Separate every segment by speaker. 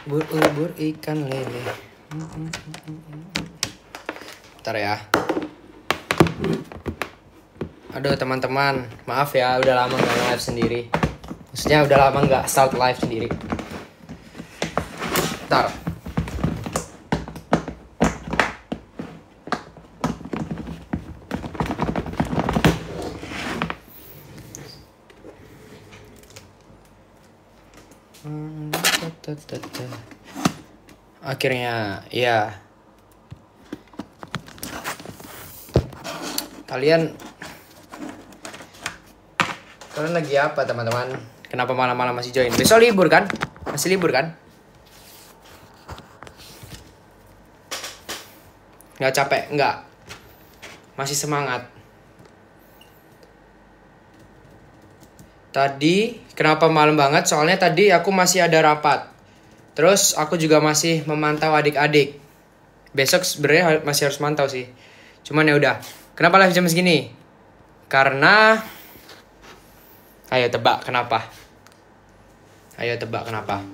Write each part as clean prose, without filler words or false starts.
Speaker 1: Ubur-ubur ikan lele. Bentar ya. Aduh teman-teman, maaf ya udah lama gak live sendiri. Maksudnya udah lama gak start live sendiri. Bentar. Akhirnya, ya. Kalian lagi apa teman-teman? Kenapa malam-malam masih join? Besok libur kan? Masih libur kan? Nggak capek? Nggak? Masih semangat? Tadi kenapa malam banget? Soalnya tadi aku masih ada rapat. Terus aku juga masih memantau adik-adik. Besok sebenarnya masih harus mantau sih. Cuman ya udah. Kenapa live jam segini? Karena ayo tebak kenapa? Ayo tebak kenapa?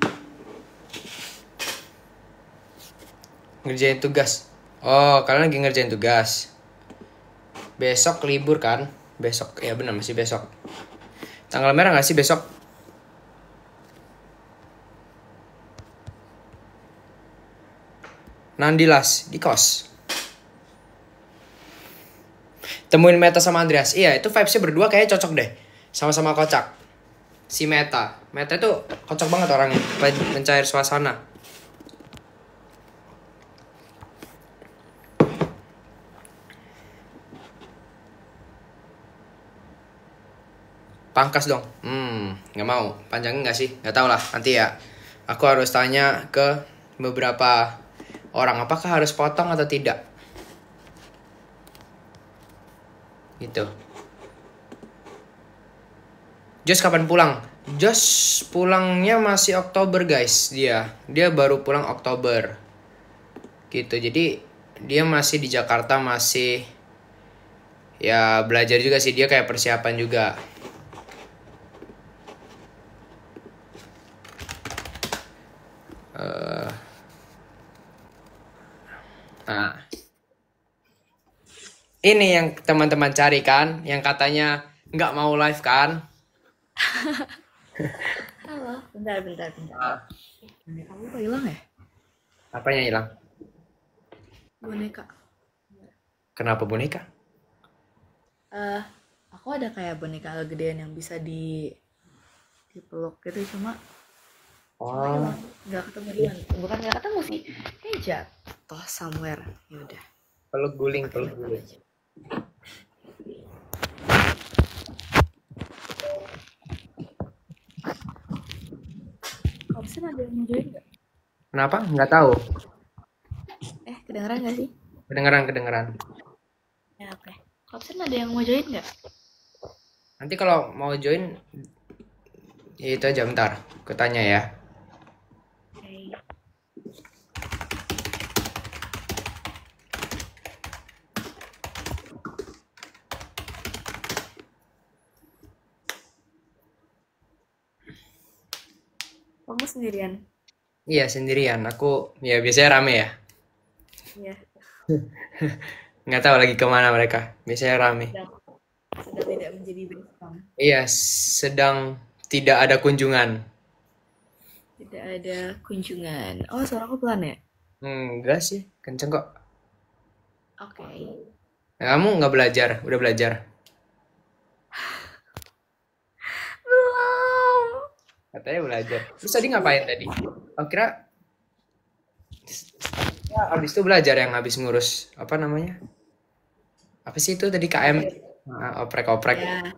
Speaker 1: Ngerjain tugas. Oh, kalian lagi ngerjain tugas. Besok libur kan? Besok, ya benar masih besok. Tanggal merah gak sih besok? Nandilas, di kos. Temuin Meta sama Andreas. Iya, itu vibesnya berdua kayaknya cocok deh. Sama-sama kocak. Si Meta. Meta tuh kocak banget orangnya. Mencair suasana. Pangkas dong. Nggak mau. Panjangin nggak sih? Nggak tahu lah. Nanti ya. Aku harus tanya ke beberapa orang. Apakah harus potong atau tidak? Gitu. Jos kapan pulang? Jos pulangnya masih Oktober guys. Dia baru pulang Oktober. Gitu. Jadi dia masih di Jakarta, masih ya belajar juga sih, dia kayak persiapan juga. Nah, ini yang teman-teman cari kan, yang katanya nggak mau live kan?
Speaker 2: Halo, bentar. Kamu kok hilang ya?
Speaker 1: Apanya hilang?
Speaker 2: Boneka.
Speaker 1: Kenapa boneka?
Speaker 2: Aku ada kayak boneka gedean yang bisa dipeluk gitu, cuma
Speaker 1: Oh,
Speaker 2: nggak ketemu dia. Bukan nggak ketemu sih, kayak jatuh somewhere. Ya udah,
Speaker 1: peluk guling,
Speaker 2: pakai
Speaker 1: peluk
Speaker 2: laptop
Speaker 1: guling.
Speaker 2: aja. Kopsen ada yang mau join nggak?
Speaker 1: Kenapa? Nggak tahu.
Speaker 2: Kedengeran nggak sih?
Speaker 1: Kedengeran.
Speaker 2: Ya oke. Kopsen ada yang mau join nggak?
Speaker 1: Nanti kalau mau join, ya itu aja bentar. Aku tanya ya.
Speaker 2: Oke. Kamu sendirian?
Speaker 1: Iya sendirian. Aku ya biasanya rame ya.
Speaker 2: Iya.
Speaker 1: Nggak tahu lagi kemana mereka. Biasanya rame.
Speaker 2: Sedang tidak menjadi bintang.
Speaker 1: Iya, sedang tidak ada kunjungan.
Speaker 2: Tidak ada kunjungan. Oh, suaraku pelan ya?
Speaker 1: Enggak sih, kenceng kok.
Speaker 2: Oke.
Speaker 1: Nah, kamu nggak belajar? Udah belajar?
Speaker 2: Belum.
Speaker 1: Katanya belajar. Terus tadi ngapain tadi? Aku kira ya, habis itu belajar yang habis ngurus apa namanya? Apa sih itu tadi KM? Nah, oprek-oprek.
Speaker 2: Ya,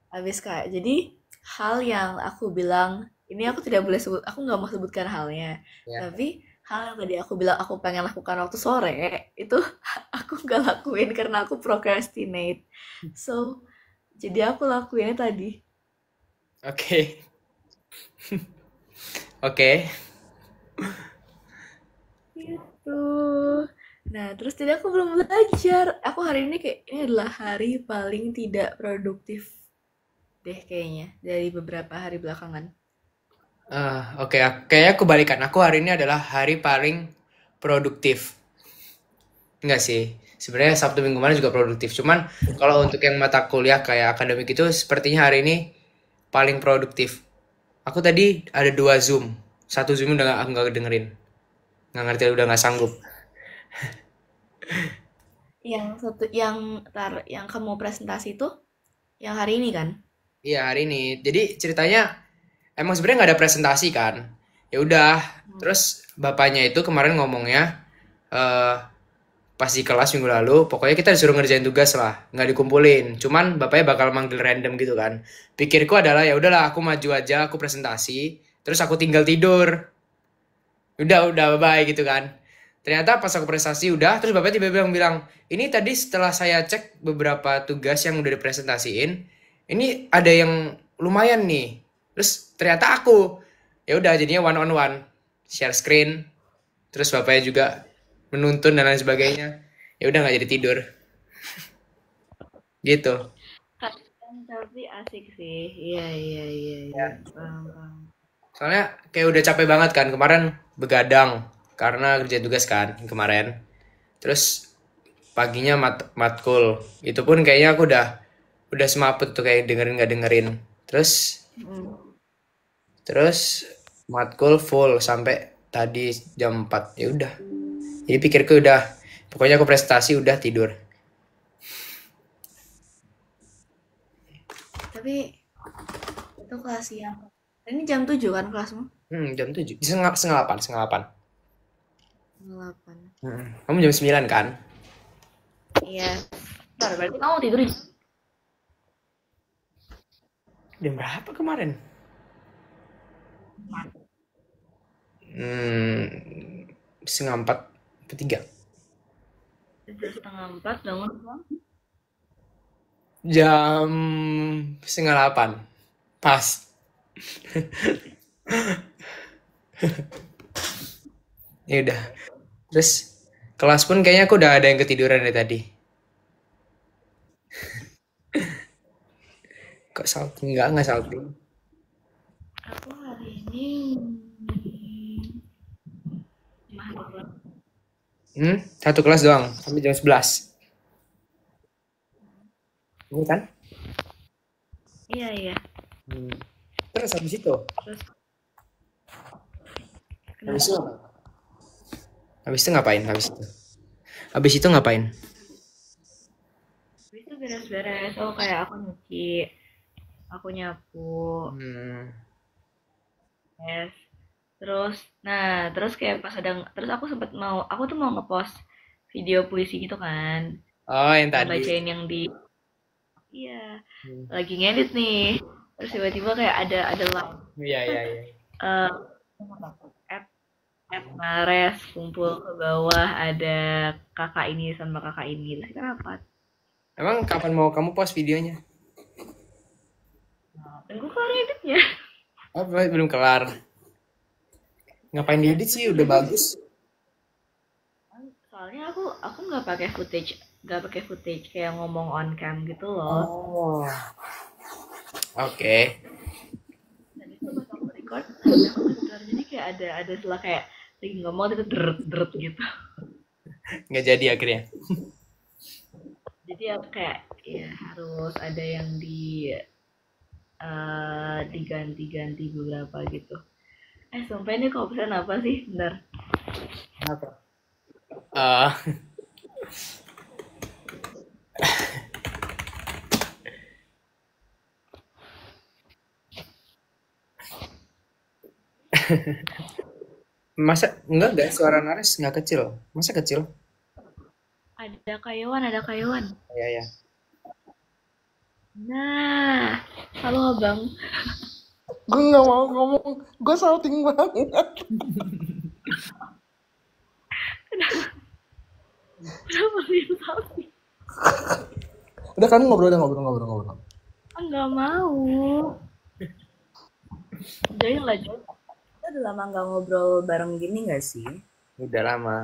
Speaker 2: habis Kak. Jadi, hal yang aku bilang, ini aku tidak boleh sebut, aku nggak mau sebutkan halnya.
Speaker 1: Ya.
Speaker 2: Tapi, hal yang tadi aku bilang aku pengen lakukan waktu sore, itu aku nggak lakuin karena aku procrastinate. So, jadi aku lakuinnya tadi.
Speaker 1: Oke. Oke.
Speaker 2: Gitu. Nah, terus tadi aku belum belajar. Aku hari ini kayak, ini adalah hari paling tidak produktif deh kayaknya dari beberapa hari belakangan.
Speaker 1: Oke, kayaknya kebalikan. Aku hari ini adalah hari paling produktif. Enggak sih. Sebenarnya Sabtu Minggu kemarin juga produktif. Cuman kalau untuk yang mata kuliah kayak akademik itu sepertinya hari ini paling produktif. Aku tadi ada 2 Zoom. Satu Zoom udah aku nggak dengerin. Nggak ngerti udah nggak sanggup.
Speaker 2: Yang satu yang kamu presentasi itu yang hari ini kan?
Speaker 1: Iya hari ini. Jadi ceritanya emang sebenarnya nggak ada presentasi kan. Ya udah.
Speaker 2: Hmm.
Speaker 1: Terus bapaknya itu kemarin ngomongnya eh pas di kelas minggu lalu, pokoknya kita disuruh ngerjain tugas lah, nggak dikumpulin. Cuman bapaknya bakal manggil random gitu kan. Pikirku adalah ya udahlah aku maju aja, aku presentasi, terus aku tinggal tidur. Udah bye bye gitu kan. Ternyata pas aku prestasi udah, terus bapaknya tiba-tiba bilang, ini tadi setelah saya cek beberapa tugas yang udah dipresentasiin, ini ada yang lumayan nih. Terus ternyata aku, ya udah jadinya one on one, share screen, terus bapaknya juga menuntun dan lain sebagainya. Ya udah nggak jadi tidur, gitu.
Speaker 2: Kan tapi asik sih. Iya, iya, iya, iya.
Speaker 1: Ya.
Speaker 2: Paham, paham.
Speaker 1: Soalnya kayak udah capek banget kan kemarin begadang karena kerja tugas kan kemarin. Terus paginya matkul. Itu pun kayaknya aku udah semaput tuh kayak dengerin nggak dengerin. Terus
Speaker 2: Mm.
Speaker 1: terus matkul full sampai tadi jam 4. Ya udah. Jadi pikirku udah pokoknya aku prestasi udah tidur.
Speaker 2: Tapi itu kelas siang. Ini jam 7 kan kelasmu?
Speaker 1: Jam 7. Setengah 8.
Speaker 2: Jam 8.
Speaker 1: Kamu jam 9 kan?
Speaker 2: Iya. Bentar, berarti kamu tidur
Speaker 1: Jam berapa kemarin? Hmm, setengah 4 atau 3.
Speaker 2: jam 3:30 bangun jam
Speaker 1: Jam setengah 8. Pas. Ya udah. Terus kelas pun kayaknya aku udah ada yang ketiduran dari tadi. Kok salting? Enggak salting.
Speaker 2: aku hari ini cuma 1 kelas.
Speaker 1: Satu kelas doang sampai jam 11. Ini kan?
Speaker 2: Iya, iya.
Speaker 1: Hmm. Terus habis itu?
Speaker 2: Terus
Speaker 1: Habis itu
Speaker 2: kenapa?
Speaker 1: apa? Habis itu ngapain? Habis itu ngapain?
Speaker 2: Habis itu beres-beres. Oh, kayak aku nyuci, aku nyapu,
Speaker 1: Hmm.
Speaker 2: yes. Terus, nah, terus kayak pas ada, terus aku tuh mau ngepost video puisi gitu kan,
Speaker 1: Oh, yang tadi.
Speaker 2: ngebacain yang di, iya,
Speaker 1: Hmm.
Speaker 2: lagi ngedit nih. Terus tiba-tiba kayak ada live,
Speaker 1: Iya, iya, iya.
Speaker 2: eh at Mares kumpul ke bawah ada kakak ini sama kakak ini. Terus kita rapat.
Speaker 1: Emang kapan mau kamu post videonya?
Speaker 2: Tunggu kelar editnya.
Speaker 1: Oh, belum kelar. Ngapain diedit sih? Udah bagus.
Speaker 2: Soalnya aku nggak pakai footage kayak ngomong on cam gitu loh.
Speaker 1: Oh, oke.
Speaker 2: Dan itu pas aku record, aku kedengar jadi kayak ada setelah kayak lagi ngomong itu deret deret gitu.
Speaker 1: Nggak jadi akhirnya.
Speaker 2: Jadi aku kayak ya harus ada yang diganti-ganti beberapa gitu. Sumpah ini kau pesan apa sih? Bentar.
Speaker 1: Kenapa? Eh, masa enggak suara Nares nggak kecil? Masa kecil?
Speaker 2: Ada kayuan.
Speaker 1: Ya ya.
Speaker 2: Nah, halo abang.
Speaker 3: Gue nggak mau ngomong, gue salting banget.
Speaker 2: Kenapa sih salting?
Speaker 3: Udah kan ngobrol, udah ngobrol.
Speaker 2: Nggak mau. Jadi lah, Joy.
Speaker 4: Kita udah lama nggak ngobrol bareng gini nggak sih?
Speaker 1: Udah lama.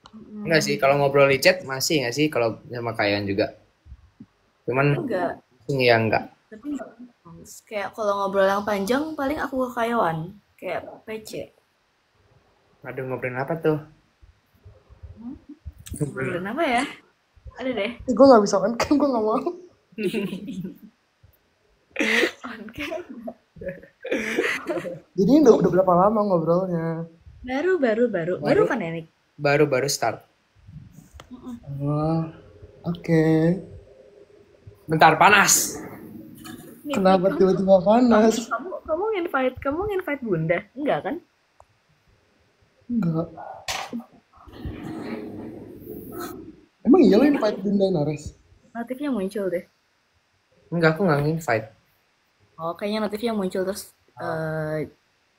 Speaker 1: Enggak sih, kalau ngobrol di chat masih nggak sih kalau sama kalian juga. Cuman
Speaker 4: Enggak,
Speaker 1: ya enggak.
Speaker 4: tapi
Speaker 2: Terus kayak kalau ngobrol yang panjang paling aku ke Kayawan. Kayak PC.
Speaker 1: Aduh, ngobrolin apa tuh?
Speaker 2: Ngobrolin apa ya? Ada deh.
Speaker 3: Gue gak bisa on cam, gue gak mau.
Speaker 2: On cam.
Speaker 3: Jadi udah berapa lama ngobrolnya?
Speaker 2: Baru kan ya, Nick?
Speaker 1: Baru start.
Speaker 3: Oh, oke.
Speaker 1: Bentar, panas.
Speaker 3: Kenapa tiba-tiba panas?
Speaker 2: Kamu invite Bunda? Enggak kan?
Speaker 3: Enggak. Emang iya lo invite Bunda Nares?
Speaker 2: Notifnya muncul deh.
Speaker 1: Enggak, aku nggak invite.
Speaker 2: Oh, kayaknya notifnya muncul terus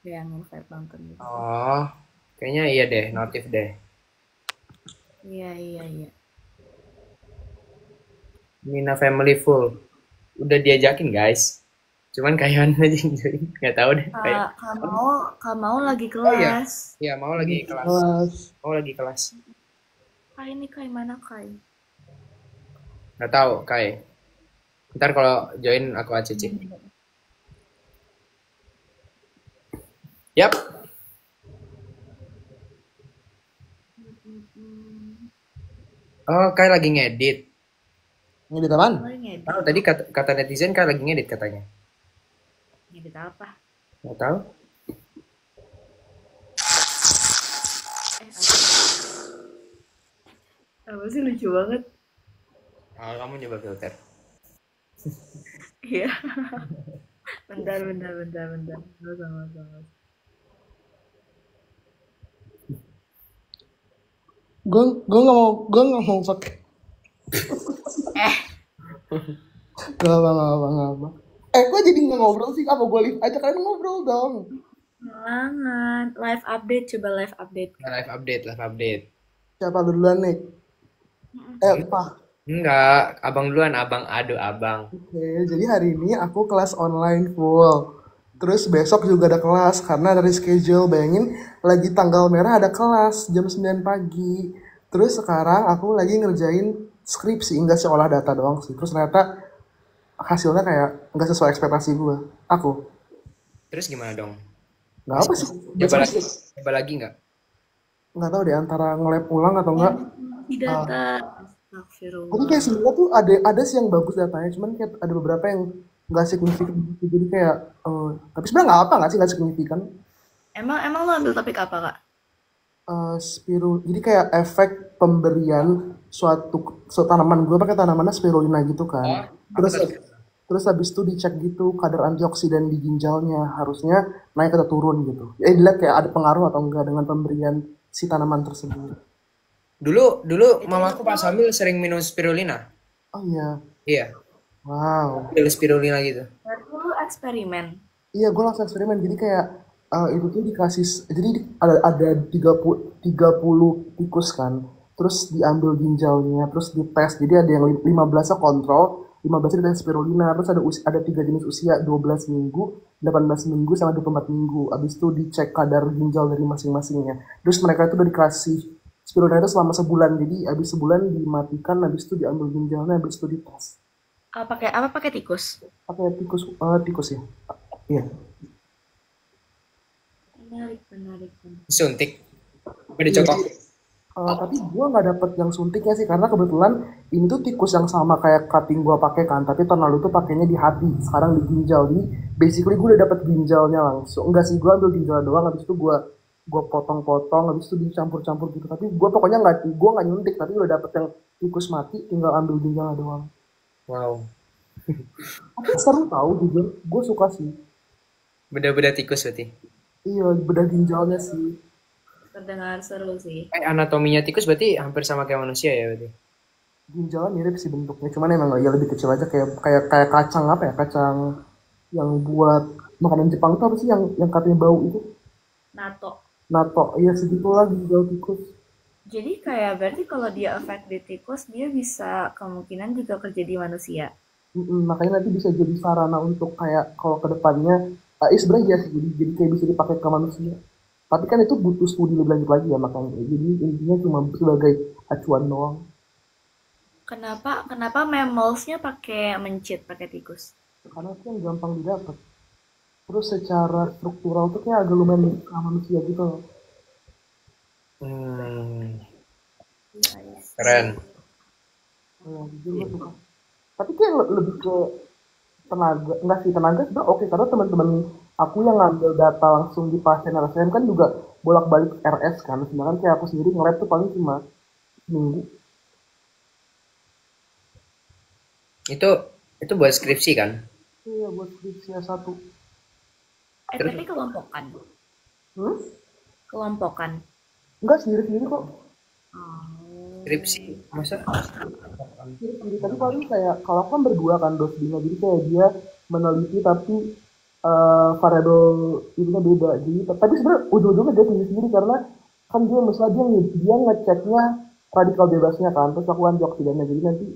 Speaker 2: yang invite nonton gitu.
Speaker 1: Oh, kayaknya iya deh, notif deh.
Speaker 2: Iya.
Speaker 1: Mina family full. Udah diajakin guys. Cuman Kayan aja yang join. Nggak tahu deh. Kayak.
Speaker 2: Kak mau lagi
Speaker 1: Oh iya.
Speaker 2: kelas.
Speaker 1: Iya, mau lagi kelas. Mau lagi kelas.
Speaker 2: Kai ini Kai mana Kai?
Speaker 1: Nggak tahu, Kai. Ntar kalau join aku ACC. Yap. Oh, Kai lagi ngedit.
Speaker 3: Ngedit apaan?
Speaker 2: Ngedit.
Speaker 1: Oh, tadi kata netizen Kai lagi ngedit katanya.
Speaker 2: Ngedit apa?
Speaker 1: Nggak tahu.
Speaker 2: Apa sih lucu banget?
Speaker 1: Oh, kamu nyoba filter.
Speaker 2: Iya. Bentar. Sama.
Speaker 3: Gue gak mau pakai. Gak apa. Gue jadi gak ngobrol sih, apa gue live aja, kalian ngobrol dong.
Speaker 2: Jangan. Live update, coba live update.
Speaker 1: Live update.
Speaker 3: Siapa duluan nih? Pak.
Speaker 1: Enggak, abang duluan, abang.
Speaker 3: Oke, jadi hari ini aku kelas online full. Terus besok juga ada kelas, karena dari schedule, bayangin lagi tanggal merah ada kelas jam 9 pagi. Terus sekarang aku lagi ngerjain skripsi, enggak sih olah data doang sih. Terus ternyata hasilnya kayak enggak sesuai ekspektasi gue. Aku.
Speaker 1: Terus gimana dong?
Speaker 3: Nggak apa sih.
Speaker 1: Coba lagi nggak?
Speaker 3: Nggak tahu deh, antara nge-lab ulang atau enggak.
Speaker 2: Di data. Astagfirullah.
Speaker 3: Tapi kayak sebenarnya tuh ada sih yang bagus datanya, cuman kayak ada beberapa yang nggak signifikan gitu. Jadi kayak, tapi sebenarnya nggak sih nggak signifikan.
Speaker 2: Emang lo ambil topik apa kak?
Speaker 3: Jadi kayak efek pemberian suatu tanaman, gue pakai tanamannya spirulina gitu kan. Terus habis itu dicek gitu kadar antioksidan di ginjalnya harusnya naik atau turun gitu. Dilihat kayak ada pengaruh atau enggak dengan pemberian si tanaman tersebut.
Speaker 1: Dulu mamaku pas hamil sering minum spirulina.
Speaker 3: Oh iya.
Speaker 1: Iya.
Speaker 3: Wow.
Speaker 1: Ambil spirulina gitu.
Speaker 2: Berarti lo eksperimen.
Speaker 3: Iya, gue langsung eksperimen. Jadi kayak itu tuh dikasih, jadi ada 30 tikus kan. Terus diambil ginjalnya, terus dites. Jadi ada yang 15-nya kontrol, 15-nya dites spirulina. Terus ada 3 jenis usia, 12 minggu, 18 minggu, sama 24 minggu. Abis itu dicek kadar ginjal dari masing-masingnya. Terus mereka itu udah dikasih spirulina itu selama sebulan. Jadi abis sebulan dimatikan, abis itu diambil ginjalnya, abis itu dites.
Speaker 2: Pakai tikus?
Speaker 3: Pakai tikus ya. Iya.
Speaker 2: Menarik.
Speaker 1: Suntik. Apa dicokok?
Speaker 3: Tapi gue nggak dapet yang suntiknya sih, karena kebetulan ini tuh tikus yang sama kayak cutting gue pakai kan, tapi tahun lalu tuh pakainya di hati, sekarang di ginjal. Jadi basically gue udah dapet ginjalnya langsung. Enggak sih, gue ambil ginjal doang, habis itu gue potong-potong, habis itu dicampur-campur gitu. Tapi gue pokoknya gue nggak nyuntik, tapi udah dapet yang tikus mati, tinggal ambil ginjalnya doang.
Speaker 1: Wow.
Speaker 3: Tapi seru tau, jujur gue suka sih.
Speaker 1: Beda-beda tikus berarti.
Speaker 3: Iya, bedah ginjalnya sih.
Speaker 2: Terdengar seru sih.
Speaker 1: Anatominya tikus berarti hampir sama kayak manusia ya berarti.
Speaker 3: Ginjalnya mirip sih bentuknya, cuman emang ya lebih kecil aja, kayak kacang apa ya, kacang yang buat makanan Jepang tuh apa sih yang katanya bau itu? Nato, iya segitulah ginjal tikus.
Speaker 2: Jadi kayak berarti kalau dia efek di tikus, dia bisa kemungkinan juga kerja di manusia.
Speaker 3: Makanya nanti bisa jadi sarana untuk kayak kalau kedepannya sebenarnya ya sih, jadi kayak bisa dipakai ke manusia. Tapi kan itu butuh studi lebih lanjut lagi ya, makanya jadi intinya cuma sebagai acuan doang.
Speaker 2: Kenapa mammalsnya pakai mencit pakai tikus?
Speaker 3: karena itu yang gampang didapat. Terus secara struktural tuh kayak agak lumayan mirip sama manusia gitu loh.
Speaker 1: Hmm,
Speaker 2: I
Speaker 1: keren.
Speaker 2: see.
Speaker 3: Nah, jujur gue suka. Tapi kayak lebih ke tenaga, enggak sih tenaga sebenarnya oke karena teman-teman aku yang ngambil data langsung di pasien RSM kan juga bolak-balik RS kan, sedangkan kayak aku sendiri nge-lab tuh paling cuma seminggu.
Speaker 1: Itu itu buat skripsi kan?
Speaker 3: Iya buat skripsi S1.
Speaker 1: Terus
Speaker 2: Tapi kelompokan.
Speaker 3: Hmm?
Speaker 2: Kelompokan.
Speaker 3: Enggak sendiri-sendiri kok.
Speaker 1: skripsi
Speaker 2: Oh.
Speaker 1: masa?
Speaker 3: Sendiri-sendiri tapi paling kayak kalau aku kan berdua kan dosbinya jadi kayak dia meneliti tapi variabel ininya beda jadi tapi sebenarnya ujung-ujungnya dia sendiri-sendiri karena kan dia misalnya dia ngeceknya radikal bebasnya kan terus aku antioksidannya jadi nanti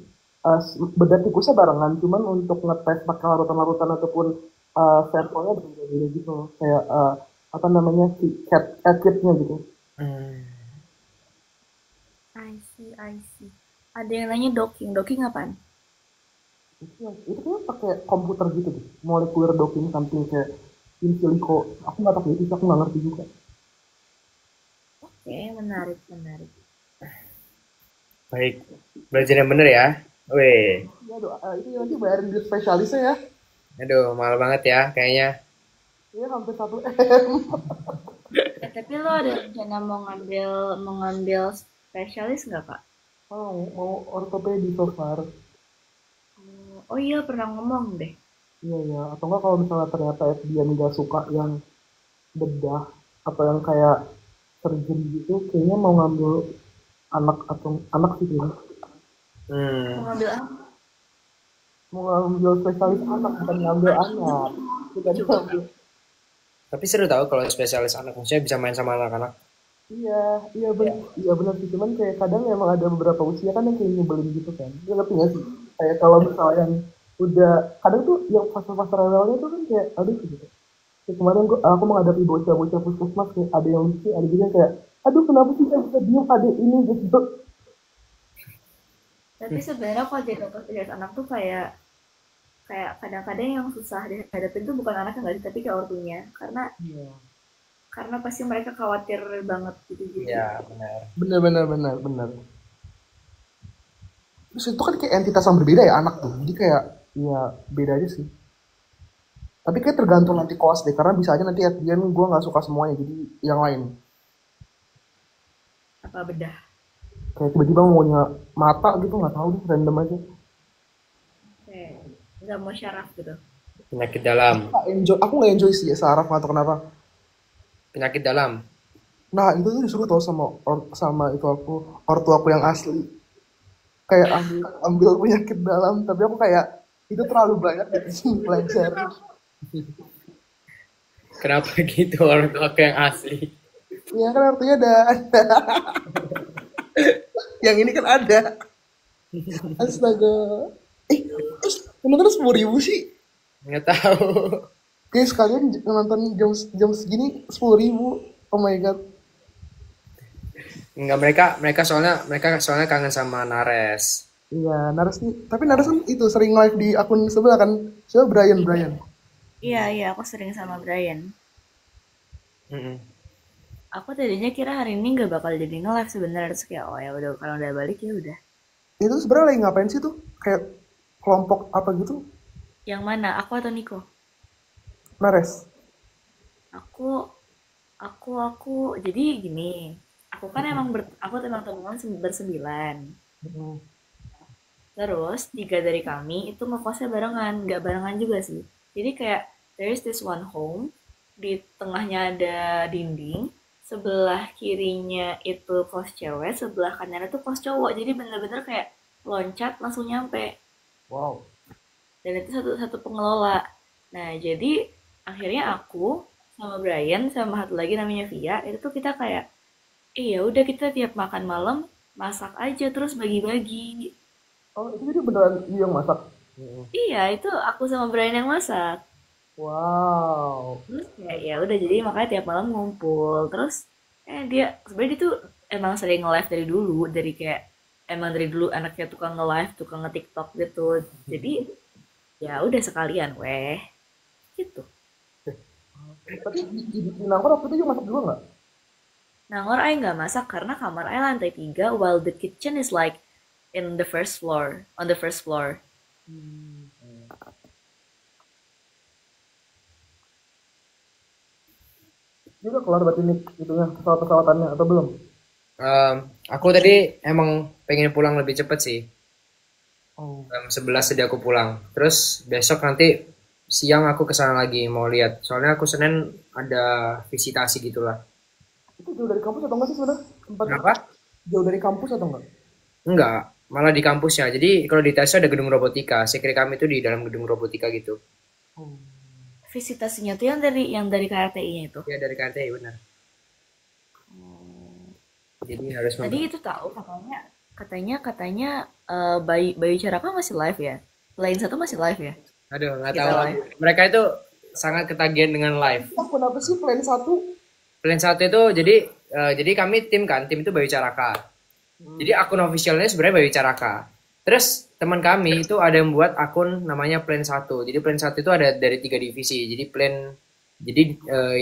Speaker 3: beda tikusnya barengan cuman untuk ngetes pakai larutan-larutan ataupun sampelnya beda-beda gitu kayak apa namanya kitnya gitu.
Speaker 1: Hmm.
Speaker 2: I see, I see. Ada yang nanya docking. Docking apaan?
Speaker 3: Itu kan pakai komputer gitu deh molecular docking something kayak in silico aku nggak tahu itu aku nggak ngerti juga.
Speaker 2: Oke, menarik, menarik.
Speaker 1: Baik, belajar yang bener ya. Weh,
Speaker 3: Ya itu nanti bayarin di spesialisnya ya.
Speaker 1: aduh mahal banget ya kayaknya.
Speaker 3: Iya hampir 1 M.
Speaker 2: Tapi lo ada rencana mau ngambil spesialis nggak, Kak?
Speaker 3: Mau ortopedi so far.
Speaker 2: Oh iya, pernah ngomong deh.
Speaker 3: Iya ya. Atau enggak kalau misalnya ternyata dia nggak suka yang bedah atau yang kayak surgery gitu, kayaknya mau ngambil anak atau anak sih kayaknya.
Speaker 2: Mau
Speaker 1: Hmm,
Speaker 2: ngambil apa?
Speaker 3: Mau ngambil spesialis anak bukan ngambil anak. Bukan
Speaker 2: Coba, Kak.
Speaker 3: ngambil.
Speaker 1: tapi seru tahu kalau spesialis anak maksudnya bisa main sama anak-anak.
Speaker 3: Iya, iya benar sih. Cuman kayak kadang emang ada beberapa usia kan yang kayak nyebelin gitu kan. Dia ngerti nggak sih? Kayak kalau misalnya yang udah kadang tuh yang fase-fase rewelnya tuh kan kayak aduh gitu. Kayak kemarin aku menghadapi bocah-bocah puskesmas kayak ada yang lucu, ada juga yang kayak aduh kenapa sih saya bisa diem ada ini gitu.
Speaker 2: Tapi sebenarnya kalau jadi dokter spesialis anak tuh kayak kayak kadang-kadang yang susah dihadapin tuh bukan anaknya nggak sih, tapi kayak ortunya.
Speaker 3: Iya.
Speaker 2: Karena pasti mereka khawatir banget gitu. Jadi
Speaker 1: Ya benar.
Speaker 3: Benar. Terus itu kan kayak entitas yang berbeda ya anak tuh. Jadi kayak ya beda aja sih. Tapi kayak tergantung nanti koas deh karena bisa aja nanti at the end gue nggak suka semuanya jadi yang lain.
Speaker 2: apa bedah?
Speaker 3: Kayak tiba-tiba maunya mata gitu nggak tahu deh random aja.
Speaker 2: Kayak nggak mau syaraf gitu.
Speaker 1: Penyakit dalam.
Speaker 3: Aku nggak enjoy sih ya saraf atau kenapa.
Speaker 1: Penyakit dalam.
Speaker 3: Nah itu tuh disuruh tahu sama itu aku ortu aku yang asli kayak ambil penyakit dalam tapi aku kayak itu terlalu banyak di sini belajar.
Speaker 1: Kenapa gitu orang tua aku yang asli?
Speaker 3: Ya kan artinya ada yang ini kan ada astaga terus bener 10.000 sih
Speaker 1: Nggak tahu.
Speaker 3: kayak sekalian nonton jam jam segini 10.000 oh my god.
Speaker 1: Enggak, mereka soalnya kangen sama Nares.
Speaker 3: Iya Naras nih tapi Naras kan itu sering live di akun sebelah kan siapa Brian.
Speaker 2: Iya, iya, aku sering sama Brian.
Speaker 1: Mm-mm.
Speaker 2: Aku tadinya kira hari ini nggak bakal jadi nge-live sebenarnya, terus kayak oh ya udah kalau udah balik ya udah.
Speaker 3: Itu sebenarnya lagi ngapain sih tuh kayak kelompok apa gitu
Speaker 2: Yang mana? Aku atau Niko?
Speaker 3: Nares.
Speaker 2: Aku, aku. Jadi gini, aku emang teman bersembilan.
Speaker 3: Hmm.
Speaker 2: Terus tiga dari kami itu ngekosnya barengan, nggak barengan juga sih. Jadi kayak there is this one home, di tengahnya ada dinding, sebelah kirinya itu kos cewek, sebelah kanannya itu kos cowok. Jadi bener-bener kayak loncat langsung nyampe.
Speaker 3: Wow.
Speaker 2: Dan itu satu pengelola. Nah jadi akhirnya aku sama Brian sama satu lagi namanya Via itu tuh kita kayak ya udah kita tiap makan malam masak aja terus bagi-bagi.
Speaker 3: Oh itu jadi beneran you yang masak.
Speaker 1: Mm-mm.
Speaker 2: Iya, itu aku sama Brian yang masak.
Speaker 3: Wow.
Speaker 2: Terus kayak ya udah jadi makanya tiap malam ngumpul. Terus dia sebenarnya dia tuh emang sering nge-live dari dulu anaknya tukang nge-live, tukang nge-TikTok gitu. Jadi Ya udah sekalian weh. Gitu.
Speaker 3: Tapi di Nangor waktu itu juga masak juga nggak?
Speaker 2: Nangor Ai nggak masak karena kamar Ai lantai 3, while the kitchen is like in the first floor, on the first floor.
Speaker 3: Ini udah kelar berarti nih itunya pesawat-pesawatannya atau belum?
Speaker 1: Em, aku tadi emang pengen pulang lebih cepet sih.
Speaker 3: Oh.
Speaker 1: Jam 11 tadi aku pulang. Terus besok nanti siang aku kesana lagi mau lihat. Soalnya aku Senin ada visitasi gitulah.
Speaker 3: Itu jauh dari kampus atau enggak sih sebenarnya tempatnya?
Speaker 1: Kenapa?
Speaker 3: Jauh dari kampus atau enggak?
Speaker 1: Enggak, malah di kampusnya. Jadi kalau di TSA ada gedung robotika. Sekre kami itu di dalam gedung robotika gitu.
Speaker 3: Oh.
Speaker 2: Visitasinya tuh yang dari KRTI-nya itu.
Speaker 1: Ya dari KTI benar. Jadi harus
Speaker 2: Tadi
Speaker 1: nonton.
Speaker 2: itu tahu katanya Bayu Bayu Caraka masih live ya. Lain satu masih live ya.
Speaker 1: Aduh, nggak tahu
Speaker 2: Kita
Speaker 1: lagi.
Speaker 2: live.
Speaker 1: Mereka itu sangat ketagihan dengan live.
Speaker 3: Kenapa sih plan satu?
Speaker 1: Plan satu itu jadi kami tim kan, tim itu Bayu Caraka. Jadi akun officialnya sebenarnya Bayu Caraka. Terus teman kami itu ada yang buat akun namanya Plan satu. Jadi Plan satu itu ada dari 3 divisi. Jadi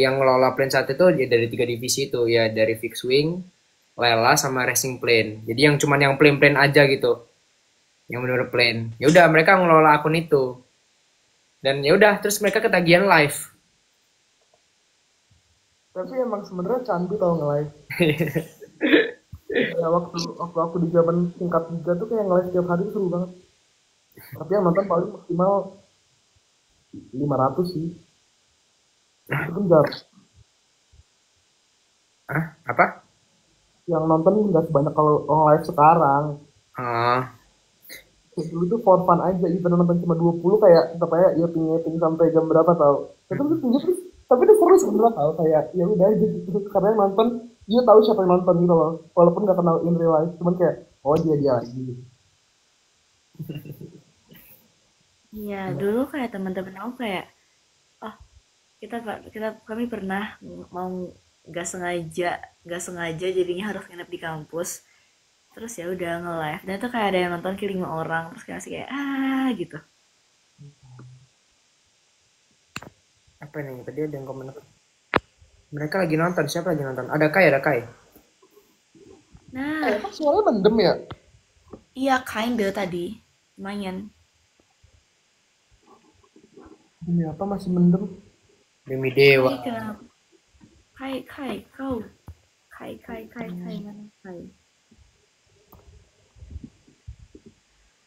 Speaker 1: yang ngelola Plan satu itu ya dari 3 divisi itu ya dari fixed wing, Lela sama racing plane. Jadi yang cuman yang plane-plane aja gitu. Yang benar plane. Ya udah mereka ngelola akun itu. Dan ya udah terus mereka ketagihan live.
Speaker 3: Tapi emang sebenarnya candu tau nge-live. Ya waktu aku di zaman tingkat 3 tuh kayak nge-live tiap hari tuh seru banget. Tapi yang nonton paling maksimal 500 sih. Itu pun jarang.
Speaker 1: Hah? Apa?
Speaker 3: Yang nonton nggak sebanyak kalau live sekarang.
Speaker 1: Ah,
Speaker 3: Dulu tuh for fun aja, even nonton cuma 20 kayak tetap aja ya ping sampai jam berapa tau. Tapi itu terus tapi itu seru sebenarnya tau kayak ya udah aja gitu karena yang nonton dia tahu siapa yang nonton gitu loh. Walaupun nggak kenal in real life, cuman kayak oh dia lagi gitu.
Speaker 2: Iya, dulu kayak teman-teman aku kayak, oh kami pernah mau nggak sengaja jadinya harus nginep di kampus. Terus ya udah nge-live dan itu kayak ada yang nonton kayak 5 orang terus kayak masih kayak gitu.
Speaker 1: apa nih? Tadi ada yang komen apa? Mereka lagi nonton. Siapa lagi nonton? Ada Kai, ada Kai.
Speaker 2: Nah,
Speaker 3: Emang suaranya mendem ya?
Speaker 2: iya kinda tadi lumayan.
Speaker 3: Demi apa masih mendem?
Speaker 1: Demi Dewa.
Speaker 2: Kai kenapa? Kai kau. Kai mana Kai?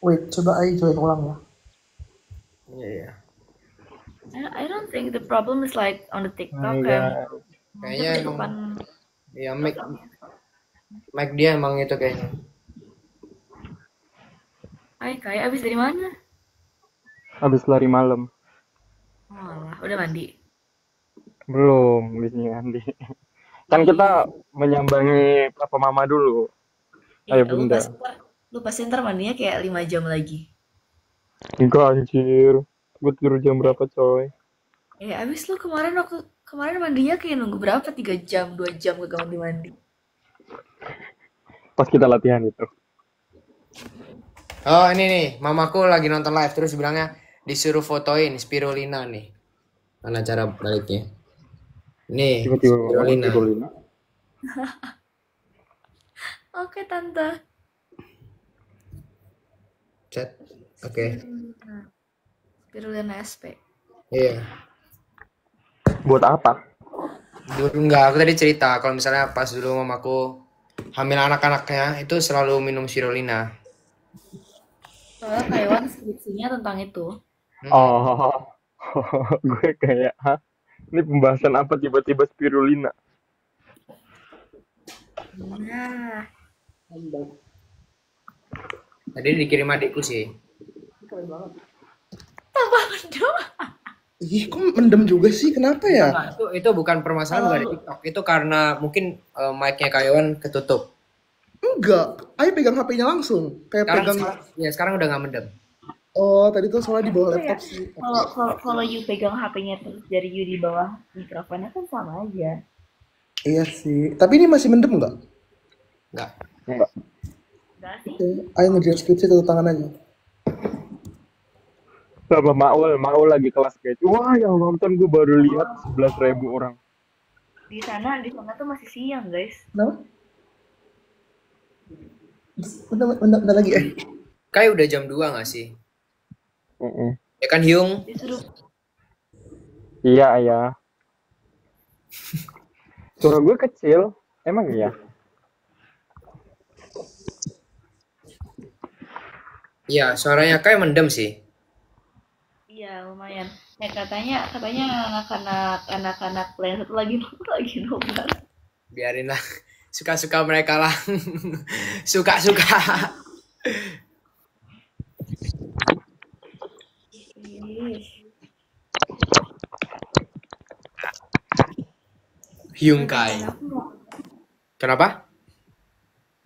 Speaker 3: Wait, coba ayo join ulang ya.
Speaker 1: Iya, iya.
Speaker 2: I don't think the problem is like on the TikTok
Speaker 1: Kayaknya
Speaker 2: mungkin
Speaker 1: emang
Speaker 2: depan
Speaker 1: ya mic dia emang itu kayaknya.
Speaker 2: Kai abis dari mana?
Speaker 5: Habis lari malam.
Speaker 2: Oh, alah, udah mandi.
Speaker 5: Belum, habisnya Andi. Kan kita menyambangi Papa Mama dulu. Ayo
Speaker 2: Iya,
Speaker 5: Bunda.
Speaker 2: lu pasti ntar mandinya kayak 5 jam lagi.
Speaker 5: Enggak anjir. Gue tidur jam berapa coy?
Speaker 2: Abis lu kemarin mandinya kayak nunggu berapa? 3 jam, 2 jam gak mandi-mandi.
Speaker 5: Pas kita latihan itu.
Speaker 1: Oh ini nih, mamaku lagi nonton live terus bilangnya disuruh fotoin spirulina nih. Mana cara baliknya? Nih,
Speaker 5: Tiba-tiba
Speaker 1: spirulina.
Speaker 5: Spirulina.
Speaker 2: Oke, tante.
Speaker 1: Chat. Oke.
Speaker 2: Spirulina SP.
Speaker 1: Iya.
Speaker 5: Buat apa?
Speaker 1: Dulu enggak, aku tadi cerita kalau misalnya pas dulu mamaku hamil anak-anaknya itu selalu minum spirulina.
Speaker 2: Soalnya Taiwan skripsinya tentang itu.
Speaker 5: Oh. Gue kayak, hah? Ini pembahasan apa tiba-tiba spirulina?
Speaker 2: Nah,
Speaker 1: Tadi dikirim adikku sih.
Speaker 3: Keren banget.
Speaker 2: tambah mendem.
Speaker 3: Ih, kok mendem juga sih? Kenapa ya?
Speaker 1: Nah, itu bukan permasalahan bukan di TikTok. Itu karena mungkin mic-nya Kayon ketutup.
Speaker 3: Enggak, ayo pegang HP-nya langsung. Kayak pegang.
Speaker 1: Sekarang udah nggak mendem.
Speaker 3: Oh, tadi tuh soalnya di bawah laptop sih.
Speaker 2: Kalau you pegang HP-nya terus dari you di bawah mikrofonnya kan sama aja.
Speaker 3: Iya sih. Tapi ini masih mendem nggak?
Speaker 1: Nggak.
Speaker 5: Enggak.
Speaker 2: Enggak sih.
Speaker 3: Oke, ayo ngerjain skripsi tanda tangan aja.
Speaker 5: Sama Maul lagi kelas guys. Wah, yang nonton gue baru lihat 11.000 orang.
Speaker 2: Di sana tuh masih siang, guys.
Speaker 3: Kenapa? Bentar lagi
Speaker 1: Kayak udah jam 2 gak sih?
Speaker 5: Mm-mm.
Speaker 1: Ya kan Hyung?
Speaker 2: Disuruh
Speaker 5: Iya, ya. Suara gue kecil, emang iya?
Speaker 1: Iya, suaranya kayak mendem sih.
Speaker 2: iya lumayan. Katanya anak-anak plan satu lagi nobar.
Speaker 1: Biarin lah. Suka-suka mereka lah. Suka-suka.
Speaker 2: Ih,
Speaker 1: Hyung Kai.
Speaker 2: aku
Speaker 1: Kenapa?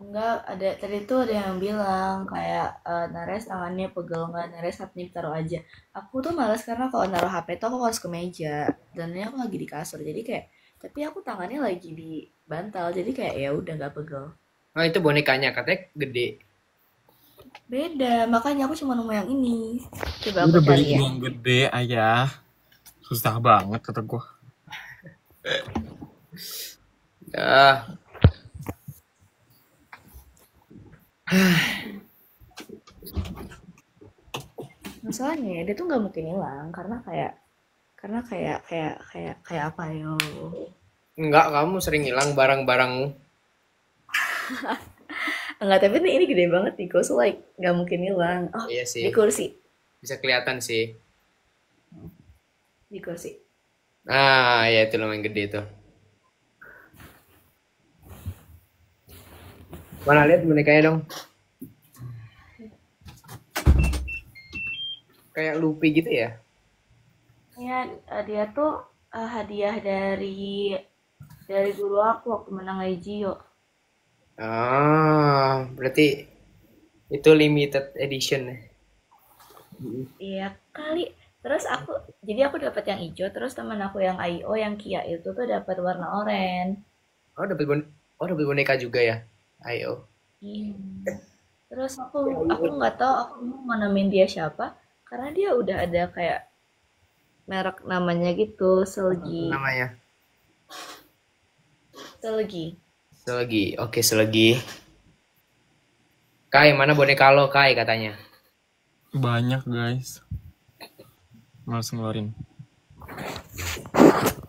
Speaker 2: enggak ada tadi tuh ada yang bilang kayak Nares tangannya pegel nggak, Nares HP taruh aja. Aku tuh malas karena kalau naruh HP tuh aku harus ke meja dan ini aku lagi di kasur jadi kayak tapi aku tangannya lagi di bantal jadi kayak ya udah nggak pegel.
Speaker 1: Oh, itu bonekanya katanya gede.
Speaker 2: Beda makanya aku cuma nemu yang ini. Coba
Speaker 6: Gue
Speaker 2: aku
Speaker 6: udah beli
Speaker 2: cari ya.
Speaker 6: yang gede, ayah. Susah banget kata gue.
Speaker 1: Ah,
Speaker 2: Masalahnya dia tuh nggak mungkin hilang karena kayak apa yo?
Speaker 1: enggak, kamu sering hilang barang-barangmu.
Speaker 2: Enggak, tapi ini gede banget nih, so like nggak mungkin hilang. Oh,
Speaker 1: Iya sih.
Speaker 2: di kursi,
Speaker 1: Bisa kelihatan sih.
Speaker 2: di kursi.
Speaker 1: Ah, ya itu lumayan gede tuh. Mana lihat bonekanya dong. Kayak Luffy gitu ya.
Speaker 2: Ya, dia tuh hadiah dari guru aku waktu menang Legio.
Speaker 1: Ah, berarti itu limited edition.
Speaker 2: Iya kali. Terus jadi aku dapat yang hijau, terus teman aku yang IO yang Kia itu tuh dapat warna oranye.
Speaker 1: Oh, dapat boneka juga ya. Ayo.
Speaker 2: Iya. Terus aku nggak tahu aku mau nemuin dia siapa, karena dia udah ada kayak merek namanya gitu, Selgi.
Speaker 1: Namanya.
Speaker 2: Selgi.
Speaker 1: Selagi. Oke, Selagi. Kai, mana boneka lo, Kai katanya?
Speaker 6: Banyak guys. Males ngeluarin.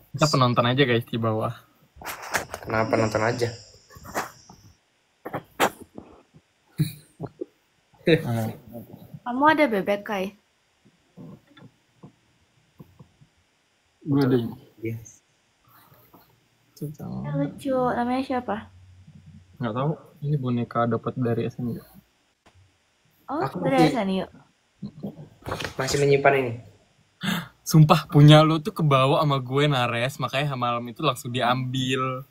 Speaker 6: Kita penonton aja guys di bawah.
Speaker 1: Kenapa nonton aja?
Speaker 6: Nah,
Speaker 2: Kamu ada bebek, Kai?
Speaker 6: gue ada
Speaker 1: Iya.
Speaker 2: Ya, lucu. Namanya siapa?
Speaker 6: nggak tahu. Ini boneka dapat dari SMG.
Speaker 2: Oh,
Speaker 1: Aku
Speaker 2: dari
Speaker 1: masih-
Speaker 2: Sanio.
Speaker 1: Masih menyimpan ini.
Speaker 6: Sumpah punya lo tuh kebawa sama gue Nares, makanya malam itu langsung diambil.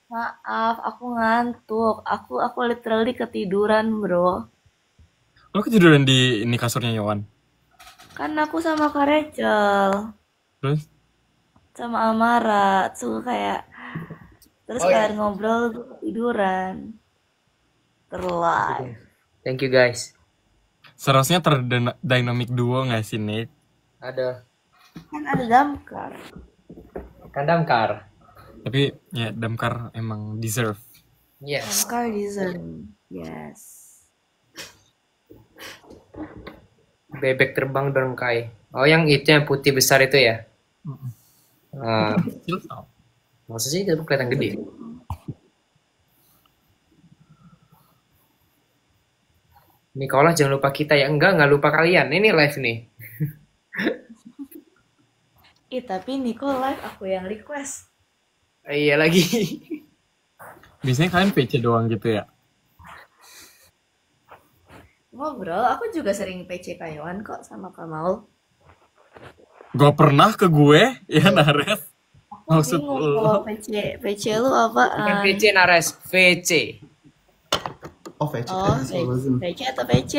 Speaker 2: Maaf, aku ngantuk. Aku literally ketiduran, bro.
Speaker 6: Lo ketiduran di ini kasurnya Yowan.
Speaker 2: Kan aku sama Kak Rachel,
Speaker 6: Terus
Speaker 2: sama Amara, tuh kayak terus
Speaker 1: Oh, iya.
Speaker 2: kalian ngobrol tuh ketiduran. Terlive.
Speaker 1: Thank you guys.
Speaker 6: seharusnya terdynamic duo nggak sih Nate?
Speaker 1: Ada
Speaker 2: Kan ada damkar.
Speaker 1: Kandamkar.
Speaker 6: Tapi ya Damkar emang deserve.
Speaker 1: Yes.
Speaker 2: Damkar deserve. Yes.
Speaker 1: Bebek terbang dorong Kai. Oh, yang itu yang putih besar itu ya? Ah,
Speaker 6: Kecil tau.
Speaker 1: maksud sih itu kelihatan gede. Nicola jangan lupa kita ya. Enggak lupa kalian. Ini live nih.
Speaker 2: Tapi Nico live aku yang request.
Speaker 1: Iya lagi.
Speaker 6: Biasanya kalian PC doang gitu ya?
Speaker 2: Ngobrol, aku juga sering PC Kayuan kok sama Kamal.
Speaker 6: Gak pernah ke gue, ya Nares.
Speaker 2: Aku
Speaker 6: Maksud
Speaker 2: bingung
Speaker 6: lo?
Speaker 2: kalau PC lu
Speaker 1: Bukan
Speaker 2: apaan?
Speaker 1: VC Nares, VC.
Speaker 3: Oh, VC.
Speaker 2: Oh,
Speaker 3: Astagfirullahaladzim.
Speaker 2: PC atau PC?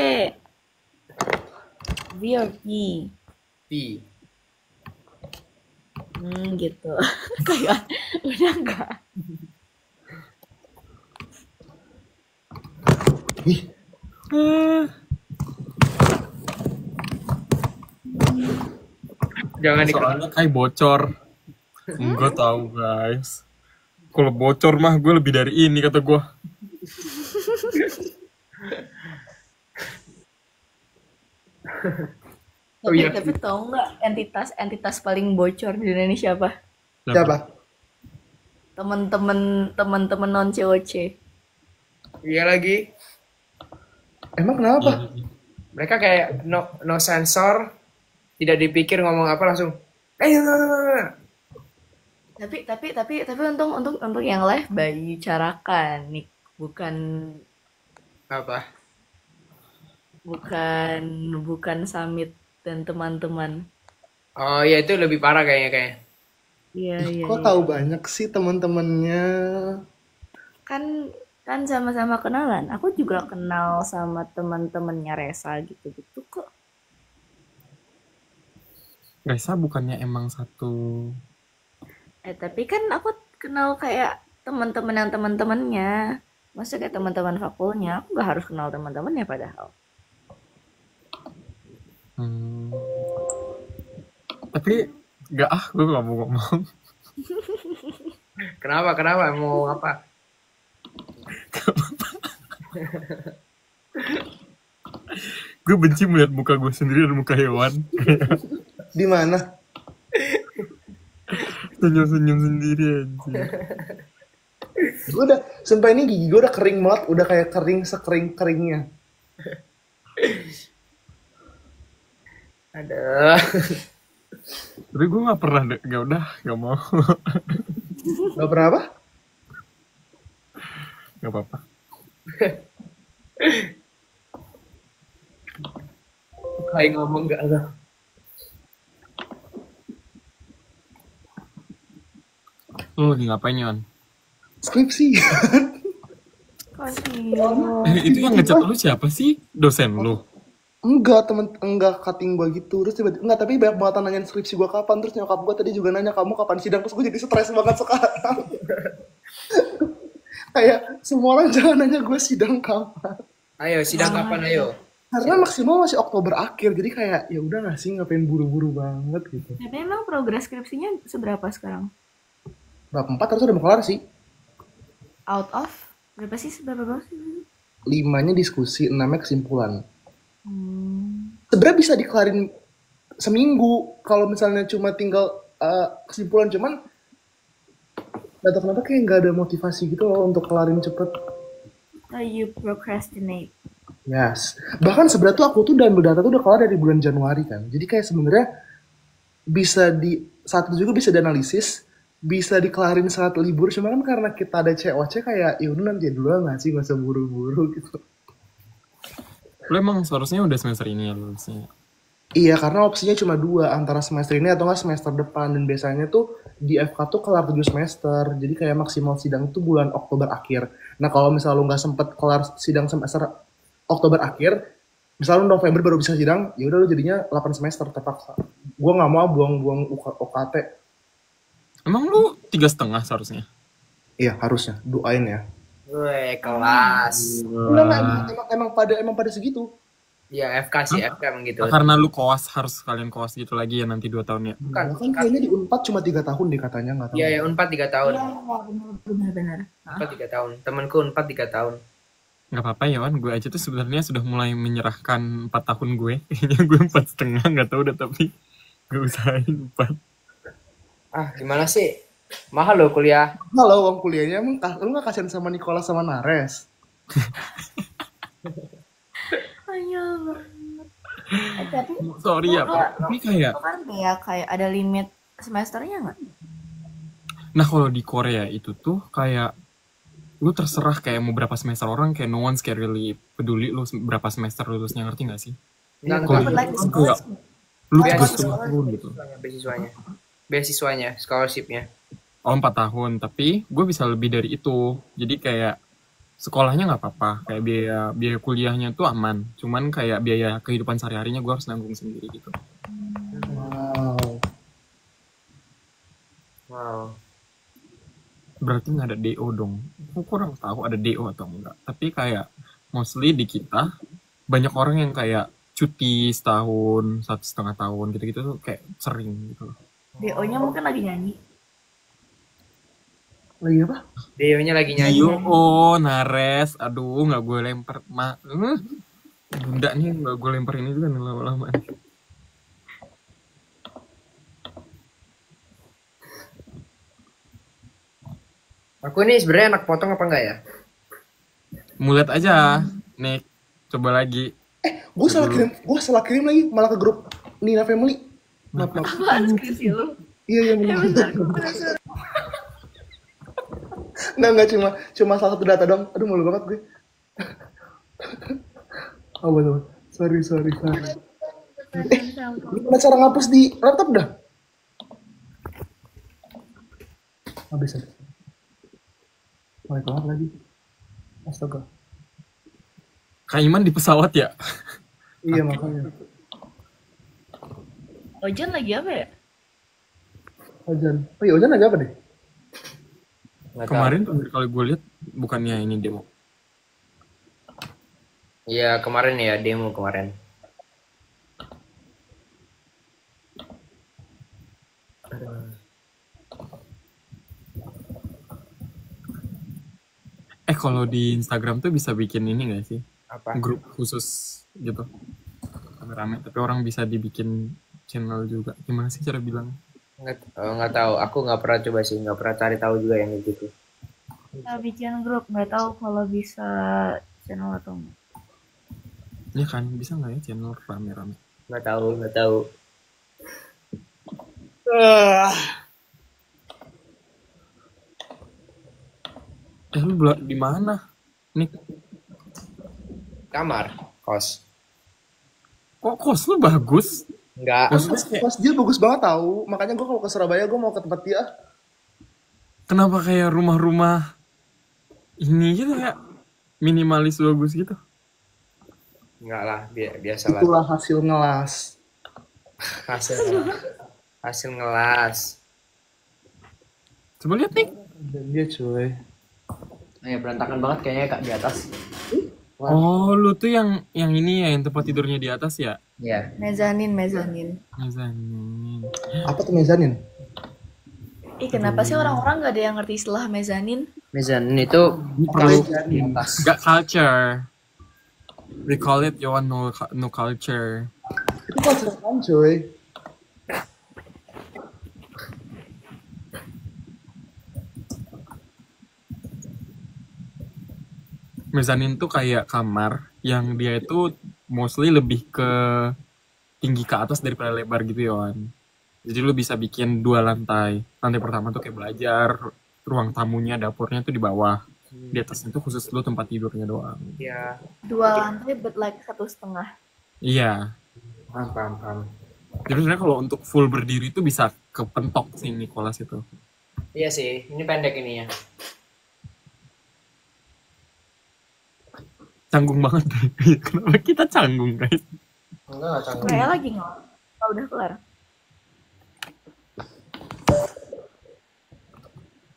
Speaker 2: V or P?
Speaker 1: P.
Speaker 2: Gitu. Kayak udah enggak.
Speaker 3: Ih,
Speaker 1: Jangan
Speaker 6: Soalnya kayak bocor. Enggak tahu guys. Kalau bocor mah gue lebih dari ini kata gue.
Speaker 1: Oh iya.
Speaker 2: Tapi tahu nggak entitas paling bocor di Indonesia apa?
Speaker 3: Siapa?
Speaker 2: Teman-teman non COC.
Speaker 1: Iya lagi.
Speaker 3: Emang kenapa?
Speaker 1: Mereka kayak no sensor, tidak dipikir ngomong apa langsung.
Speaker 2: Tapi untuk yang live Bayu Carakan nih,
Speaker 1: Apa?
Speaker 2: bukan Samit dan teman-teman.
Speaker 1: Oh iya itu lebih parah kayaknya.
Speaker 2: Iya.
Speaker 3: Kok tahu banyak sih teman-temannya?
Speaker 2: Kan sama-sama kenalan. Aku juga kenal sama teman-temannya Resa gitu kok.
Speaker 6: Resa bukannya emang satu.
Speaker 2: Tapi kan aku kenal kayak teman-teman yang teman-temannya. Maksudnya kayak teman-teman fakulnya, aku gak harus kenal teman-temannya padahal.
Speaker 6: Tapi gue gak mau ngomong.
Speaker 1: Kenapa? Mau apa?
Speaker 6: Gue benci melihat muka gue sendiri dan muka hewan.
Speaker 3: Di mana?
Speaker 6: Senyum-senyum sendiri aja.
Speaker 3: Gue udah, sumpah ini gigi gue udah kering banget, udah kayak kering sekering-keringnya.
Speaker 1: Aduh.
Speaker 6: Tapi gue gak pernah, gak mau.
Speaker 3: Gak pernah apa?
Speaker 6: Gak apa-apa.
Speaker 1: Kayak ngomong gak ada.
Speaker 6: Lu lagi ngapain, Yon?
Speaker 3: Skripsi.
Speaker 6: Itu yang ngechat lu siapa sih? Dosen lu?
Speaker 3: Enggak, enggak cutting gue gitu. Terus tiba-tiba, enggak, tapi banyak banget nanyain skripsi gue kapan. Terus nyokap gue tadi juga nanya, kamu kapan sidang? Terus gue jadi stres banget sekarang. Kayak semua orang jangan nanya gue sidang kapan.
Speaker 1: Ayo sidang kapan ayo?
Speaker 3: Karena maksimal masih Oktober akhir. Jadi kayak ya udah nggak sih, ngapain buru-buru banget gitu.
Speaker 2: Tapi emang progres skripsinya seberapa sekarang?
Speaker 3: Bab 4 harus udah mau kelar sih.
Speaker 2: Out of berapa sih? Seberapa sih?
Speaker 3: 5-nya diskusi, 6-nya kesimpulan. Sebenarnya bisa dikelarin seminggu kalau misalnya cuma tinggal kesimpulan, cuman nggak tahu kenapa kayak nggak ada motivasi gitu loh untuk kelarin cepet.
Speaker 2: You procrastinate.
Speaker 3: Yes. Bahkan sebenarnya tuh aku tuh udah ambil data tuh udah kelar dari bulan Januari kan. Jadi kayak sebenarnya bisa saat itu juga bisa dianalisis, bisa dikelarin saat libur. Cuma kan karena kita ada COC kayak ya udah nanti dulu nggak sih, nggak usah buru-buru gitu.
Speaker 6: Lu emang seharusnya udah semester ini ya lulusnya?
Speaker 3: Iya, karena opsinya cuma 2, antara semester ini atau nggak semester depan. Dan biasanya tuh di FK tuh kelar 7 semester. Jadi kayak maksimal sidang tuh bulan Oktober akhir. Nah kalau misalnya lu nggak sempet kelar sidang semester Oktober akhir, misalnya lu November baru bisa sidang, ya udah lu jadinya 8 semester terpaksa. Gue nggak mau buang-buang UKT.
Speaker 6: Emang lu 3,5 seharusnya?
Speaker 3: Iya, harusnya. Doain ya.
Speaker 1: Gue kelas.
Speaker 3: Emang pada segitu.
Speaker 1: Ya FK sih, FK emang gitu.
Speaker 6: Karena lu koas, harus kalian koas gitu lagi ya nanti 2 tahun ya?
Speaker 1: Bukan,
Speaker 3: Kan kayaknya di Unpad cuma 3 tahun deh katanya, nggak tahu.
Speaker 1: Iya ya Unpad 3 tahun.
Speaker 2: Benar.
Speaker 1: Unpad 3 tahun. Temanku Unpad 3 tahun.
Speaker 6: Gak apa-apa ya Wan, gue aja tuh sebenarnya sudah mulai menyerahkan 4 tahun gue. Kayaknya gue 4,5, gak tahu udah, tapi gue usahain 4.
Speaker 1: Ah gimana sih? Mahal loh kuliah.
Speaker 3: Halo, uang kuliahnya emang lu nggak kasihan sama Nicola sama Nares?
Speaker 2: Ayo. Tapi
Speaker 6: Sorry ya Pak, tapi kayak...
Speaker 2: kan ya kayak ada limit semesternya nggak?
Speaker 6: Nah kalau di Korea itu tuh kayak lu terserah kayak mau berapa semester orang, kayak no one's kayak really peduli lu berapa semester lulusnya, ngerti gak sih?
Speaker 1: Enggak,
Speaker 6: Kalau
Speaker 2: Dapat lagi
Speaker 6: gitu kan kayak lu
Speaker 1: Beasiswa.
Speaker 6: 3 tahun gitu.
Speaker 1: Beasiswanya, scholarship-nya.
Speaker 6: Oh 4 tahun, tapi gue bisa lebih dari itu. Jadi kayak sekolahnya nggak apa-apa, kayak biaya kuliahnya tuh aman. Cuman kayak biaya kehidupan sehari-harinya gue harus nanggung sendiri gitu.
Speaker 1: Wow.
Speaker 6: Berarti nggak ada DO dong. Aku kurang tahu ada DO atau enggak. Tapi kayak mostly di kita banyak orang yang kayak cuti setahun, 1,5 tahun gitu-gitu tuh kayak sering gitu loh.
Speaker 2: DO-nya mungkin lagi nyanyi.
Speaker 3: Lagi apa?
Speaker 1: Deo-nya lagi nyanyi.
Speaker 6: Dio, oh Nares, aduh nggak gue lempar, bunda nih nggak gue lempar ini juga nih lama-lama.
Speaker 1: Aku ini sebenarnya anak potong apa enggak ya?
Speaker 6: Mulet aja, Nick, coba lagi.
Speaker 3: Gue salah kirim lagi malah ke grup Nina Family. Maaf.
Speaker 2: Apaan skripsi lu?
Speaker 3: Iya benar. Nggak cuma salah satu data dong. Aduh malu banget gue. Oh betul. Sorry. Gimana cara ngapus di laptop dah? Habis. Baik banget lagi. Astaga.
Speaker 6: Kak Iman di pesawat ya?
Speaker 3: Iya makanya.
Speaker 2: Ojan lagi apa ya?
Speaker 3: Ojan. Oh iya Ojan lagi apa deh?
Speaker 1: Nggak tahu.
Speaker 6: Kemarin tuh kalau gue lihat bukannya ini demo.
Speaker 1: Iya kemarin ya demo kemarin.
Speaker 6: Kalau di Instagram tuh bisa bikin ini nggak sih?
Speaker 1: Apa?
Speaker 6: Grup khusus gitu. Rame-rame, tapi orang bisa dibikin channel juga. Gimana sih cara bilang?
Speaker 1: Nggak tahu. Aku nggak pernah coba sih. Nggak pernah cari tahu juga yang gitu.
Speaker 2: Kita bikin grup, nggak tahu kalau bisa channel atau enggak.
Speaker 6: Ya kan, bisa nggak ya channel rame-rame?
Speaker 1: Nggak tahu.
Speaker 6: Lu di mana? Nih,
Speaker 1: Kamar, kos.
Speaker 6: kok kos lu bagus?
Speaker 1: Enggak.
Speaker 6: Maksudnya kayak,
Speaker 3: Pas dia bagus banget tahu. Makanya gue kalau ke Surabaya gue mau ke tempat dia.
Speaker 6: kenapa kayak rumah-rumah ini gitu ya? Minimalis bagus gitu.
Speaker 1: Enggak lah, biasa lah.
Speaker 3: Itulah hasil ngelas.
Speaker 1: Hasil ngelas.
Speaker 6: Coba lihat nih.
Speaker 3: Dan dia cuy.
Speaker 1: Ya berantakan banget kayaknya Kak di atas.
Speaker 6: Oh, lu tuh yang ini ya, yang tempat tidurnya di atas ya?
Speaker 1: Iya.
Speaker 2: Mezanin.
Speaker 6: Mezanin.
Speaker 3: Apa tuh mezanin?
Speaker 2: Ih, kenapa sih orang-orang nggak ada yang ngerti istilah mezanin?
Speaker 1: Mezanin itu kalau di atas.
Speaker 6: Gak culture. We call it your no culture.
Speaker 3: Itu pacaran cuy.
Speaker 6: Mezanin tuh kayak kamar yang dia itu mostly lebih ke tinggi ke atas daripada lebar gitu ya. Jadi lu bisa bikin 2 lantai. Lantai pertama tuh kayak belajar, ruang tamunya, dapurnya tuh di bawah. Di atasnya tuh khusus lu tempat tidurnya doang.
Speaker 1: Iya.
Speaker 2: 2 lantai but like 1,5.
Speaker 6: Iya.
Speaker 1: Paham.
Speaker 6: Jadi sebenarnya kalau untuk full berdiri itu bisa kepentok sih Nicholas itu.
Speaker 1: Iya sih, ini pendek ini ya.
Speaker 6: Canggung banget deh. Kenapa kita canggung guys?
Speaker 1: Enggak canggung.
Speaker 2: Kayak lagi nggak? Oh, udah kelar.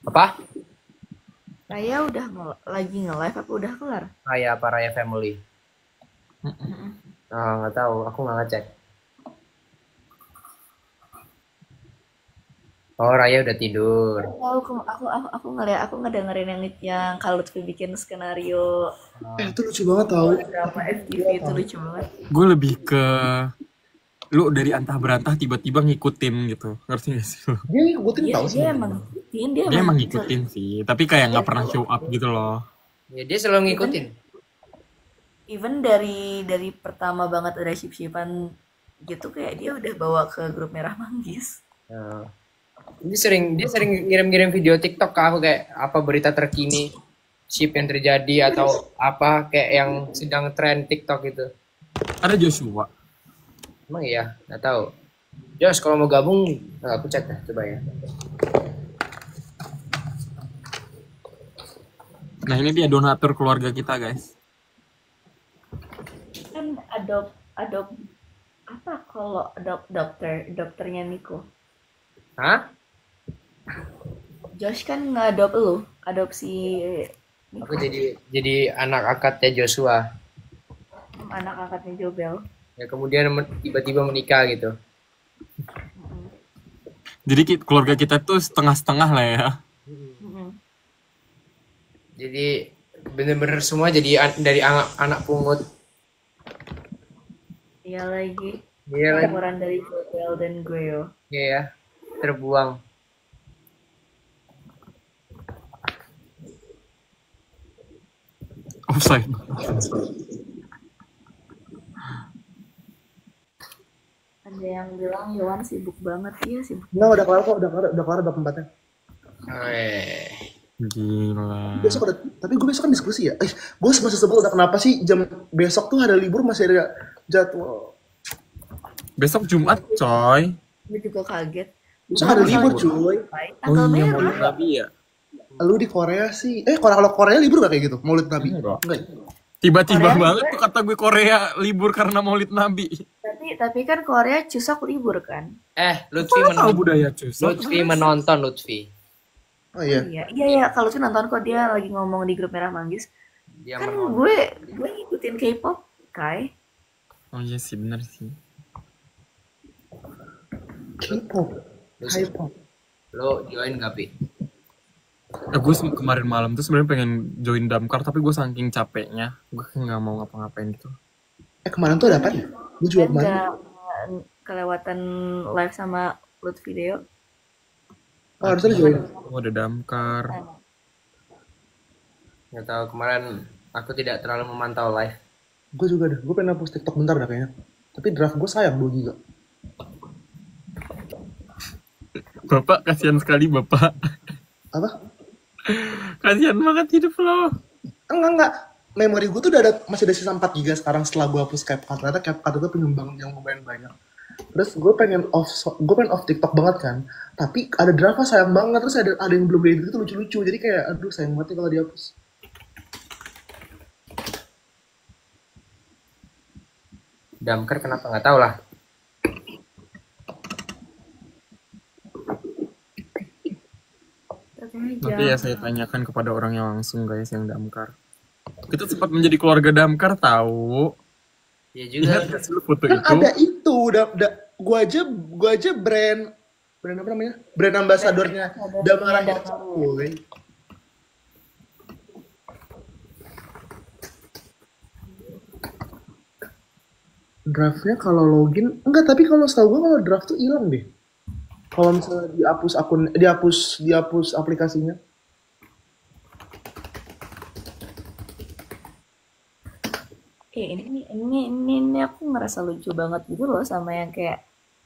Speaker 1: Apa?
Speaker 2: Raya udah lagi nge-live apa udah kelar?
Speaker 1: Raya apa Raya Family? Nggak tahu, aku nggak ngecek. Oh, Raya udah tidur.
Speaker 2: Aku ngeliat, aku ngedengerin yang kalau Lutfi bikin skenario
Speaker 3: Itu lucu banget tau.
Speaker 2: drama FTV itu lucu banget.
Speaker 6: Gue lebih ke lu dari antah berantah tiba-tiba ngikutin gitu, ngerti gak sih lu?
Speaker 3: Dia ngikutin
Speaker 2: Iya,
Speaker 3: tau sih.
Speaker 6: Dia emang ngikutin sih, tapi kayak nggak pernah show up gitu loh.
Speaker 1: Ya dia selalu ngikutin.
Speaker 2: Even dari pertama banget ada ship-shipan gitu, kayak dia udah bawa ke grup Merah Manggis.
Speaker 1: Nah, dia sering ngirim-ngirim video TikTok ke aku kayak apa berita terkini ship yang terjadi atau apa kayak yang sedang tren TikTok itu.
Speaker 6: Ada Joshua.
Speaker 1: Emang iya, nggak tahu. Jos kalau mau gabung, aku cek dah coba ya.
Speaker 6: Nah ini dia donatur keluarga kita guys.
Speaker 2: Kan adopt apa kalau dokternya Nico.
Speaker 1: Hah?
Speaker 2: Josh kan nge-adopt lu, adopsi Nico.
Speaker 1: Aku jadi anak angkatnya Joshua.
Speaker 2: Anak angkatnya Jobel.
Speaker 1: Ya kemudian tiba-tiba menikah gitu.
Speaker 6: Jadi keluarga kita tuh setengah-setengah lah ya.
Speaker 1: Jadi bener-bener semua jadi dari anak pungut.
Speaker 2: Iya lagi.
Speaker 1: Iya lagi.
Speaker 2: Orang dari Joel dan gue yo.
Speaker 1: Iya ya, terbuang.
Speaker 6: Offside.
Speaker 2: Ada yang bilang Yohan sibuk banget. Iya sibuk.
Speaker 3: Enggak, udah kelar kok, udah kelar udah tempatnya.
Speaker 6: Gila.
Speaker 3: Besok ada, tapi gue besok kan diskusi ya. Gue masih sebel udah kenapa sih jam besok tuh ada libur masih ada jadwal.
Speaker 6: Besok Jumat, coy.
Speaker 2: Gue juga kaget.
Speaker 3: Besok ada libur, cuy.
Speaker 2: Tanggal merah.
Speaker 6: Maulid Nabi ya.
Speaker 3: Lu di Korea sih. Kalau Korea libur gak kayak gitu? Maulid Nabi?
Speaker 6: Enggak.
Speaker 3: Enggak.
Speaker 6: Tiba-tiba banget tuh kata gue Korea libur karena Maulid Nabi.
Speaker 2: Tapi kan Korea Chuseok libur kan?
Speaker 1: Lutfi
Speaker 6: Tahu budaya Chuseok.
Speaker 1: Lutfi menonton Lutfi.
Speaker 3: Oh iya.
Speaker 2: Iya. Kalau tuh nonton kok dia lagi ngomong di grup Merah Manggis.
Speaker 1: Dia
Speaker 2: Kan
Speaker 1: menonton.
Speaker 2: gue ngikutin K-pop, Kai.
Speaker 6: Oh iya sih, benar sih.
Speaker 3: K-pop. K-pop.
Speaker 1: Lo join gak, Pi?
Speaker 6: Gue kemarin malam tuh sebenarnya pengen join Damkar, tapi gue saking capeknya, gue nggak mau ngapa-ngapain gitu.
Speaker 3: Kemarin tuh ada apa ya? Gue juga kemarin.
Speaker 2: Nggak kelewatan live sama Lutfi Deo.
Speaker 3: Oh, harusnya join.
Speaker 6: Oh, ada Damkar.
Speaker 1: Nggak tahu, kemarin aku tidak terlalu memantau live.
Speaker 3: Gue juga dah. Gue pengen hapus TikTok bentar dah kayaknya. Tapi draft gue sayang 2 giga.
Speaker 6: Bapak, kasihan sekali Bapak.
Speaker 3: Apa?
Speaker 6: Kasihan banget hidup lo.
Speaker 3: Enggak. Memori gue tuh masih ada sisa 4 giga sekarang setelah gue hapus CapCut. Ternyata CapCut itu penyumbang yang lumayan banyak. Terus gue pengen off TikTok banget kan. Tapi ada draftnya sayang banget. Terus ada yang belum diedit itu lucu-lucu. Jadi kayak aduh sayang banget nih kalau dihapus.
Speaker 1: Damkar kenapa nggak tahu lah.
Speaker 6: Nanti ya saya tanyakan kepada orangnya langsung guys yang Damkar. Kita sempat menjadi keluarga Damkar tahu.
Speaker 1: Ya juga.
Speaker 6: Ingat gak sih lu foto
Speaker 3: Kan
Speaker 6: itu?
Speaker 3: ada itu. Gue aja brand apa namanya? Brand ambasadornya Damkar Boy. Draftnya kalau login enggak, tapi kalau setahu gue kalau draft tuh hilang deh. Kalau misalnya dihapus aplikasinya.
Speaker 2: Ini aku ngerasa lucu banget gitu loh sama yang kayak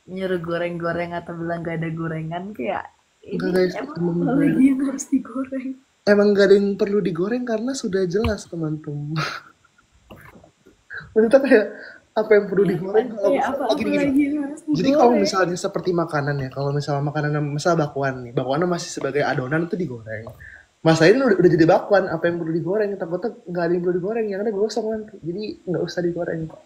Speaker 2: nyuruh goreng-goreng atau bilang gak ada gorengan kayak ini
Speaker 3: Enggak, guys,
Speaker 2: emang lagi harus digoreng.
Speaker 3: Emang gak ada yang perlu digoreng karena sudah jelas teman-teman. Maksudnya kayak apa yang perlu digoreng kalau misalnya gini. Jadi kalau misalnya seperti makanan ya, kalau misalnya makanan misalnya bakwan masih sebagai adonan itu digoreng. Masa ini udah jadi bakwan, apa yang perlu digoreng? Takutnya nggak ada yang perlu digoreng, yang ada gosong kan. Jadi nggak usah digoreng kok.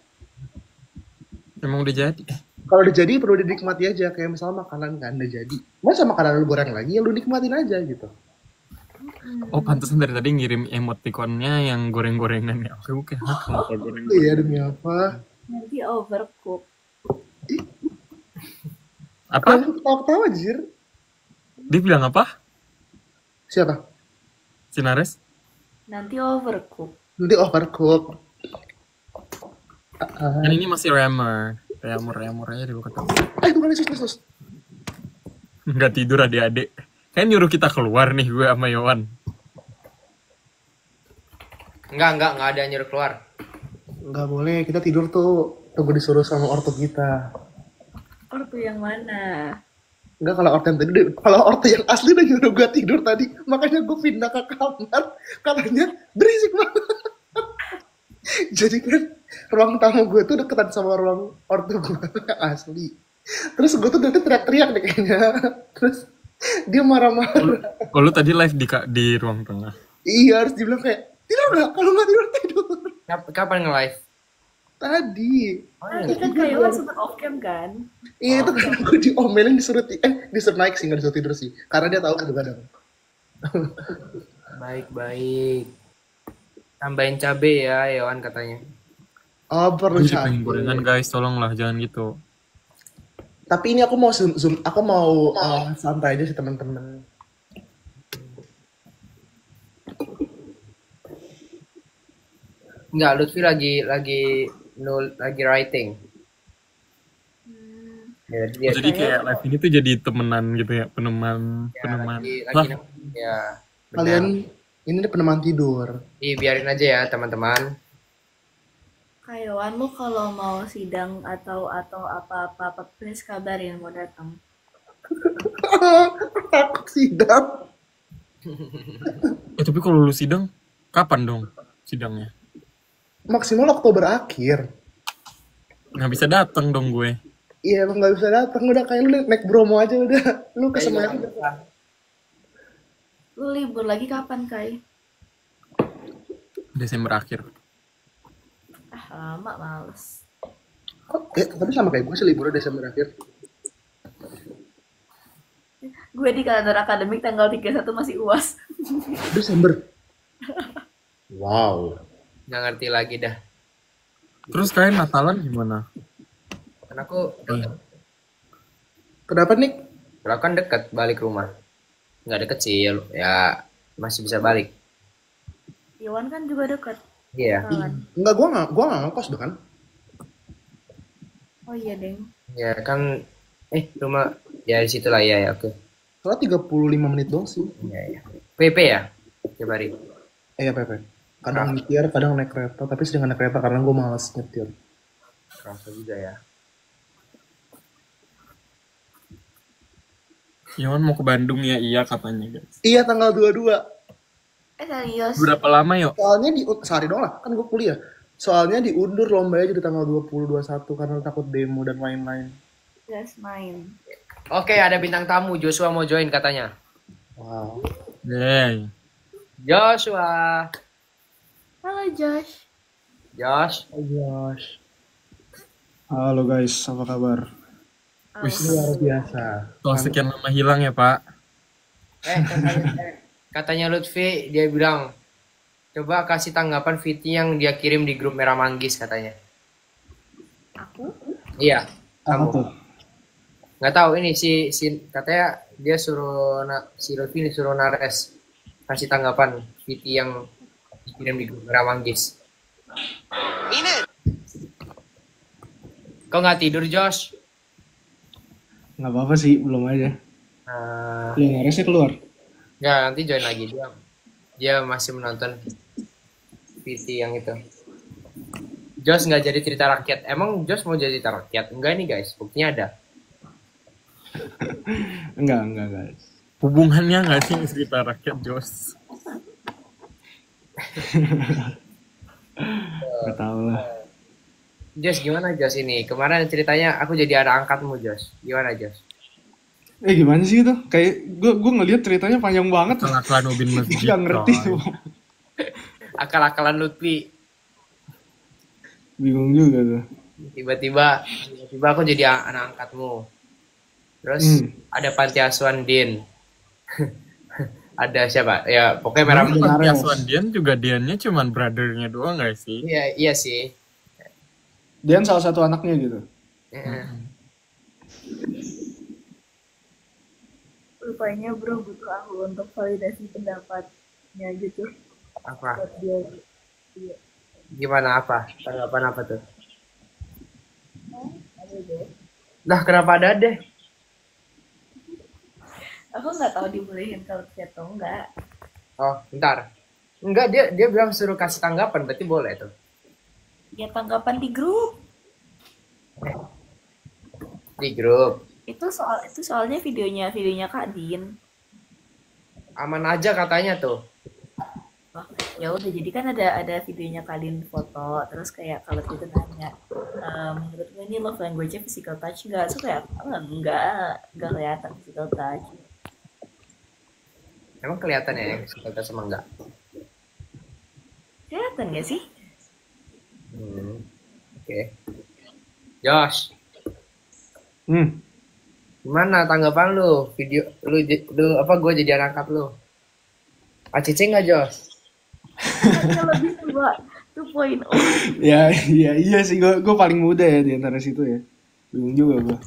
Speaker 6: Emang udah jadi.
Speaker 3: Kalau udah jadi perlu dinikmati aja, kayak misalnya makanan kan udah jadi. Masa makanan lu goreng lagi, ya lu nikmatin aja gitu.
Speaker 6: Oh pantesan dari tadi ngirim emoticonnya yang goreng-gorengan ya. Oke. Kenapa goreng?
Speaker 3: Iya demi apa?
Speaker 2: Nanti overcook.
Speaker 6: Apa?
Speaker 3: Kamu ketawa-ketawa anjir.
Speaker 6: Dia bilang apa?
Speaker 3: Siapa?
Speaker 6: Sinares?
Speaker 2: Nanti overcook.
Speaker 3: Nanti overcook.
Speaker 6: Kan ini masih rammer aja dulu kata.
Speaker 3: Bukan Yesus.
Speaker 6: Nggak tidur adik-adik. Kan nyuruh kita keluar nih gue sama Yohan.
Speaker 1: Enggak ada yang nyuruh keluar.
Speaker 3: Nggak boleh, kita tidur tuh tunggu disuruh sama ortu kita.
Speaker 2: Ortu yang mana?
Speaker 3: Enggak, kalau ortu yang asli udah nyuruh gue tidur tadi, makanya gue pindah ke kamar, katanya berisik banget. Jadi kan ruang tamu gue tuh deketan sama ruang ortu gue yang asli. Terus gue tuh nanti teriak-teriak deh kayaknya. Terus dia marah-marah.
Speaker 6: Oh, lu tadi live di ruang tengah.
Speaker 3: Iya, harus dibilang kayak tidur nggak? Kalau nggak tidur.
Speaker 1: Kapan nge-live?
Speaker 3: Tadi.
Speaker 2: Tadi kan kayak sempat off cam kan?
Speaker 3: Iya, itu kan gue diomelin disuruh naik sih, nggak disuruh tidur sih. Karena dia tahu kadang-kadang.
Speaker 1: Baik. Tambahin cabe ya, Yohan katanya.
Speaker 3: Oh, perlu
Speaker 6: Jadi pengen
Speaker 3: capek.
Speaker 6: gorengan guys, tolonglah jangan gitu.
Speaker 3: Tapi ini aku mau zoom, aku mau santai aja sih teman-teman.
Speaker 1: Enggak, Lutfi lagi writing. Ya, dia
Speaker 6: Jadi kayak live ini tuh jadi temenan gitu ya, peneman.
Speaker 1: lagi
Speaker 6: Lah,
Speaker 1: ya. Benar.
Speaker 3: Kalian ini peneman tidur.
Speaker 1: Biarin aja ya teman-teman.
Speaker 2: Kayawan lu kalau mau sidang atau apa-apa please kabarin mau datang.
Speaker 3: Takut sidang.
Speaker 6: tapi kalau lu sidang, kapan dong sidangnya?
Speaker 3: Maksimal Oktober akhir.
Speaker 6: Nggak bisa datang dong gue.
Speaker 3: Iya, emang nggak bisa datang. Udah kayak lu naik Bromo aja udah. Lu ke Semarang.
Speaker 2: Lu libur lagi kapan, Kai?
Speaker 6: Desember akhir.
Speaker 2: Lama males.
Speaker 3: Kok tapi sama kayak gue sih liburnya Desember akhir.
Speaker 2: Gue di kalender akademik tanggal 31 masih UAS.
Speaker 3: Desember. Wow.
Speaker 1: Nggak ngerti lagi dah.
Speaker 6: Terus kalian Natalan gimana?
Speaker 1: Karena aku
Speaker 3: Kenapa nih?
Speaker 1: kalau kan dekat balik rumah. Nggak deket sih ya masih bisa balik.
Speaker 2: Iwan kan juga dekat.
Speaker 1: Iya.
Speaker 3: Enggak, gua nggak ngekos bahkan.
Speaker 2: Oh iya, Deng.
Speaker 1: Ya kan rumah ya di situ lah ya oke.
Speaker 3: Soalnya 35 menit doang sih.
Speaker 1: Ya. PP ya? Tiap hari.
Speaker 3: Iya, Pepe. Kadang nyetir, kadang naik kereta. Tapi sering naik kereta karena gue malas nyetir.
Speaker 1: Kerasa juga ya.
Speaker 6: Iwan mau ke Bandung ya, iya katanya guys.
Speaker 3: Iya, tanggal 22.
Speaker 2: Serius?
Speaker 6: Berapa lama yuk?
Speaker 3: Soalnya sehari doang lah, kan gue kuliah. Soalnya diundur lombanya jadi tanggal 20-21 karena takut demo dan lain-lain.
Speaker 2: Gas main.
Speaker 1: Oke, ada bintang tamu Joshua mau join katanya.
Speaker 3: Wow.
Speaker 6: Yeay.
Speaker 1: Joshua.
Speaker 2: Halo, Josh.
Speaker 1: Josh.
Speaker 3: Oh gosh. Halo guys, apa kabar? Luar biasa.
Speaker 6: Setelah sekian lama hilang ya Pak.
Speaker 1: Katanya Lutfi dia bilang coba kasih tanggapan Viti yang dia kirim di grup Merah Manggis katanya.
Speaker 2: Aku?
Speaker 1: Iya.
Speaker 3: Apa
Speaker 1: Kamu.
Speaker 3: tuh?
Speaker 1: Nggak tahu ini si katanya dia suruh si Lutfi disuruh nares kasih tanggapan Viti yang dikirim di grup Merah Manggis. Ini. Kok nggak tidur Josh?
Speaker 3: Nggak apa-apa sih, belum aja. Yang harusnya keluar.
Speaker 1: Ya nanti join lagi dia masih menonton PT yang itu. Josh nggak jadi cerita rakyat. Emang Josh mau jadi cerita rakyat? Enggak nih guys, buktinya ada.
Speaker 3: Enggak guys.
Speaker 6: Hubungannya nggak sih cerita rakyat Jos?
Speaker 3: Nggak tahu lah.
Speaker 1: Josh gimana Josh ini? Kemarin ceritanya aku jadi ada angkatmu Josh. Gimana Josh?
Speaker 3: Gimana sih itu? Kayak gue ngeliat ceritanya panjang banget.
Speaker 6: Akal-akalan Ubin Masjid.
Speaker 3: Nggak ngerti
Speaker 6: coy.
Speaker 3: tuh.
Speaker 1: Akal-akalan Lutfi.
Speaker 3: Bingung juga tuh.
Speaker 1: Tiba-tiba aku jadi anak angkatmu. Terus ada panti asuhan Din. Ada siapa? Ya pokoknya merah.
Speaker 6: Panti asuhan Dian juga Diannya cuman brothernya doang nggak sih?
Speaker 1: Iya sih.
Speaker 3: Dian salah satu anaknya gitu.
Speaker 2: Rupanya bro butuh aku untuk validasi pendapatnya gitu.
Speaker 1: Apa?
Speaker 2: Buat dia. Iya.
Speaker 1: Gimana apa? Tanggapan apa tuh?
Speaker 2: Ada deh.
Speaker 1: Lah kenapa ada deh?
Speaker 2: Aku nggak tahu dibolehin kalau atau enggak.
Speaker 1: Oh, bentar. Enggak, dia bilang suruh kasih tanggapan, berarti boleh tuh.
Speaker 2: Ya tanggapan di grup.
Speaker 1: Di grup.
Speaker 2: Itu soalnya videonya Kak Din.
Speaker 1: Aman aja katanya tuh.
Speaker 2: Oh, ya udah jadi kan ada videonya Kak Din foto terus kayak kalau itu nanya menurut gue ini love language-nya physical touch enggak? So kayak enggak kelihatan physical touch.
Speaker 1: Emang kelihatan ya yang suka sama enggak?
Speaker 2: Kelihatan gak sih?
Speaker 1: Oke. Josh. Gimana tanggapan lu? Video lu apa gue jadi anak angkat lu? ACC enggak, Josh?
Speaker 2: Hanya lebih 2.0.
Speaker 3: Ya, iya sih, gue paling muda ya di antara situ ya. Bingung juga gue.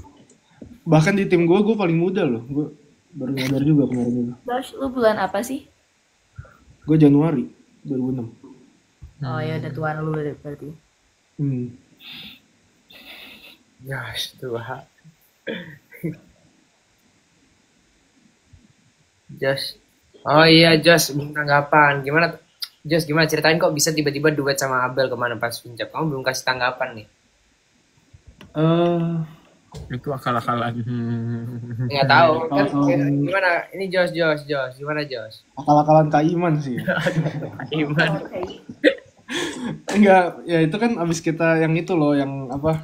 Speaker 3: Bahkan di tim gue paling muda loh. Gue baru nyadar juga kemarin itu.
Speaker 2: Josh, lu bulan apa sih?
Speaker 3: Gue Januari 2006.
Speaker 2: Oh ya udah tuan lu berarti.
Speaker 1: Josh tua. Josh. Oh iya Josh, tanggapan. Gimana Josh, gimana ceritain kok bisa tiba-tiba duet sama Abel kemana pas Vincap? Kamu belum kasih tanggapan nih.
Speaker 6: Itu akal-akalan.
Speaker 1: Nggak tahu kan
Speaker 3: Akal-akalan.
Speaker 1: gimana? Ini Josh, gimana Josh?
Speaker 3: Akal-akalan Kak Iman sih.
Speaker 1: Gimana?
Speaker 3: Enggak, ya itu kan abis kita yang itu loh, yang apa?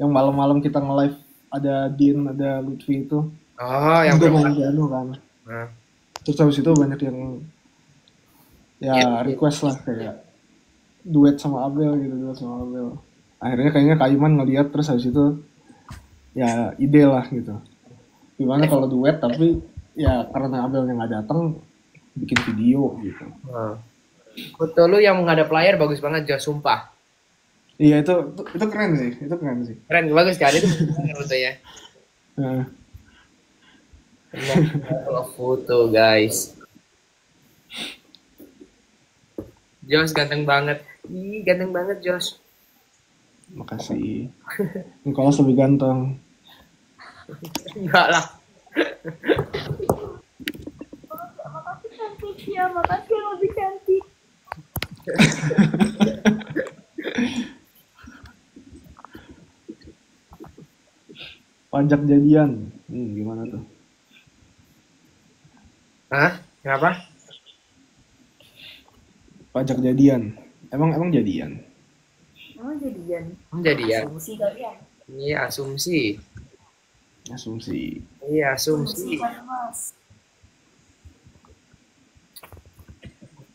Speaker 3: Yang malam-malam kita nge-live ada Din, ada Lutfi itu.
Speaker 1: Oh, yang
Speaker 3: Gue
Speaker 1: berapa?
Speaker 3: main piano kan.
Speaker 1: Nah,
Speaker 3: Terus habis itu banyak yang ya request lah kayak duet sama Abel gitu, duet sama Abel. Akhirnya kayaknya Kak Iman ngeliat, terus habis itu ya ide lah gitu. Gimana kalau duet tapi ya karena Abelnya nggak datang bikin video gitu.
Speaker 1: foto lu yang menghadap layar bagus banget Josh, sumpah.
Speaker 3: Iya itu keren sih, itu keren sih.
Speaker 1: Keren, bagus sekali itu fotonya.
Speaker 3: Nah,
Speaker 1: Kalau foto guys. Josh ganteng banget. Ih, ganteng banget Josh.
Speaker 3: makasih. Nicholas lebih ganteng.
Speaker 1: Enggak lah.
Speaker 2: Makasih cantik ya, makasih yang lebih cantik.
Speaker 3: Pajak jadian. Gimana tuh?
Speaker 1: Hah? Kenapa?
Speaker 3: Pajak jadian. Emang jadian.
Speaker 2: Oh jadian.
Speaker 1: Jadian.
Speaker 2: Asumsi kali ya.
Speaker 1: Iya, asumsi.
Speaker 3: Asumsi.
Speaker 1: Iya, asumsi.
Speaker 2: Kan, Mas.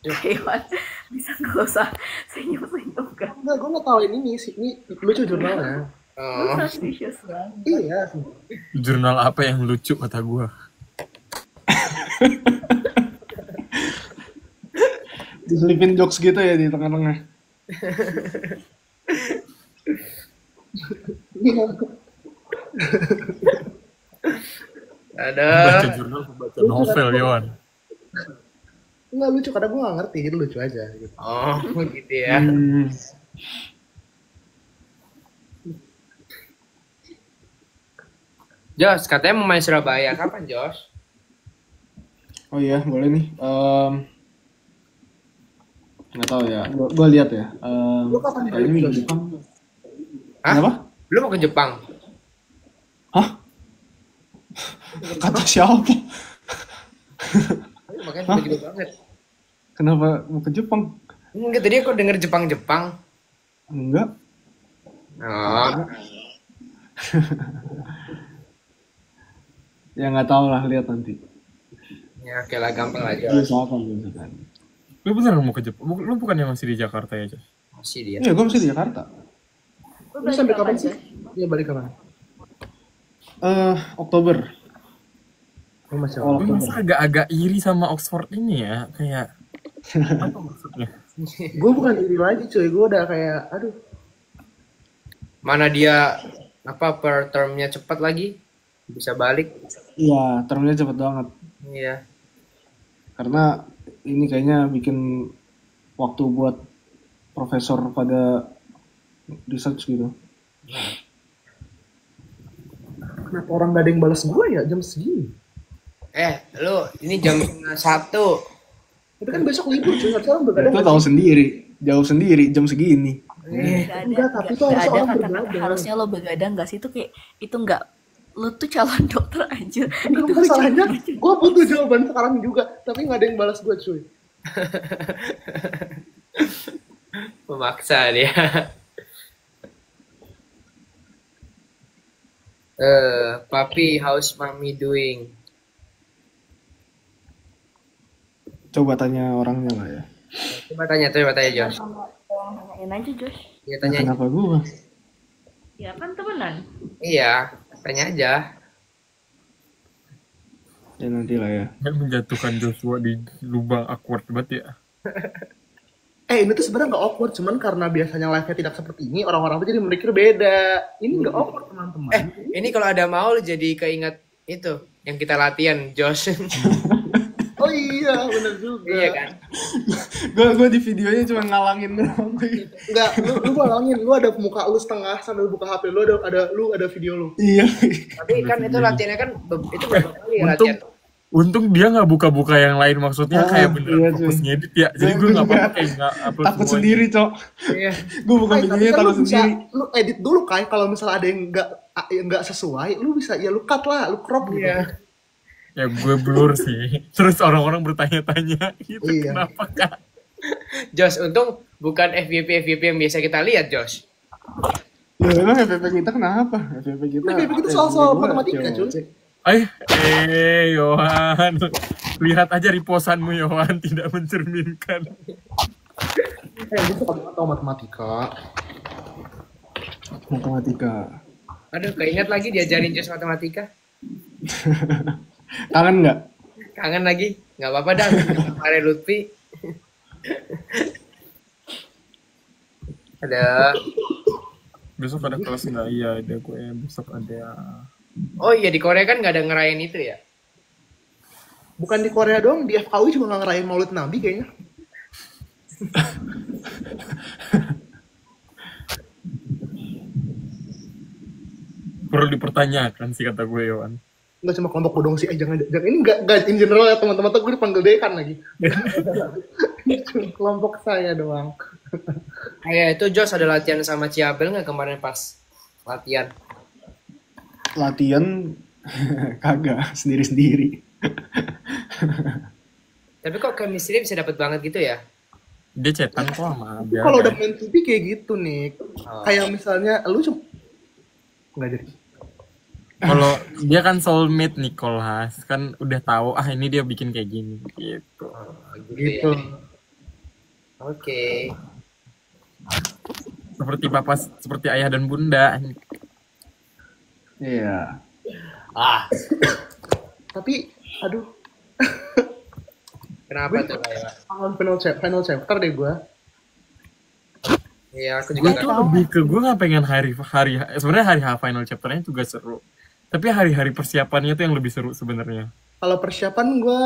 Speaker 2: Hewan bisa nggak usah senyum-senyum kan?
Speaker 3: Enggak, gue nggak tahu ini lucu jurnalnya.
Speaker 1: Oh.
Speaker 2: Suspicious banget.
Speaker 3: Iya.
Speaker 6: Jurnal apa yang lucu kata gua?
Speaker 3: Diselipin jokes gitu ya di tengah-tengah.
Speaker 1: Ada.
Speaker 6: Baca jurnal, baca novel, Yohan.
Speaker 3: Enggak lucu karena gue nggak ngerti, jadi lucu aja gitu.
Speaker 1: Oh, gitu ya. Josh, katanya mau main Surabaya. Kapan, Josh?
Speaker 3: Oh iya, boleh nih. Nggak tahu ya. Gue lihat ya. Kayaknya minggu depan.
Speaker 1: Hah?
Speaker 3: Kenapa?
Speaker 1: Lu mau ke Jepang?
Speaker 3: Hah? Kata siapa?
Speaker 1: Makanya tiba-tiba banget.
Speaker 3: Kenapa mau ke Jepang?
Speaker 1: Enggak, tadi aku denger Jepang-Jepang.
Speaker 3: Enggak.
Speaker 1: Oh,
Speaker 3: Ya nggak tahu lah, lihat nanti.
Speaker 1: ya oke lah, gampang lah, Josh.
Speaker 3: Biasakan.
Speaker 6: Lu beneran mau ke Jepang? Lu bukannya masih di Jakarta ya, Josh?
Speaker 1: Masih dia.
Speaker 3: Iya, gue masih di Jakarta.
Speaker 2: Lu sampai kapan sih?
Speaker 3: Iya, balik kapan? Oktober.
Speaker 1: Oh, masih
Speaker 3: Awal
Speaker 6: Gue
Speaker 3: Oktober.
Speaker 6: masa agak-agak iri sama Oxford ini ya, kayak apa maksudnya?
Speaker 3: Gue bukan iri lagi cuy, gue udah kayak, aduh.
Speaker 1: Mana dia apa per termnya cepat lagi? Bisa balik.
Speaker 3: Iya, termnya cepet banget.
Speaker 1: Iya.
Speaker 3: Karena ini kayaknya bikin waktu buat profesor pada research gitu. Kenapa orang gak ada yang balas gue ya jam segini?
Speaker 1: Lu ini jam 1.
Speaker 3: Tapi kan besok libur cuy, harusnya orang begadang. Itu tahu sendiri, jawab sendiri jam segini.
Speaker 2: Enggak, tapi tuh harusnya orang kata-kata harusnya lo begadang nggak sih? Itu kayak itu nggak, lo tuh calon dokter aja. Itu
Speaker 3: Masalahnya, gue butuh jawaban sekarang juga, tapi nggak ada yang balas gue cuy.
Speaker 1: Memaksa dia. Papi, how's mommy doing?
Speaker 3: Coba tanya orangnya lah ya.
Speaker 1: Coba tanya Josh.
Speaker 2: Tanyain aja Josh.
Speaker 1: Iya, tanya.
Speaker 3: Kenapa gue?
Speaker 2: Ya kan temenan.
Speaker 1: Iya, tanya aja.
Speaker 3: Ya nanti lah ya.
Speaker 6: Kan menjatuhkan Joshua di lubang awkward banget ya.
Speaker 3: ini tuh sebenarnya nggak awkward, cuman karena biasanya live-nya tidak seperti ini, orang-orang tuh jadi mikir beda. Ini nggak awkward teman-teman.
Speaker 1: Ini kalau ada mau jadi keinget itu yang kita latihan, Josh.
Speaker 3: Oh iya, bener juga.
Speaker 1: Iya kan?
Speaker 7: Gue di videonya cuma ngalangin doang.
Speaker 3: Enggak, lu bayangin, lu ada muka lu setengah sambil buka HP lu ada video lu.
Speaker 7: Iya.
Speaker 1: Tapi kan itu latihannya kan itu berapa kali ya
Speaker 6: Untung
Speaker 1: latihan?
Speaker 6: untung dia nggak buka-buka yang lain, maksudnya kayak bener
Speaker 7: iya,
Speaker 6: fokus
Speaker 7: cuy.
Speaker 6: ngedit ya. Jadi gue nggak apa-apa kayak nggak upload
Speaker 7: Takut
Speaker 6: semuanya.
Speaker 7: sendiri, Cok.
Speaker 1: Iya.
Speaker 7: Gue buka
Speaker 3: Tapi
Speaker 7: videonya
Speaker 3: kan
Speaker 7: takut
Speaker 3: lu bisa,
Speaker 7: sendiri.
Speaker 3: lu edit dulu Kai, kalau misalnya ada yang nggak sesuai, lu bisa ya lu cut lah, lu crop gitu.
Speaker 1: Iya.
Speaker 6: Ya gue blur sih. Terus orang-orang bertanya-tanya gitu,
Speaker 3: Iya.
Speaker 6: kenapa Kak?
Speaker 1: Josh, untung bukan FYP yang biasa kita lihat, Josh.
Speaker 7: Ya emang FVP kita kenapa? FVP kita.
Speaker 3: FVP kita soal-soal
Speaker 7: FVP
Speaker 3: matematika,
Speaker 7: gua,
Speaker 3: cuy.
Speaker 6: Yohan, lihat aja riposanmu Yohan, tidak mencerminkan.
Speaker 3: Gue suka banget tau matematika.
Speaker 7: Matematika.
Speaker 1: Aduh, keinget lagi diajarin Josh matematika.
Speaker 7: Kangen nggak?
Speaker 1: Kangen lagi? Nggak apa-apa dah. Mare Lutfi. Ada.
Speaker 6: Besok ada kelas nggak? Iya, ada gue. Besok ada.
Speaker 1: Oh iya, di Korea kan nggak ada ngerayain itu ya?
Speaker 3: Bukan di Korea doang, di FKUI juga nggak ngerayain Maulid Nabi kayaknya.
Speaker 6: Perlu dipertanyakan sih kata gue Yohan.
Speaker 3: Nggak cuma kelompok bodong sih, jangan ini nggak in general ya teman-teman, tuh gue dipanggil dekan lagi. Cuma kelompok saya doang.
Speaker 1: Kayak itu Josh ada latihan sama Ciabel nggak kemarin pas latihan?
Speaker 7: Latihan kagak, sendiri-sendiri.
Speaker 1: Tapi kok chemistry bisa dapet banget gitu ya?
Speaker 6: Dia cetan kok sama dia.
Speaker 3: Kalau udah main TV kayak gitu nih, kayak misalnya lu cuma nggak jadi.
Speaker 6: Kalau dia kan soulmate Nicholas, kan udah tahu ini dia bikin kayak gini gitu.
Speaker 3: Gitu.
Speaker 1: Oke.
Speaker 6: Seperti papa, seperti ayah dan bunda.
Speaker 7: Iya.
Speaker 3: Tapi, aduh,
Speaker 1: Kenapa tuh kayak?
Speaker 3: kangen final chapter deh gue.
Speaker 1: Iya, aku
Speaker 6: Gue
Speaker 1: juga
Speaker 6: tuh lebih ke gue nggak pengen hari sebenarnya hari H final chapternya juga seru. Tapi hari-hari persiapannya tuh yang lebih seru sebenarnya.
Speaker 3: Kalau persiapan gue,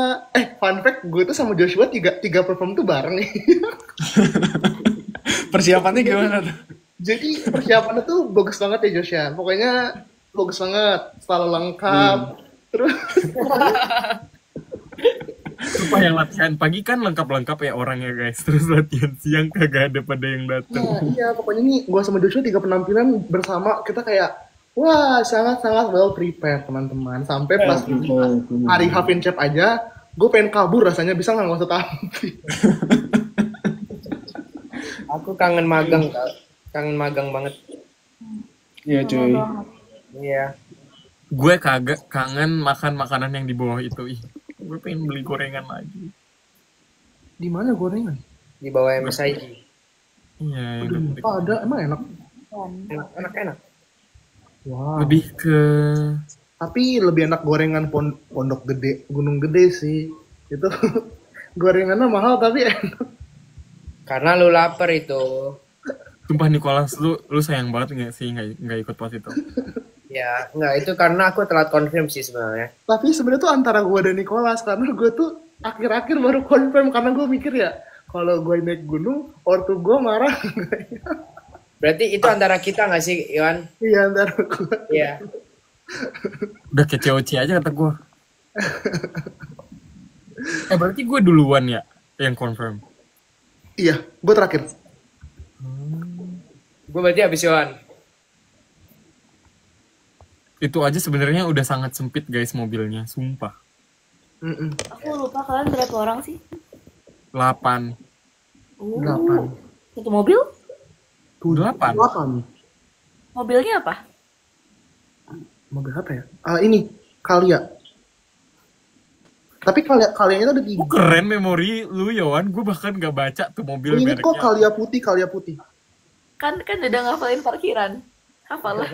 Speaker 3: fun fact, gue tuh sama Joshua tiga perform tuh bareng nih.
Speaker 7: Persiapannya gimana tuh?
Speaker 3: Jadi persiapannya tuh bagus banget ya Joshua. Pokoknya bagus banget, selalu lengkap. Terus
Speaker 6: Sumpah yang latihan pagi kan lengkap-lengkap ya orangnya guys. Terus latihan siang kagak ada pada yang datang.
Speaker 3: iya, pokoknya nih gue sama Joshua 3 penampilan bersama, kita kayak wah sangat-sangat well prepared teman-teman. Sampai pas hari Havin Chap aja, gue pengen kabur rasanya, bisa nggak usah tampil.
Speaker 1: Aku kangen magang, Kak. Kangen magang banget.
Speaker 7: Iya cuy.
Speaker 1: Iya.
Speaker 6: Gue kagak kangen makan makanan yang di bawah itu. Gue pengen beli gorengan lagi.
Speaker 3: Di mana gorengan?
Speaker 1: Di bawah MSIG.
Speaker 6: Iya,
Speaker 3: Ada, emang enak.
Speaker 1: Enak.
Speaker 3: Wow.
Speaker 6: lebih ke
Speaker 3: Tapi lebih enak gorengan Pondok Gede, Gunung Gede sih. Itu gorengannya mahal tapi enak.
Speaker 1: Karena lu lapar itu.
Speaker 6: sumpah Nicholas, lu sayang banget nggak sih nggak ikut pas itu?
Speaker 1: Ya, enggak, itu karena aku telat confirm sih sebenarnya.
Speaker 3: Tapi sebenarnya tuh antara gue dan Nicholas, karena gue tuh akhir-akhir baru confirm, karena gue mikir ya, kalau gue naik gunung, ortu gue marah.
Speaker 1: Berarti itu antara kita nggak sih, Iwan?
Speaker 3: Iya, antara gue.
Speaker 1: Iya.
Speaker 6: Udah kayak COC aja kata gue. Berarti gue duluan ya yang confirm.
Speaker 3: Iya, gue terakhir.
Speaker 1: Gue berarti habis Iwan.
Speaker 6: Itu aja sebenarnya udah sangat sempit guys mobilnya, sumpah.
Speaker 2: Aku lupa kalian berapa orang sih?
Speaker 6: 8.
Speaker 3: 8.
Speaker 2: Satu mobil?
Speaker 6: 8.
Speaker 3: 8.
Speaker 2: Mobilnya apa?
Speaker 3: Mobil apa ya? Ini, Kalia. Tapi Kalianya tuh ada 3.
Speaker 6: Keren memori lu Yohan, gue bahkan gak baca tuh mobil
Speaker 3: Ini kok
Speaker 6: mereknya.
Speaker 3: Kalia putih.
Speaker 2: Kan udah ngafalin parkiran. Hafal lah.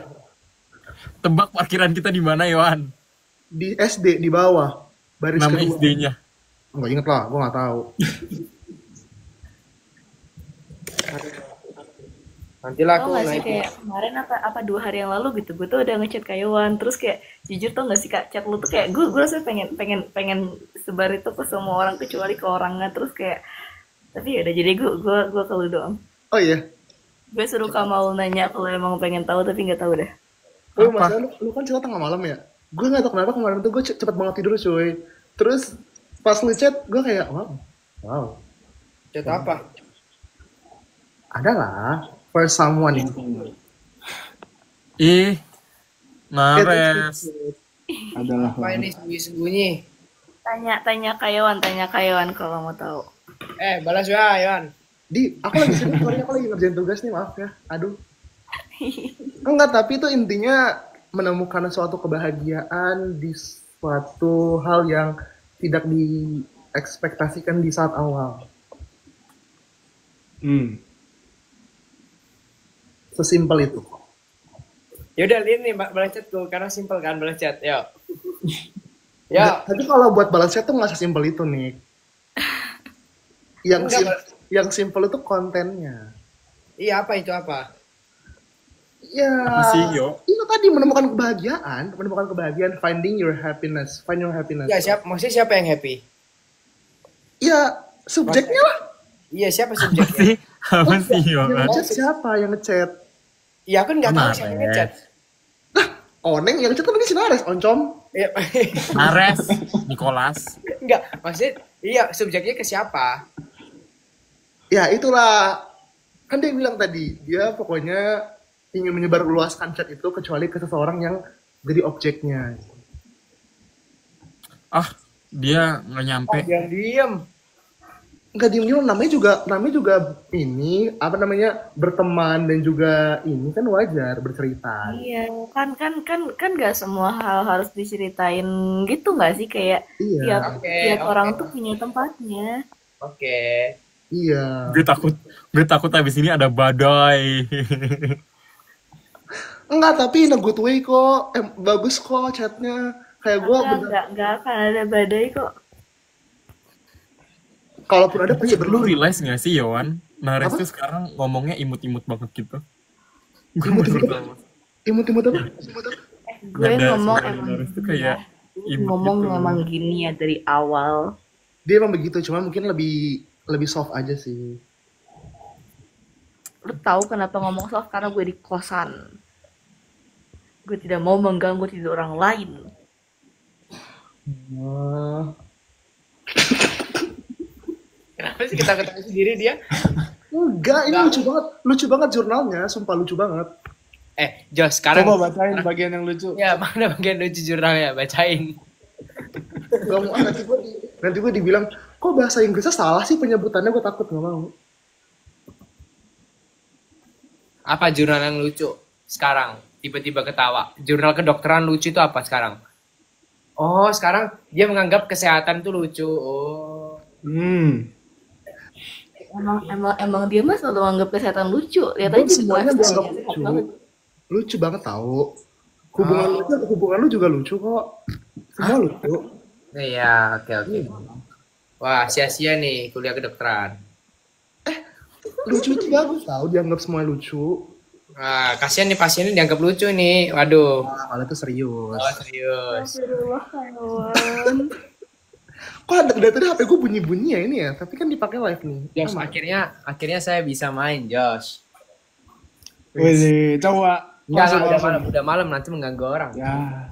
Speaker 6: Tebak parkiran kita di mana Yohan?
Speaker 3: Di SD, di bawah. Baris
Speaker 6: Nama
Speaker 3: kedua.
Speaker 6: SD-nya.
Speaker 3: Nggak inget lah, gue nggak tahu.
Speaker 1: Nantilah
Speaker 2: Tau
Speaker 1: aku
Speaker 2: gak sih
Speaker 1: naik.
Speaker 2: kayak kemarin apa 2 hari yang lalu gitu, gue tuh udah ngechat Kayuan, terus kayak jujur tau gak sih kak, chat lu tuh kayak gue rasanya pengen sebar itu ke semua orang kecuali ke orangnya, terus kayak tapi ya udah, jadi gue ke lu doang.
Speaker 3: Oh iya.
Speaker 2: Gue suruh Kamal nanya kalau emang pengen tahu tapi nggak tahu deh.
Speaker 3: Oh,
Speaker 6: Apa?
Speaker 3: masalah lu kan cerita tengah malam ya. Gue nggak tahu kenapa kemarin tuh gue cepet banget tidur cuy. Terus pas lu chat gue kayak wow.
Speaker 1: Chat apa?
Speaker 3: Ada lah for someone itu.
Speaker 6: Ih, Nares.
Speaker 7: Adalah
Speaker 1: Apa ini sembunyi-sembunyi?
Speaker 2: Tanya Kayuan kalau mau tahu.
Speaker 1: Balas ya, Yohan.
Speaker 3: Aku lagi sibuk, sorry aku lagi ngerjain tugas nih, maaf ya. Aduh. Enggak, tapi itu intinya menemukan suatu kebahagiaan di suatu hal yang tidak diekspektasikan di saat awal. Sesimpel itu.
Speaker 1: Yaudah, lihat nih balas chat gue karena simpel kan balas chat. Yo.
Speaker 3: Tapi kalau buat balas chat tuh nggak sesimpel itu nih. Yang simpel itu kontennya.
Speaker 1: Iya, apa itu apa?
Speaker 3: Ya.
Speaker 6: Apa sih, Yo?
Speaker 3: Itu tadi menemukan kebahagiaan, finding your happiness, find your happiness.
Speaker 1: Ya, maksudnya siapa yang happy?
Speaker 3: Ya, subjeknya lah.
Speaker 1: Iya, siapa
Speaker 6: Apa
Speaker 1: subjeknya?
Speaker 6: sih? Apa sih, Yo?
Speaker 3: Yang ngechat siapa yang ngechat?
Speaker 1: Iya, aku nggak tahu
Speaker 6: Nares.
Speaker 1: siapa yang ngechat.
Speaker 3: Oneng yang ngechat kan ini si Nares, oncom.
Speaker 1: Iya.
Speaker 6: Nares, Nicholas.
Speaker 1: Enggak, maksudnya iya subjeknya ke siapa?
Speaker 3: Ya itulah, kan dia bilang tadi, dia pokoknya ingin menyebarluaskan chat itu kecuali ke seseorang yang jadi objeknya.
Speaker 6: Dia nggak nyampe.
Speaker 1: Jangan diem.
Speaker 3: Enggak diem-diem, namanya juga ini, apa namanya, berteman dan juga ini kan wajar bercerita.
Speaker 2: Iya, kan nggak semua hal harus diceritain gitu nggak sih, kayak
Speaker 3: Iya,
Speaker 2: tiap orang tuh punya tempatnya.
Speaker 1: Oke.
Speaker 3: iya.
Speaker 6: Gue takut habis ini ada badai.
Speaker 3: Enggak, tapi in a good way kok. Bagus kok chatnya. Kayak gue
Speaker 2: Nggak akan ada badai kok.
Speaker 3: kalaupun ada pasti
Speaker 6: Lu realize gak sih, Yowan? Nares tuh sekarang ngomongnya imut-imut banget gitu. Gue baru tahu.
Speaker 3: imut-imut apa?
Speaker 2: Gue
Speaker 6: Nada
Speaker 2: ngomong
Speaker 6: suara
Speaker 2: emang
Speaker 6: Nares tuh kayak imut
Speaker 2: ngomong
Speaker 6: gitu.
Speaker 2: emang gini ya dari awal.
Speaker 3: Dia emang begitu, cuma mungkin lebih soft aja sih.
Speaker 2: Lu tahu kenapa ngomong soft? Karena gue di kosan. Gue tidak mau mengganggu tidur orang lain.
Speaker 1: Kenapa sih kita ketawa sendiri dia?
Speaker 3: Enggak, ini lucu banget jurnalnya, sumpah lucu banget.
Speaker 1: Jos, sekarang
Speaker 7: Coba bacain bagian yang lucu.
Speaker 1: ya mana bagian lucu jurnalnya, bacain.
Speaker 3: Gak mau, nanti gue dibilang, kok bahasa Inggrisnya salah sih penyebutannya, gue takut gak mau.
Speaker 1: Apa jurnal yang lucu sekarang? Tiba-tiba ketawa. Jurnal kedokteran lucu itu apa sekarang? Oh, sekarang dia menganggap kesehatan itu lucu. Oh.
Speaker 2: Emang dia mah selalu anggap kesehatan lucu. Lihat aja
Speaker 3: Semuanya
Speaker 2: di
Speaker 3: dianggap
Speaker 2: sehat
Speaker 3: lucu.
Speaker 2: banget.
Speaker 3: Lucu banget tau. Hubungan lu juga lucu kok. Semua lucu.
Speaker 1: Iya, oke. Wah, sia-sia nih kuliah kedokteran.
Speaker 3: Lucu itu bagus tau, dianggap semua lucu.
Speaker 1: Wah, kasihan nih pasiennya dianggap lucu nih. Waduh.
Speaker 3: Nah, kalau itu serius.
Speaker 1: Oh, serius.
Speaker 2: Astagfirullah, kawan.
Speaker 3: Kok ada tadi HP gue bunyi-bunyi ya ini ya, tapi kan dipakai live nih.
Speaker 1: Jos, akhirnya saya bisa main, Jos.
Speaker 7: Wih, coba.
Speaker 1: Enggak lah,
Speaker 7: Langsung.
Speaker 1: udah malam nanti mengganggu orang.
Speaker 7: Ya.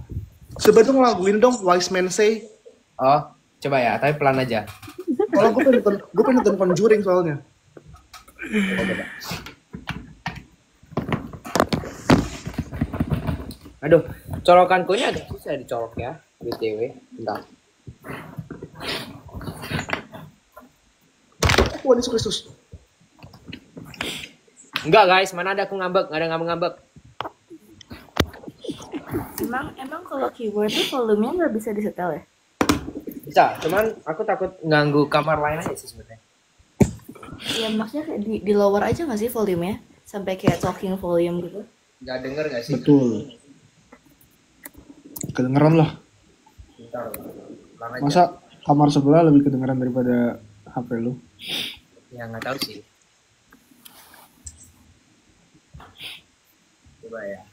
Speaker 3: Coba dong laguin dong Wise Man Say.
Speaker 1: Oh, coba ya, tapi pelan aja.
Speaker 3: Kalau gue pengen nonton Conjuring soalnya.
Speaker 1: Aduh, colokanku ini agak susah dicolok ya, BTW. Bentar.
Speaker 3: Wah, Yesus Kristus.
Speaker 1: Enggak guys, mana ada aku ngambek, nggak ada ngambek-ngambek.
Speaker 2: Emang kalau keyboard tuh volumenya nggak bisa disetel ya?
Speaker 1: Bisa, cuman aku takut ganggu kamar lain aja sih sebenarnya.
Speaker 2: Ya maksudnya kayak di lower aja nggak sih volumenya? Sampai kayak talking volume gitu.
Speaker 1: Nggak denger nggak sih?
Speaker 7: Betul. Kedengeran lah.
Speaker 1: Bentar, pelan aja.
Speaker 7: Masa kamar sebelah lebih kedengeran daripada HP lu?
Speaker 1: Ya nggak tahu sih. coba ya.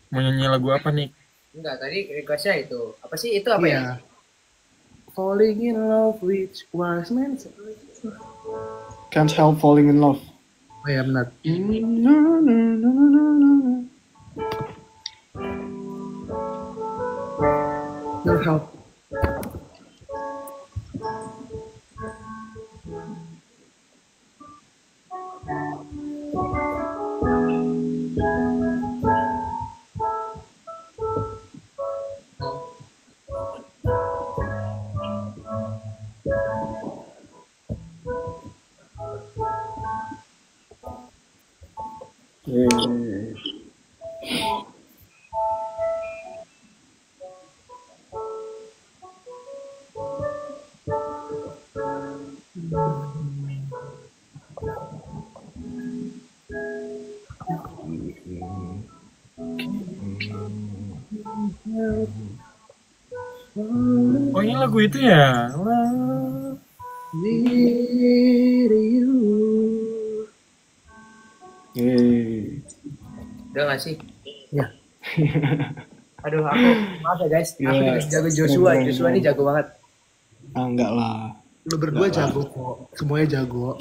Speaker 6: Mau nyanyi lagu apa nih?
Speaker 1: Enggak, tadi requestnya itu. Apa sih itu apa ya?
Speaker 3: Iya. Falling in love with wise men.
Speaker 7: Can't help falling in love.
Speaker 3: Oh ya benar. Can't help.
Speaker 6: Oh ini lagu itu ya? Wah.
Speaker 1: Udah nggak sih?
Speaker 3: Ya.
Speaker 1: Aduh, aku maaf ya guys. Aku
Speaker 7: Iya,
Speaker 1: juga jago Joshua.
Speaker 7: keren,
Speaker 1: Joshua ini jago banget.
Speaker 7: Ah, enggak lah.
Speaker 3: Lu berdua jago kok. Semuanya jago.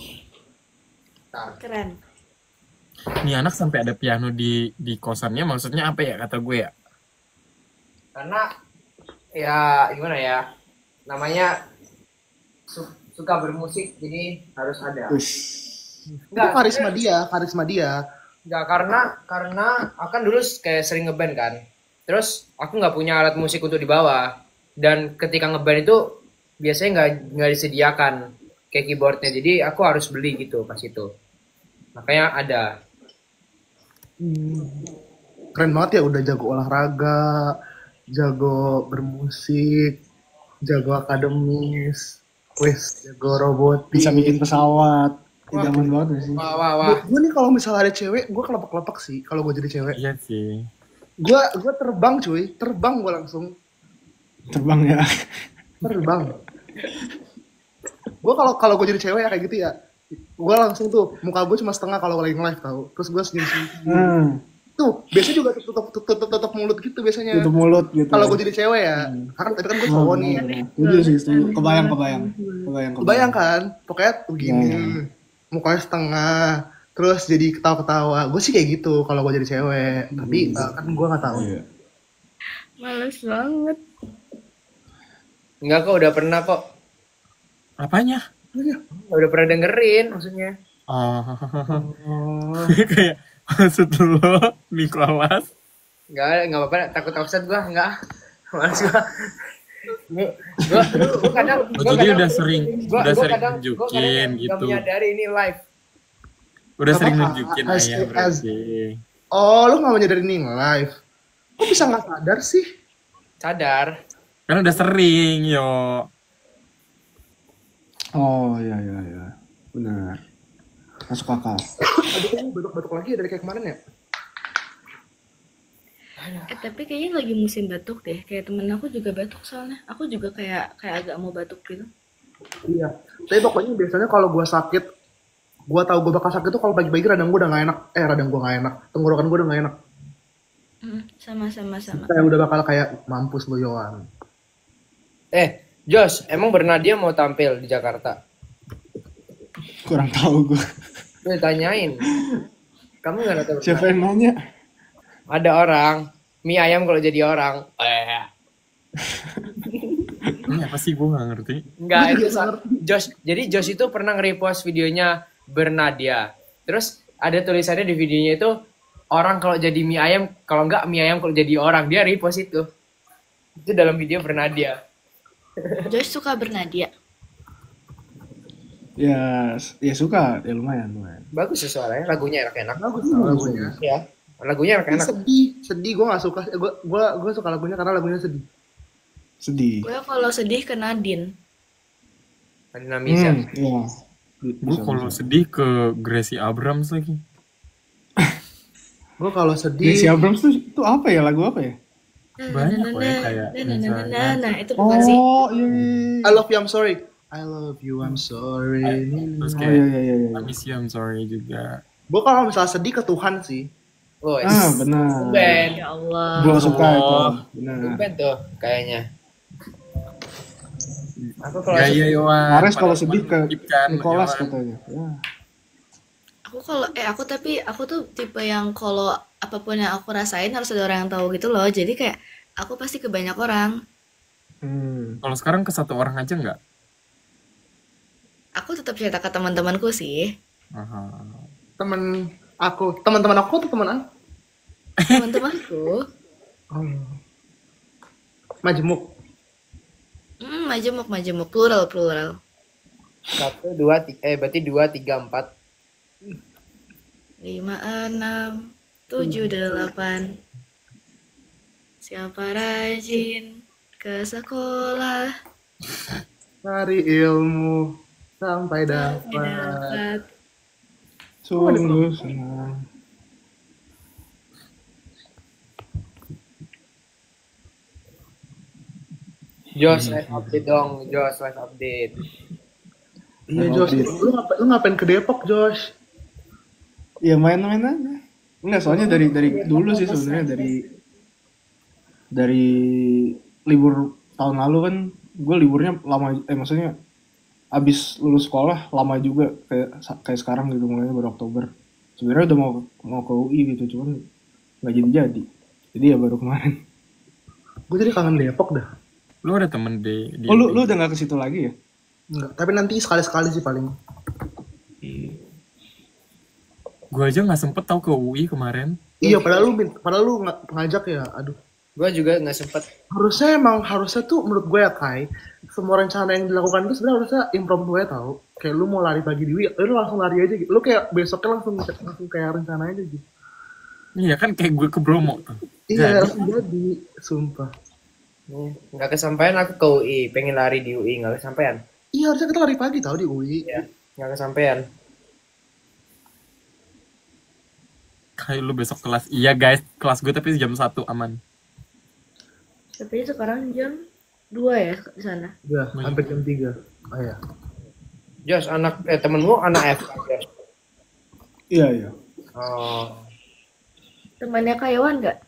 Speaker 2: Keren.
Speaker 6: Ini anak sampai ada piano di kosannya, maksudnya apa ya kata gue ya?
Speaker 1: Karena ya gimana ya? Namanya suka bermusik, jadi harus ada.
Speaker 7: Ush.
Speaker 3: Itu karisma dia.
Speaker 1: Enggak, karena akan dulu kayak sering ngeband kan. Terus aku nggak punya alat musik untuk dibawa. Dan ketika ngeband itu biasanya nggak disediakan kayak keyboardnya. Jadi aku harus beli gitu pas itu. Makanya ada.
Speaker 3: Keren banget ya, udah jago olahraga, jago bermusik, jago akademis, jago robotik.
Speaker 7: Bisa bikin pesawat. Idaman banget gak sih?
Speaker 1: Wah.
Speaker 3: Gue nih kalau misalnya ada cewek, gue kelepek-kelepek sih kalau gue jadi cewek.
Speaker 6: Iya sih.
Speaker 3: Gue terbang cuy, terbang gue langsung.
Speaker 7: Terbang ya.
Speaker 3: Terbang. Gue kalau gue jadi cewek ya kayak gitu ya, gue langsung tuh muka gue cuma setengah kalau lagi nge-live tau. Terus gue senyum-senyum. Tuh biasanya juga tutup mulut gitu biasanya.
Speaker 7: Tutup mulut gitu.
Speaker 3: Kalau gue jadi cewek ya, tapi kan gue cowok nih.
Speaker 7: Setuju sih, setuju. Kebayang.
Speaker 3: Kebayang kan, pokoknya begini, mukanya setengah, terus jadi ketawa-ketawa. Gue sih kayak gitu kalau gue jadi cewek. Tapi kan gue nggak tahu.
Speaker 7: Iya.
Speaker 2: Males banget.
Speaker 1: Enggak kok, udah pernah kok.
Speaker 6: Apanya?
Speaker 1: Udah pernah dengerin maksudnya.
Speaker 6: Oh. Kayak maksud lo Nicholas.
Speaker 1: Enggak apa-apa, takut offset gua, enggak. Males gua. Gua kadang
Speaker 6: Jadi udah sering
Speaker 1: kadang
Speaker 6: nunjukin
Speaker 1: nggak
Speaker 6: gitu.
Speaker 1: menyadari ini live.
Speaker 6: Udah sering
Speaker 3: Apa?
Speaker 6: nunjukin
Speaker 3: As-
Speaker 6: ayah berarti.
Speaker 3: Oh, lu nggak menyadari nih live? Kok bisa nggak sadar sih?
Speaker 1: Sadar.
Speaker 6: Kan udah sering, yo.
Speaker 7: Oh, iya. Benar. Masuk akal.
Speaker 3: Aduh, kayaknya batuk-batuk lagi ya dari kayak kemarin ya?
Speaker 2: Tapi kayaknya lagi musim batuk deh. Kayak temen aku juga batuk soalnya. Aku juga kayak agak mau batuk gitu.
Speaker 3: Iya. Tapi pokoknya biasanya kalau gue sakit, gue tahu gue bakal sakit tuh kalau pagi-pagi radang gue udah nggak enak. Radang gue nggak enak. Tenggorokan gue udah nggak enak.
Speaker 2: Sama.
Speaker 3: Kayak udah bakal kayak mampus lu Yohan.
Speaker 1: Josh, emang Bernadia mau tampil di Jakarta?
Speaker 7: Kurang tahu gue.
Speaker 1: Lu ditanyain. Kamu nggak tahu?
Speaker 7: Siapa yang nanya?
Speaker 1: Ada orang mie ayam kalau jadi orang.
Speaker 6: Ini apa sih, gue gak ngerti.
Speaker 1: Enggak, itu Josh. Jadi Josh itu pernah nge-repost videonya Bernadia. Terus ada tulisannya di videonya itu, orang kalau jadi mie ayam, kalau enggak mie ayam kalau jadi orang. Dia repost itu. Itu dalam video Bernadia.
Speaker 2: Josh suka Bernadia.
Speaker 7: Ya suka, ya lumayan.
Speaker 1: Bagus sih suaranya, lagunya enak-enak.
Speaker 3: Bagus tau lagunya.
Speaker 1: Ya, lagunya enak-enak.
Speaker 3: Sedih. Gue nggak suka. Gue suka lagunya karena lagunya sedih.
Speaker 7: Sedih.
Speaker 2: Gue kalau sedih ke Nadine.
Speaker 1: Adina Miza.
Speaker 7: Iya.
Speaker 6: Gue kalau sedih ke Gracie Abrams lagi.
Speaker 3: Gue kalau sedih.
Speaker 7: Si Abrams tuh apa ya, lagu apa ya?
Speaker 6: Banyak kok ya, kayak misalnya.
Speaker 2: Nah, itu bukan sih.
Speaker 7: Oh, iya.
Speaker 3: I love you, I'm sorry.
Speaker 7: I love you, I'm sorry.
Speaker 6: Terus
Speaker 3: Oh
Speaker 6: kayak
Speaker 3: iya.
Speaker 6: I miss you, I'm sorry juga.
Speaker 7: Gue kalau misalnya sedih ke Tuhan sih.
Speaker 1: Oh,
Speaker 3: Benar.
Speaker 1: Ben.
Speaker 2: Ya Allah.
Speaker 3: Gue suka itu.
Speaker 6: Oh.
Speaker 3: Benar.
Speaker 1: Ben tuh kayaknya. Aku kalau
Speaker 6: Gaya Yohan.
Speaker 3: Ares kalau sedih ke
Speaker 6: Kan,
Speaker 3: Nicholas
Speaker 6: Yohan.
Speaker 3: katanya. Ya.
Speaker 2: Aku tuh tipe yang kalau apapun yang aku rasain harus ada orang yang tahu gitu loh. Jadi kayak aku pasti ke banyak orang.
Speaker 6: Kalau sekarang ke satu orang aja nggak?
Speaker 2: Aku tetap cerita ke teman-temanku sih.
Speaker 6: Aha.
Speaker 7: Temen aku tuh teman aku.
Speaker 2: Teman-temanku.
Speaker 7: Majemuk.
Speaker 2: Majemuk, plural.
Speaker 1: 1, 2, 3, berarti 2, 3, 4.
Speaker 2: 5, 6, 7, 8. Siapa rajin ke sekolah
Speaker 7: Cari ilmu sampai dapat.
Speaker 2: dapat.
Speaker 3: Sungguh senang.
Speaker 1: Jos live update dong, Jos live update.
Speaker 7: Iya Josh, lu ngapain ke Depok Josh?
Speaker 3: Ya main-main aja. Enggak, soalnya dari dulu sih sebenarnya dari libur tahun lalu kan gue liburnya lama, maksudnya abis lulus sekolah lama juga kayak sekarang gitu, mulainya baru Oktober. Sebenarnya udah mau ke UI gitu, cuman nggak jadi. Jadi ya baru kemarin.
Speaker 7: Gue jadi kangen Depok dah.
Speaker 6: Lu ada temen di
Speaker 3: Oh lu udah nggak ke situ lagi ya?
Speaker 7: Enggak, tapi nanti sekali-sekali sih paling.
Speaker 6: Gue aja nggak sempet tahu ke UI kemarin.
Speaker 7: Iya, padahal lu ngajak ya. Aduh.
Speaker 1: Gue juga nggak sempet.
Speaker 7: Harusnya tuh menurut gue ya Kai, semua rencana yang dilakukan itu sebenarnya harusnya impromptu aja tau. Kayak lu mau lari pagi di UI, lu langsung lari aja gitu. Lu kayak besoknya langsung kayak rencana aja gitu.
Speaker 6: Iya kan kayak gue ke Bromo tuh.
Speaker 7: Iya, langsung jadi, sumpah.
Speaker 1: Nggak kesampaian aku ke UI, pengen lari di UI nggak kesampaian.
Speaker 7: Iya, harusnya kita lari pagi tau di UI.
Speaker 1: Ya, nggak kesampaian.
Speaker 6: Kayak lu besok kelas. Iya guys, kelas gue tapi jam 1 aman.
Speaker 2: Tapi sekarang jam 2 ya di sana.
Speaker 7: Iya, hampir jam 3. Oh ya.
Speaker 1: Jos, temenmu anak F, Jos.
Speaker 3: Iya.
Speaker 1: Oh,
Speaker 2: Temannya Kayawan nggak?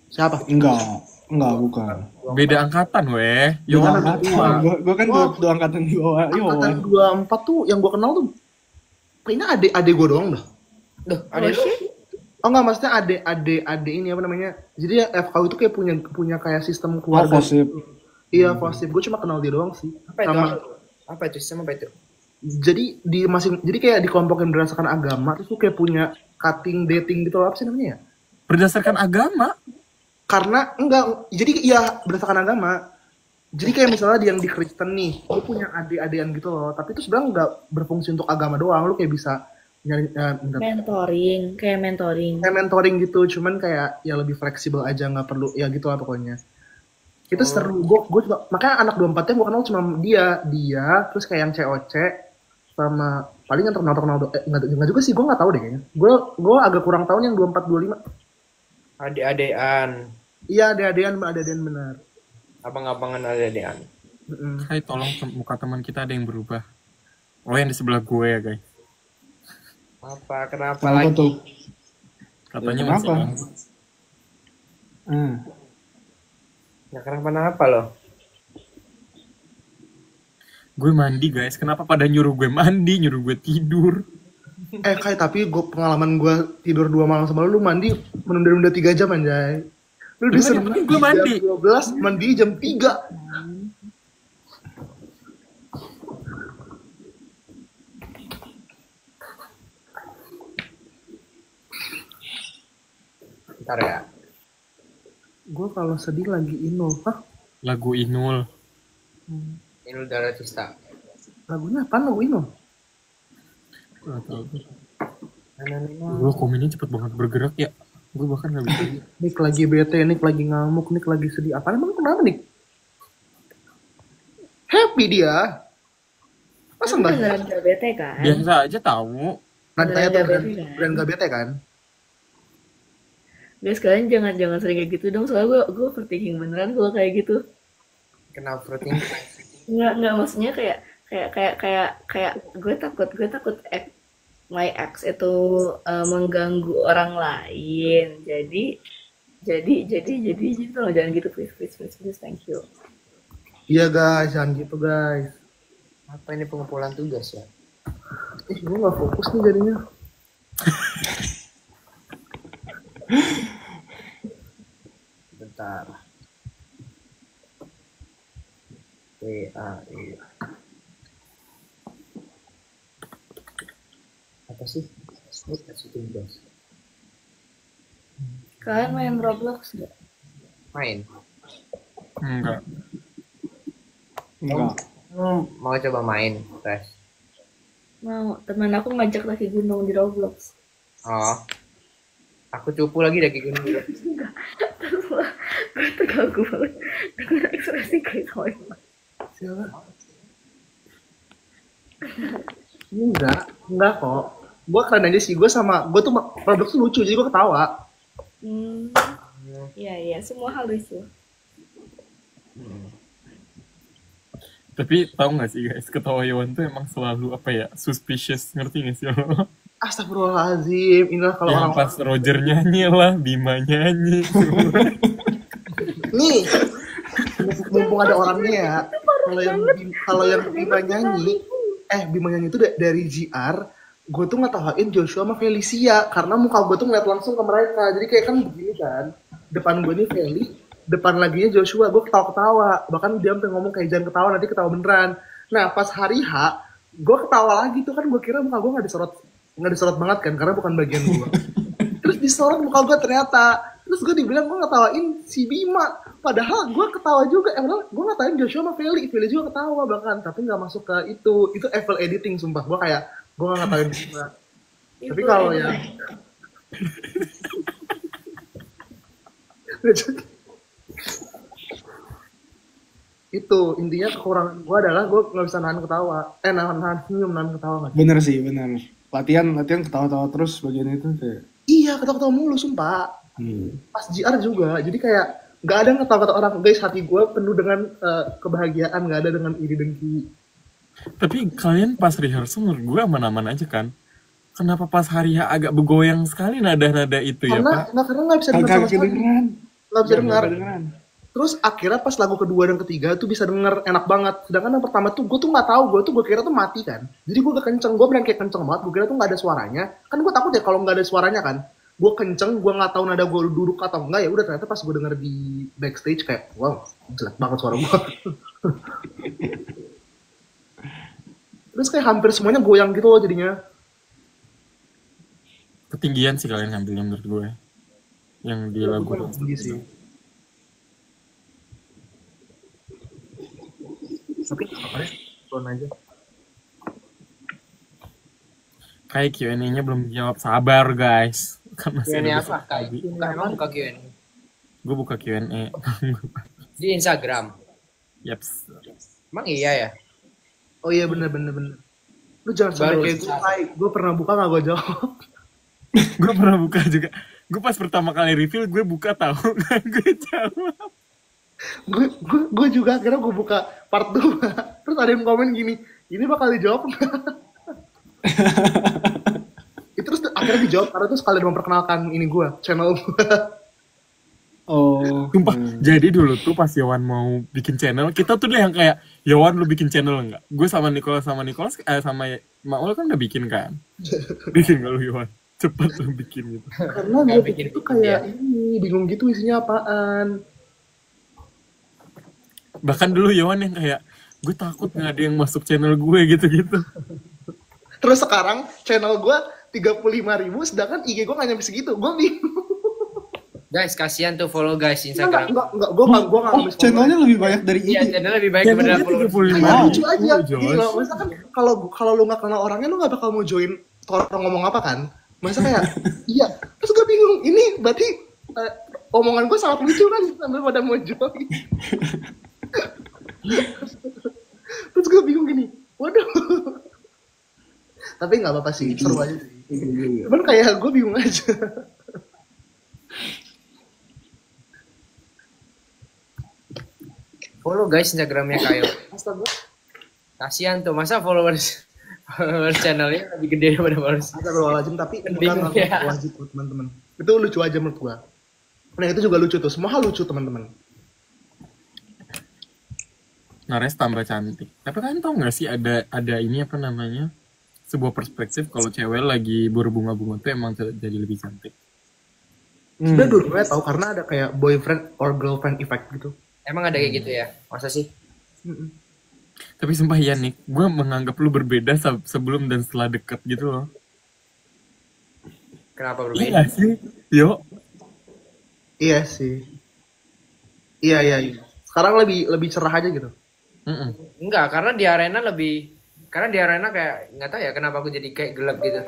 Speaker 7: Siapa?
Speaker 3: Enggak, bukan.
Speaker 6: Beda angkatan weh.
Speaker 3: Yohan
Speaker 6: Yohan
Speaker 3: gue kan dua angkatan di bawah
Speaker 7: Angkatan
Speaker 3: Yohan.
Speaker 7: 24 tuh yang gue kenal tuh kayaknya adik gue doang dah.
Speaker 1: Duh, ada lu?
Speaker 7: Oh enggak, maksudnya adik ini apa namanya? Jadi ya FKU itu kayak punya kayak sistem keluarga.
Speaker 3: Fosip.
Speaker 7: Iya, Fosip. Gue cuma kenal dia doang sih.
Speaker 1: Apa itu?
Speaker 7: Sama,
Speaker 1: Apa itu? Sistem apa itu?
Speaker 7: jadi kayak dikelompokin berdasarkan agama, terus tuh kayak punya cutting dating gitu loh, apa sih namanya ya?
Speaker 6: berdasarkan agama.
Speaker 7: Karena enggak, jadi iya berdasarkan agama. Jadi kayak misalnya yang di Kristen nih, lu punya adik-adian gitu loh, tapi itu sebenarnya nggak berfungsi untuk agama doang, lu kayak bisa nyari
Speaker 2: Kayak mentoring
Speaker 7: gitu, cuman kayak ya lebih fleksibel aja, nggak perlu ya gitu lah pokoknya. Itu seru, gue juga, makanya anak 24 nya gue kenal cuma dia, terus kayak yang COC, sama paling yang terkenal, nggak juga sih, gue nggak tahu deh kayaknya. Gue agak kurang tahu yang 24, 25.
Speaker 1: Adik-adian.
Speaker 7: Iya, adik-adian benar.
Speaker 1: Abang-abangan adik-adian.
Speaker 6: Hai, tolong muka teman kita ada yang berubah. Oh, yang di sebelah gue ya guys.
Speaker 1: Kenapa
Speaker 3: Kenapa
Speaker 1: lagi?
Speaker 3: tuh?
Speaker 6: Katanya
Speaker 3: Ya,
Speaker 6: masih
Speaker 3: kenapa?
Speaker 6: lama.
Speaker 1: Ya kenapa loh?
Speaker 6: Gue mandi guys, kenapa pada nyuruh gue mandi, nyuruh gue tidur?
Speaker 7: Kayak tapi pengalaman gue tidur 2 malam sama lu mandi menunda 3 jam anjay. Lu bisa
Speaker 6: gue mandi.
Speaker 7: Jam 12, mandi jam 3.
Speaker 1: Bentar ya.
Speaker 7: Gue kalau sedih lagi Inul. Hah?
Speaker 6: Lagu Inul.
Speaker 1: Inul Daratista.
Speaker 7: Lagunya apaan lagu Inul?
Speaker 6: Gak tau. Gue komennya cepet banget bergerak ya. Gue bahkan gak bisa.
Speaker 7: Nik lagi bete, Nik lagi ngamuk, Nik lagi sedih. Apaan emang kenapa Nik? Happy dia. Masa enggak?
Speaker 2: beneran gak bete kan?
Speaker 6: Biasa aja tahu.
Speaker 7: Nanti tanya tuh
Speaker 2: Beneran gak bete kan?
Speaker 7: brand gak bete kan?
Speaker 2: Guys, kalian jangan sering kayak gitu dong, soalnya gue overthinking beneran kalau kayak gitu.
Speaker 1: Kenapa overthinking?
Speaker 2: nggak maksudnya kayak gue takut my ex itu mengganggu orang lain. Jadi gitu loh, jangan gitu, please, thank you.
Speaker 7: Iya guys, jangan gitu guys.
Speaker 1: Apa ini pengumpulan tugas ya?
Speaker 7: Gue nggak fokus nih jadinya.
Speaker 1: Bentar. PAE. Apa sih? Kasih tugas.
Speaker 2: Kalian main Roblox nggak?
Speaker 1: Main.
Speaker 6: Enggak.
Speaker 1: Mau coba main, guys.
Speaker 2: Mau, teman aku ngajak lagi gunung di Roblox.
Speaker 1: Oh. Aku cupu lagi dari gunung.
Speaker 2: Terus lah, gue terganggu banget dengan ekspresi gue sama Iman.
Speaker 7: Siapa? Enggak kok. Gue keren aja sih, gue tuh Roblox tuh lucu, jadi gue ketawa.
Speaker 2: Iya, semua hal lucu.
Speaker 6: Tapi tahu nggak sih guys, ketawa Yohan tuh emang selalu apa ya, suspicious, ngerti nggak sih lo?
Speaker 7: Astagfirullahaladzim, inilah kalau
Speaker 6: Yang
Speaker 7: orang
Speaker 6: pas Roger nyanyi lah, Bima nyanyi.
Speaker 7: nih, mumpung ada orangnya ya. Kalau yang Bima nyanyi itu dari GR, gue tuh ngetawain Joshua sama Felicia karena muka gue tuh ngeliat langsung ke mereka. Jadi kayak kan begini kan, depan gue nih Feli, depan laginya Joshua, gue ketawa-ketawa. Bahkan dia sampai ngomong kayak jangan ketawa, nanti ketawa beneran. Nah pas hari H, gue ketawa lagi tuh kan, gue kira muka gue nggak disorot banget kan, karena bukan bagian gue. Terus disorot muka gue ternyata. Terus gue dibilang gue ngetawain si Bima. Padahal gue ketawa juga. Padahal gue ngetawain Joshua sama Feli juga ketawa bahkan. Tapi nggak masuk ke itu. Itu evil editing sumpah. Gue nggak ngetawain Bima. Tapi kalau ya itu intinya kekurangan gue adalah gue nggak bisa nahan ketawa. Nahan senyum, nahan ketawa nggak.
Speaker 3: Bener sih, bener. Latihan ketawa-tawa terus bagian itu kayak.
Speaker 7: Iya, ketawa-ketawa mulu sumpah. Pas GR juga, jadi kayak nggak ada ketawa-ketawa orang. Guys, hati gue penuh dengan kebahagiaan, nggak ada dengan iri dengki.
Speaker 6: Tapi kalian pas rehearsal menurut gue aman-aman aja kan? Kenapa pas hari H agak begoyang sekali nada-nada itu ya Pak?
Speaker 7: Karena nggak bisa dengar sama sekali. Nggak bisa dengar. Terus akhirnya pas lagu kedua dan ketiga tuh bisa denger enak banget. Sedangkan yang pertama tuh gue tuh nggak tahu, gue kira tuh mati kan. Jadi gue gak kenceng, gue beneran kayak kenceng banget. Gue kira tuh nggak ada suaranya. Kan gue takut ya kalau nggak ada suaranya kan. Gue kenceng, gue nggak tahu nada gue duduk atau enggak, ya udah ternyata pas gue denger di backstage kayak wow jelek banget suara gue. Terus kayak hampir semuanya goyang gitu loh jadinya.
Speaker 6: Ketinggian sih kalian ngambilnya menurut gue. Yang di lagu
Speaker 7: tinggi sih. Tapi apa deh, turun aja.
Speaker 6: Kayak Q&A-nya belum jawab, sabar guys. Kan masih
Speaker 1: Q&A
Speaker 6: ada
Speaker 1: apa? Emang buka Q&A?
Speaker 6: Gue buka Q&A.
Speaker 1: Di Instagram?
Speaker 6: Yaps.
Speaker 1: Emang iya ya?
Speaker 7: Oh iya bener. Lu jangan sampai kayak gue pernah buka gak gue jawab.
Speaker 6: Gue pernah buka juga. Gue pas pertama kali reveal gue buka tahu kan gue jawab.
Speaker 7: Gue juga akhirnya gue buka part 2. Terus ada yang komen gini, ini bakal dijawab nggak? Terus akhirnya dijawab karena itu sekalian memperkenalkan ini gue, channel gue.
Speaker 3: Oh.
Speaker 6: Sumpah, jadi dulu tuh pas Yohan mau bikin channel, kita tuh deh yang kayak, Yohan lu bikin channel enggak? Gue sama Nicholas sama Maul kan udah bikin kan? Bikin gak lu Yohan? Cepet lu bikin gitu.
Speaker 7: Karena gue bikin itu kayak ini, bingung gitu isinya apaan.
Speaker 6: Bahkan dulu Yohan yang kayak, gue takut gak ada yang masuk channel gue gitu-gitu.
Speaker 7: Terus sekarang channel gue 35.000, sedangkan IG gue gak nyampe segitu. Gue bingung.
Speaker 1: Guys, kasihan tuh follow guys Instagram.
Speaker 7: Enggak, gue gak ngambil
Speaker 3: channelnya lebih banyak dari IG.
Speaker 1: Iya, channel lebih banyak daripada follow.
Speaker 7: Lucu aja. Masa kan kalau lu gak kenal orangnya, lu gak bakal mau join orang ngomong apa kan? Masa kayak, iya. Terus gue bingung, ini berarti omongan gue sangat lucu kan, sampai pada mau join. Terus gue bingung gini, waduh. Tapi nggak apa-apa sih, seru aja sih. Cuman kayak gue bingung aja.
Speaker 1: Follow guys Instagramnya Kayo.
Speaker 7: Astaga.
Speaker 1: Kasihan tuh, masa followers channelnya lebih gede daripada followers.
Speaker 7: Astagfirullahaladzim, tapi
Speaker 1: Bingung,
Speaker 7: bukan
Speaker 1: ya.
Speaker 7: wajib tuh, teman-teman. Itu lucu aja menurut gua. Nah itu juga lucu tuh, semua hal lucu teman-teman.
Speaker 6: Nares tambah cantik. Tapi kan tau gak sih ada ini apa namanya? Sebuah perspektif kalau cewek lagi berbunga-bunga tuh emang jadi lebih cantik.
Speaker 7: Sebenarnya dua-duanya tahu karena ada kayak boyfriend or girlfriend effect gitu.
Speaker 1: Emang ada kayak gitu ya? Masa sih?
Speaker 6: Tapi sumpah ya Nick, gue menganggap lu berbeda sebelum dan setelah deket gitu loh.
Speaker 1: Kenapa
Speaker 6: Iya
Speaker 1: berbeda?
Speaker 6: sih, yo.
Speaker 7: Iya sih. Iya. Sekarang lebih cerah aja gitu.
Speaker 1: Enggak, karena di arena kayak nggak tahu ya kenapa aku jadi kayak gelap gitu.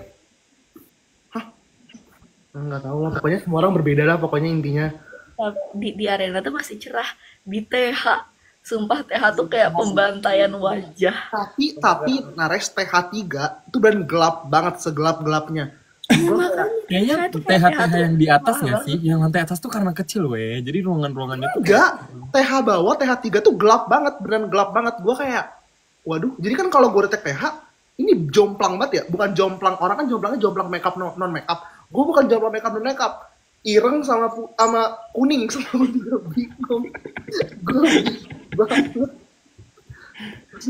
Speaker 7: Nggak tahu lah, pokoknya semua orang berbeda lah pokoknya intinya.
Speaker 2: Di arena tuh masih cerah. Di TH, sumpah TH tuh kayak pembantaian wajah.
Speaker 7: Tapi Nares TH3 itu beneran gelap banget, segelap-gelapnya.
Speaker 6: Kayaknya TH-TH yang di atas nggak sih? Yang lantai atas tuh karena kecil weh. Jadi ruangan-ruangannya tuh
Speaker 7: Enggak, TH bawah, TH3 tuh gelap banget, beneran gelap banget. Gue kayak, waduh, jadi kan kalau gue retek TH, ini jomplang banget ya, bukan jomplang, orang kan jomplangnya jomplang makeup non makeup. Gue bukan jomplang makeup non makeup, ireng sama kuning, sama gue bingung.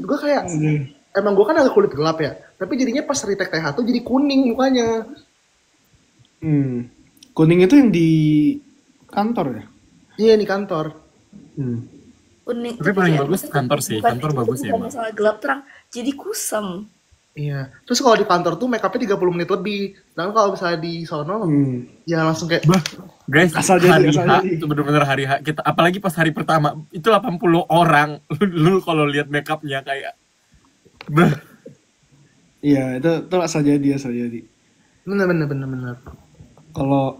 Speaker 7: Gue kayak, emang gue kan agak kulit gelap ya, tapi jadinya pas retek TH tuh jadi kuning mukanya.
Speaker 3: Kuning itu yang di kantor ya?
Speaker 7: Iya di kantor.
Speaker 2: Kuning.
Speaker 6: Tapi paling bagus kantor sih, kantor bagus ya.
Speaker 2: Bukan masalah gelap terang, jadi kusam.
Speaker 7: Iya. Terus kalau di kantor tuh make upnya 30 menit lebih. Sedangkan kalau misalnya di sono, ya langsung kayak
Speaker 6: Guys,
Speaker 3: Asal
Speaker 6: hari
Speaker 3: jadi.
Speaker 6: H itu bener-bener hari H. Kita apalagi pas hari pertama itu 80 orang. Lu kalau lihat makeupnya kayak
Speaker 3: Iya, itu asal jadi.
Speaker 7: bener.
Speaker 3: Kalau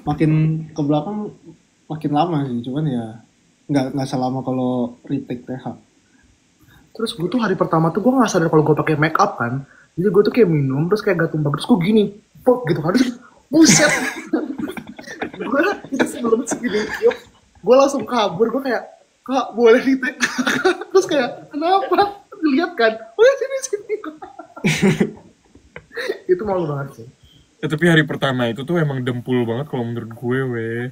Speaker 3: makin ke belakang makin lama sih, cuman ya nggak selama kalau retake TH.
Speaker 7: Terus gue tuh hari pertama tuh gue nggak sadar kalau gue pakai make up kan. Jadi gue tuh kayak minum terus kayak gak tumbang terus gue gini, pok gitu kan. Terus buset. Gue itu sebelum segini yuk, gue langsung kabur. Gue kayak, kak boleh retake? Terus kayak kenapa? Lihat kan, oh ya sini. Itu malu banget sih.
Speaker 6: ya, tapi hari pertama itu tuh emang dempul banget kalau menurut gue weh.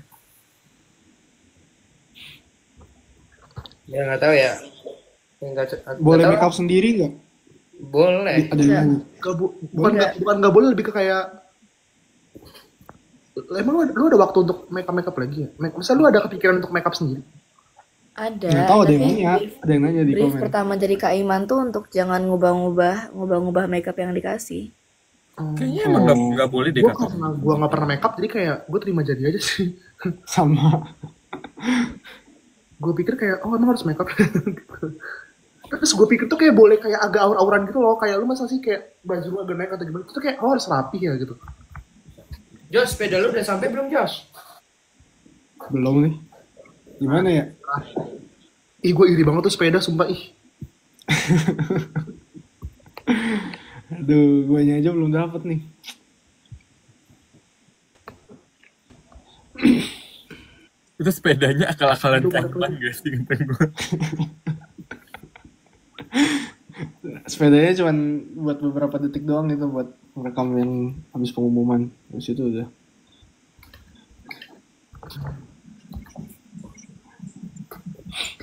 Speaker 1: Ya nggak tahu ya.
Speaker 3: Boleh make up sendiri nggak?
Speaker 1: Boleh.
Speaker 3: Ada yang
Speaker 7: Bukan nggak boleh, lebih ke kayak emang lu ada waktu untuk make up lagi ya? Masa lu ada kepikiran untuk make up sendiri?
Speaker 2: Ada.
Speaker 3: nggak tahu, ada yang
Speaker 2: tapi
Speaker 3: nanya, ada yang nanya di
Speaker 2: brief
Speaker 3: komen.
Speaker 2: pertama dari Kak Iman tuh untuk jangan ngubah-ngubah makeup yang dikasih.
Speaker 6: Kayaknya emang nggak boleh deh
Speaker 7: Gue
Speaker 6: kata.
Speaker 7: karena gue nggak pernah make up jadi kayak gue terima jadi aja sih.
Speaker 3: Sama.
Speaker 7: Gue pikir kayak oh emang harus make up. Terus gue pikir tuh kayak boleh kayak agak aur-auran gitu loh, kayak lu masa sih kayak baju lu agak naik atau gimana, itu kayak oh harus rapi ya gitu.
Speaker 1: Jos, sepeda lu udah sampai belum Jos?
Speaker 3: Belum nih. Gimana ya?
Speaker 7: Ih gue iri banget tuh sepeda sumpah ih.
Speaker 3: Aduh, gue aja belum dapet nih.
Speaker 6: Itu sepedanya akal-akalan cangklan guys di genteng gue.
Speaker 3: Sepedanya cuman buat beberapa detik doang itu, buat merekam yang habis pengumuman. Terus itu udah.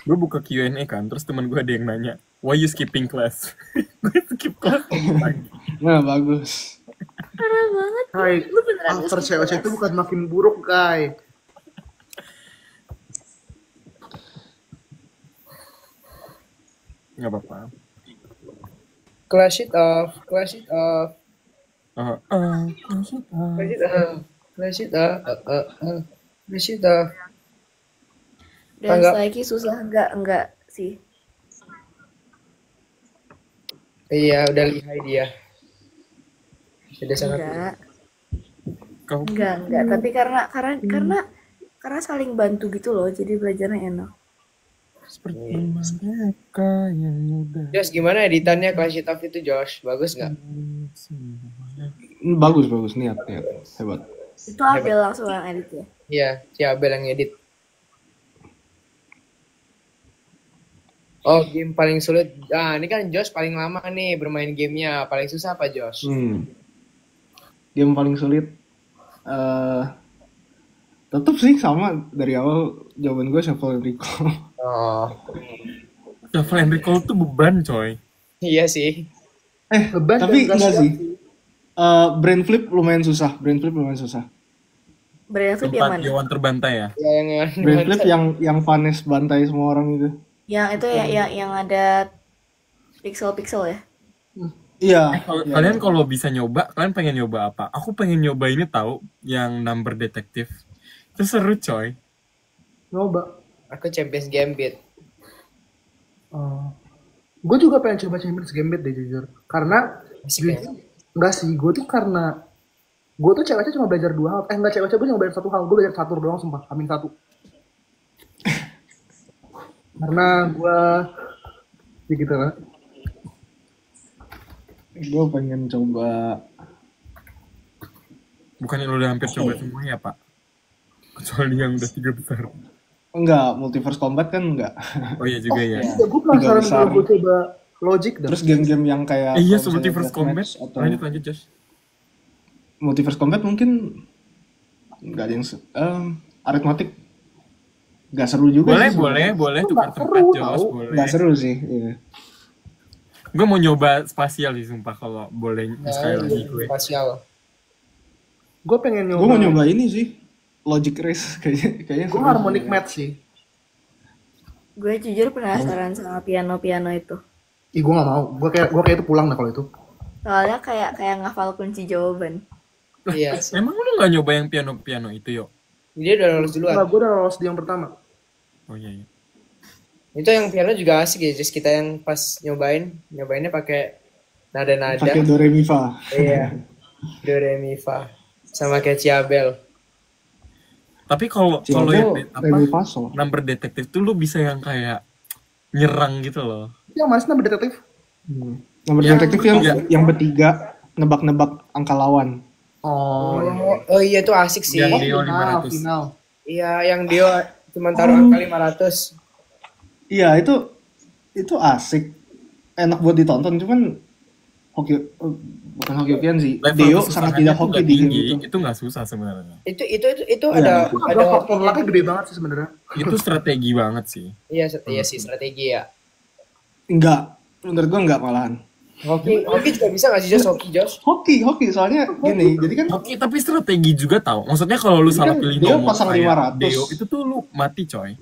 Speaker 6: Gue buka Q&A kan, terus teman gue ada yang nanya, why you skipping class? Gue skip class lagi.
Speaker 3: Nah, bagus.
Speaker 2: Parah banget.
Speaker 7: Hai,
Speaker 2: Lu beneran
Speaker 7: after COC itu bukan makin buruk guys.
Speaker 6: Nggak apa-apa.
Speaker 1: Clash it off.
Speaker 6: Clash it off.
Speaker 2: Dan
Speaker 1: Enggak.
Speaker 2: lagi susah enggak sih.
Speaker 1: Iya, udah lihai dia. Sudah sangat
Speaker 2: Enggak.
Speaker 6: Kau
Speaker 2: Enggak, tapi karena saling bantu gitu loh, jadi belajarnya enak.
Speaker 6: seperti mereka yang muda.
Speaker 1: Jos, gimana editannya Clash it off itu Josh? Bagus nggak?
Speaker 3: Bagus, niat. Hebat.
Speaker 2: Itu Abel langsung yang edit ya.
Speaker 1: Iya, si Abel yang edit. Oh, game paling sulit. Ah, ini kan Josh paling lama nih bermain gamenya. Paling susah apa Josh?
Speaker 7: Game paling sulit tetep sih sama dari awal, jawaban gue Shuffle and Recall.
Speaker 1: Oh,
Speaker 6: Shuffle and Recall tuh beban coy.
Speaker 1: iya sih.
Speaker 7: Beban tapi enggak sih. Brain Flip lumayan susah.
Speaker 2: Brain flip yang
Speaker 6: Tempat
Speaker 2: mana?
Speaker 6: Yowan terbantai ya.
Speaker 1: Ya, yang
Speaker 7: Brain Flip yang Vanes bantai semua orang itu.
Speaker 2: Yang itu yang ada pixel-pixel ya?
Speaker 7: Iya.
Speaker 6: Kalian kalau bisa nyoba, kalian pengen nyoba apa? Aku pengen nyoba ini tahu yang Number Detective. Itu seru coy.
Speaker 7: Nyoba.
Speaker 1: aku Champions Gambit.
Speaker 7: Gue juga pengen coba Champions Gambit deh jujur. Karena
Speaker 1: Asik ya?
Speaker 7: enggak sih, gue tuh ceweknya cuma belajar 2 hal. Enggak, cewek-cewek cuma belajar 1 hal. Gue belajar catur doang sumpah, amin 1. Karena gue ya gitu lah. Gue pengen coba.
Speaker 6: Bukannya lu udah hampir coba semua ya pak? Kecuali yang udah 3 besar.
Speaker 7: Enggak, Multiverse Combat kan enggak.
Speaker 6: Oh iya juga ya.
Speaker 7: Gue penasaran kalau gue coba Logic dah. Terus game-game yang kayak
Speaker 6: Iya,
Speaker 7: kalau misalnya
Speaker 6: Multiverse Combat.
Speaker 7: Deathmatch atau
Speaker 6: Lanjut Josh.
Speaker 7: Multiverse Combat mungkin enggak ada yang aritmatik. Enggak seru juga sih.
Speaker 6: Boleh tukar tempat Josh, boleh.
Speaker 7: Enggak seru sih, iya.
Speaker 6: Gue mau nyoba spasial sih sumpah kalau boleh sekali lagi gue.
Speaker 1: Spasial.
Speaker 7: Gue pengen nyoba. Gue mau nyoba ini sih. Logic Race kayaknya. Gue Harmonic Match sih.
Speaker 2: Gue jujur penasaran sama piano-piano itu.
Speaker 7: Ih, gue gak mau. Gue kayak itu pulang dah kalau itu.
Speaker 2: Soalnya kayak ngafal kunci jawaban.
Speaker 1: Iya.
Speaker 6: Emang lu gak nyoba yang piano itu yuk?
Speaker 1: Dia udah lolos duluan.
Speaker 7: Gue udah lolos di yang pertama.
Speaker 6: Oh iya.
Speaker 1: Itu yang piano juga asik ya, just kita yang pas nyobainnya pakai nada-nada.
Speaker 7: Pakai do re mi fa.
Speaker 1: Iya. Do re mi fa. Sama kayak Ciabel.
Speaker 6: Tapi kalau yang Number Detective tuh lu bisa yang kayak nyerang gitu loh.
Speaker 7: Yang mana sih Number Detective? Number Detective yang bertiga nebak-nebak angka lawan.
Speaker 1: Oh iya itu asik sih.
Speaker 6: Yang Dio 500.
Speaker 7: Final.
Speaker 1: Iya, yang Dio cuma taruh angka 500.
Speaker 7: Iya, itu asik. Enak buat ditonton, cuman bukan hoki-hokian sih. Dio sangat tidak hoki di game itu.
Speaker 6: Itu nggak susah sebenarnya.
Speaker 1: Itu ada
Speaker 7: faktor lucknya gede banget sih sebenarnya.
Speaker 6: Itu strategi banget sih.
Speaker 1: Iya sih strategi ya.
Speaker 7: Enggak, menurut gua enggak malahan.
Speaker 1: Hoki juga bisa nggak sih Josh?
Speaker 7: Hoki soalnya gini, jadi kan
Speaker 6: hoki tapi strategi juga tahu. Maksudnya kalau lu salah pilih
Speaker 7: Dio
Speaker 6: nomor
Speaker 7: pasang 500.
Speaker 6: Dio itu tuh lu mati coy.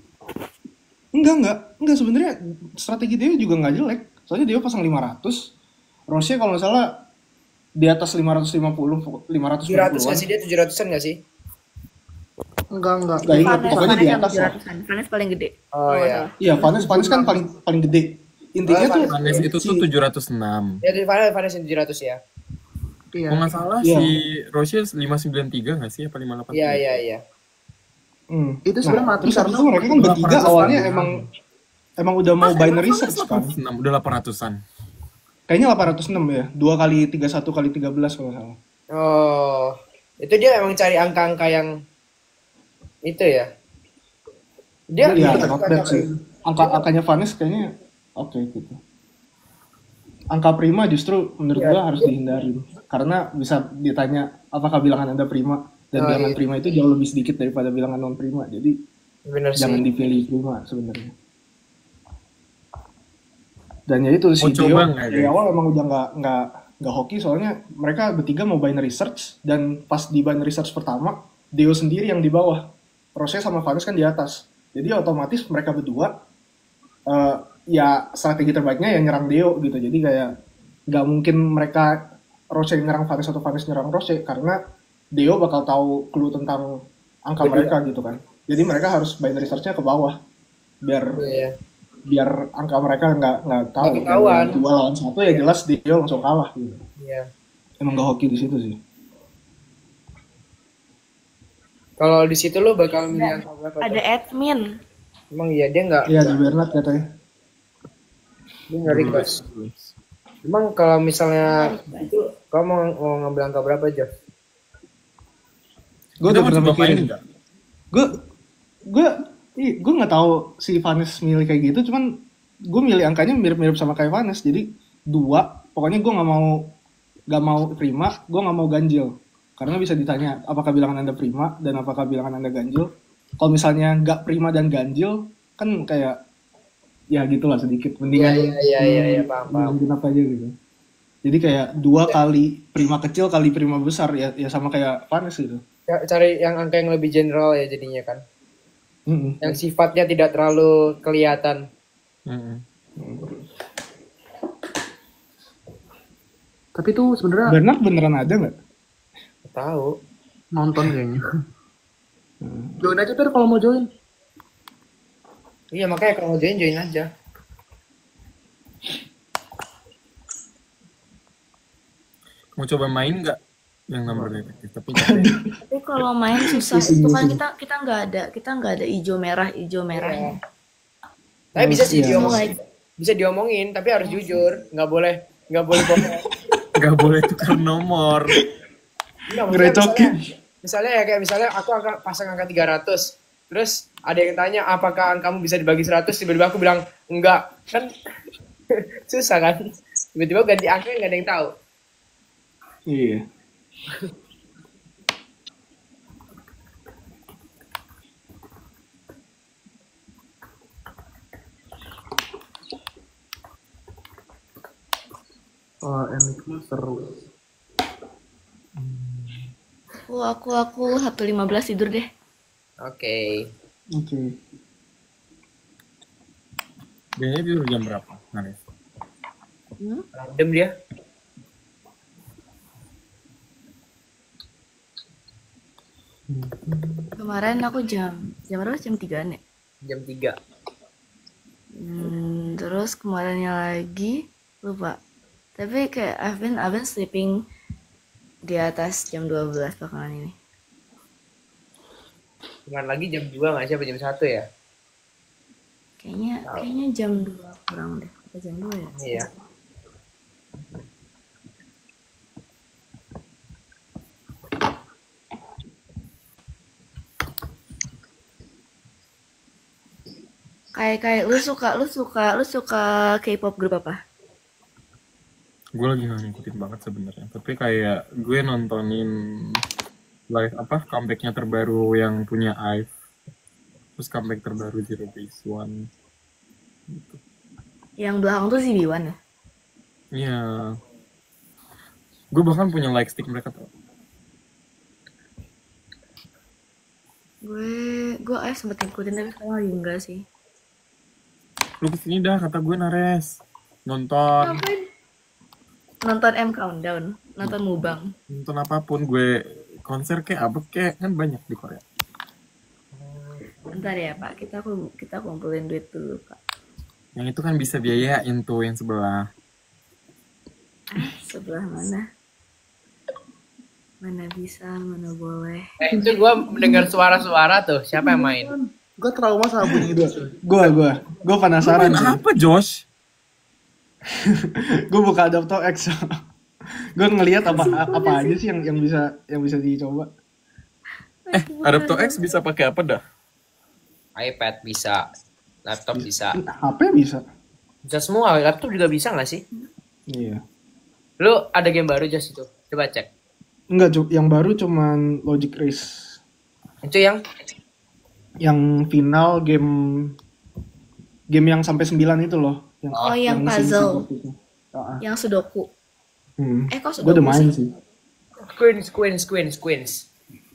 Speaker 7: Enggak sebenarnya strategi Dio juga enggak jelek. Soalnya Dio pasang 500. Rosnya kalau nggak salah di atas 550, 500
Speaker 1: 700 sih dia 700-an nggak sih?
Speaker 7: Enggak ingat, pokoknya di atas lah.
Speaker 2: Vanes paling gede.
Speaker 1: Oh iya.
Speaker 7: Iya, Vanes kan paling gede. Intinya tuh
Speaker 6: Vanes itu tuh 706.
Speaker 1: Ya di Vanes yang 700 ya.
Speaker 7: Iya.
Speaker 6: Kalau nggak salah si Roche 593 nggak sih apa 583?
Speaker 1: Iya.
Speaker 7: Itu sebenarnya mati karena mereka kan bertiga awalnya emang udah mau binary search kan.
Speaker 6: Udah 800-an.
Speaker 7: Kayaknya 806 ya. 2 kali 31 kali 13 kalau nggak salah.
Speaker 1: Oh, itu dia emang cari angka-angka yang itu ya. Dia
Speaker 7: not bad sih. Angkanya Vanes kayaknya oke gitu. Angka prima justru menurut gua harus dihindari karena bisa ditanya apakah bilangan Anda prima dan bilangan prima itu jauh lebih sedikit daripada bilangan non prima. Jadi jangan dipilih prima sebenarnya. Dan ya itu si Dio dari awal emang udah nggak hoki soalnya mereka bertiga mau binary search dan pas di binary search pertama Dio sendiri yang di bawah, Rose sama Vanes kan di atas. Jadi otomatis mereka berdua ya strategi terbaiknya ya nyerang Dio gitu. Jadi kayak nggak mungkin mereka Rose nyerang Vanes atau Vanes nyerang Rose karena Dio bakal tahu clue tentang angka mereka gitu kan. Jadi mereka harus binary search-nya ke bawah biar angka mereka nggak tahu.
Speaker 1: Ketahuan.
Speaker 7: 2 lawan 1 ya jelas Dio langsung kalah gitu.
Speaker 1: Iya.
Speaker 7: Emang nggak hoki di situ sih.
Speaker 1: Kalau di situ lo bakal milih angka berapa?
Speaker 2: Ada admin.
Speaker 1: Emang iya dia nggak?
Speaker 7: Iya di Bernard katanya.
Speaker 1: Dia nggak request. Emang kalau misalnya itu kamu mau ngambil angka berapa aja?
Speaker 7: Gue udah pernah mikirin. Gue nggak tahu si Vanes milih kayak gitu, cuman
Speaker 3: gue milih angkanya mirip-mirip sama kayak Vanes. Jadi 2, pokoknya gue nggak mau prima, gue nggak mau ganjil. Karena bisa ditanya apakah bilangan Anda prima dan apakah bilangan Anda ganjil. Kalau misalnya nggak prima dan ganjil, kan kayak ya gitulah sedikit. Mendingan
Speaker 1: Iya, paham.
Speaker 3: bilangan genap aja gitu. Jadi kayak 2 kali prima kecil kali prima besar ya sama kayak Vanes gitu.
Speaker 1: Cari yang angka yang lebih general ya jadinya kan. Yang sifatnya tidak terlalu kelihatan.
Speaker 7: Tapi tuh sebenarnya
Speaker 3: Bernard beneran ada nggak?
Speaker 1: Tahu.
Speaker 7: nonton kayaknya. Join aja Ter kalau mau join.
Speaker 1: Iya makanya kalau mau join aja.
Speaker 6: Mau coba main nggak yang nomor detektif? Tapi capek.
Speaker 2: Tapi kalau main susah itu kan kita nggak ada hijau merahnya.
Speaker 1: Tapi bisa sih
Speaker 3: Iya.
Speaker 1: bisa diomongin, tapi harus jujur, nggak boleh bohong.
Speaker 6: Nggak boleh tukar nomor.
Speaker 1: Nggak, maksudnya
Speaker 3: Ngerecokin.
Speaker 1: misalnya aku pasang angka 300, terus ada yang tanya apakah angkamu bisa dibagi 100, tiba-tiba aku bilang enggak, kan susah kan, tiba-tiba ganti angka nggak ada yang tahu.
Speaker 3: Iya.
Speaker 7: Oh, Enigma seru.
Speaker 2: Aku H15 tidur deh.
Speaker 1: Oke.
Speaker 6: Biasanya tidur jam berapa? Naris?
Speaker 1: Random dia.
Speaker 2: Kemarin aku jam berapa? Jam 3-an ya?
Speaker 1: Jam 3.
Speaker 2: Terus kemarinnya lagi lupa. Tapi kayak I've been sleeping di atas jam 12 belakangan ini.
Speaker 1: Kemarin lagi jam 2 nggak sih, apa jam 1 ya?
Speaker 2: Kayaknya jam 2 kurang deh. Apa jam 2 ya?
Speaker 1: Iya.
Speaker 2: Kayak lu suka K-pop grup apa?
Speaker 6: Gue lagi nggak ngikutin banget sebenarnya. Tapi kayak gue nontonin live comebacknya terbaru yang punya IVE. Terus comeback terbaru Zero Base One. Gitu.
Speaker 2: Yang belakang tuh si B1 ya?
Speaker 6: Iya. Gue bahkan punya like stick mereka tuh.
Speaker 2: Gue IVE sempet ngikutin tapi sekarang lagi enggak sih.
Speaker 6: Lu kesini dah kata gue Nares. Nonton.
Speaker 2: Ngapain? Nonton M Countdown, nonton mukbang.
Speaker 6: Nonton apapun gue. Konser kayak apa kayak kan banyak di Korea.
Speaker 2: Bentar ya Pak, kita kumpulin duit dulu Pak.
Speaker 6: Yang itu kan bisa biayain tuh yang sebelah.
Speaker 2: Sebelah mana? Mana bisa, mana boleh.
Speaker 1: Itu gue mendengar suara-suara tuh. Siapa yang main?
Speaker 7: Gue trauma sama bunyi itu.
Speaker 3: Gue penasaran
Speaker 6: Main
Speaker 3: sih.
Speaker 6: apa Josh?
Speaker 3: Gue buka Adopt X. Gue ngelihat apa aja sih yang bisa dicoba.
Speaker 6: Adapto X bisa pakai apa dah?
Speaker 1: iPad bisa, laptop bisa.
Speaker 3: HP bisa.
Speaker 1: Bisa semua, laptop juga bisa nggak sih?
Speaker 3: Iya.
Speaker 1: Lu ada game baru Just itu? Coba cek.
Speaker 3: Enggak, yang baru cuman Logic Race.
Speaker 1: Itu yang
Speaker 3: Final game yang sampai 9 itu loh.
Speaker 2: Yang puzzle.
Speaker 3: Ah.
Speaker 2: Yang Sudoku. Kok Sudoku
Speaker 3: Gue udah main
Speaker 2: sih?
Speaker 3: sih.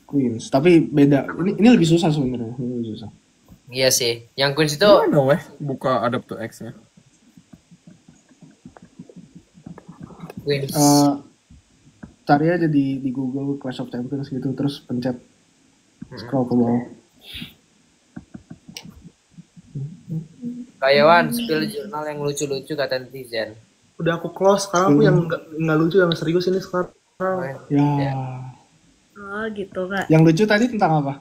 Speaker 1: Queens.
Speaker 3: Tapi beda. Ini lebih susah sebenarnya. Ini lebih susah.
Speaker 1: Iya sih. Yang Queens itu
Speaker 6: Gimana weh buka Adapto X ya?
Speaker 1: Queens.
Speaker 3: Cari aja di Google Clash of Champions gitu, terus pencet scroll ke bawah.
Speaker 1: Kayawan, spill jurnal yang lucu-lucu kata netizen.
Speaker 7: Udah aku close, sekarang aku yang nggak lucu, yang serius ini sekarang.
Speaker 3: Ya.
Speaker 2: Oh gitu Kak.
Speaker 3: Yang lucu tadi tentang apa?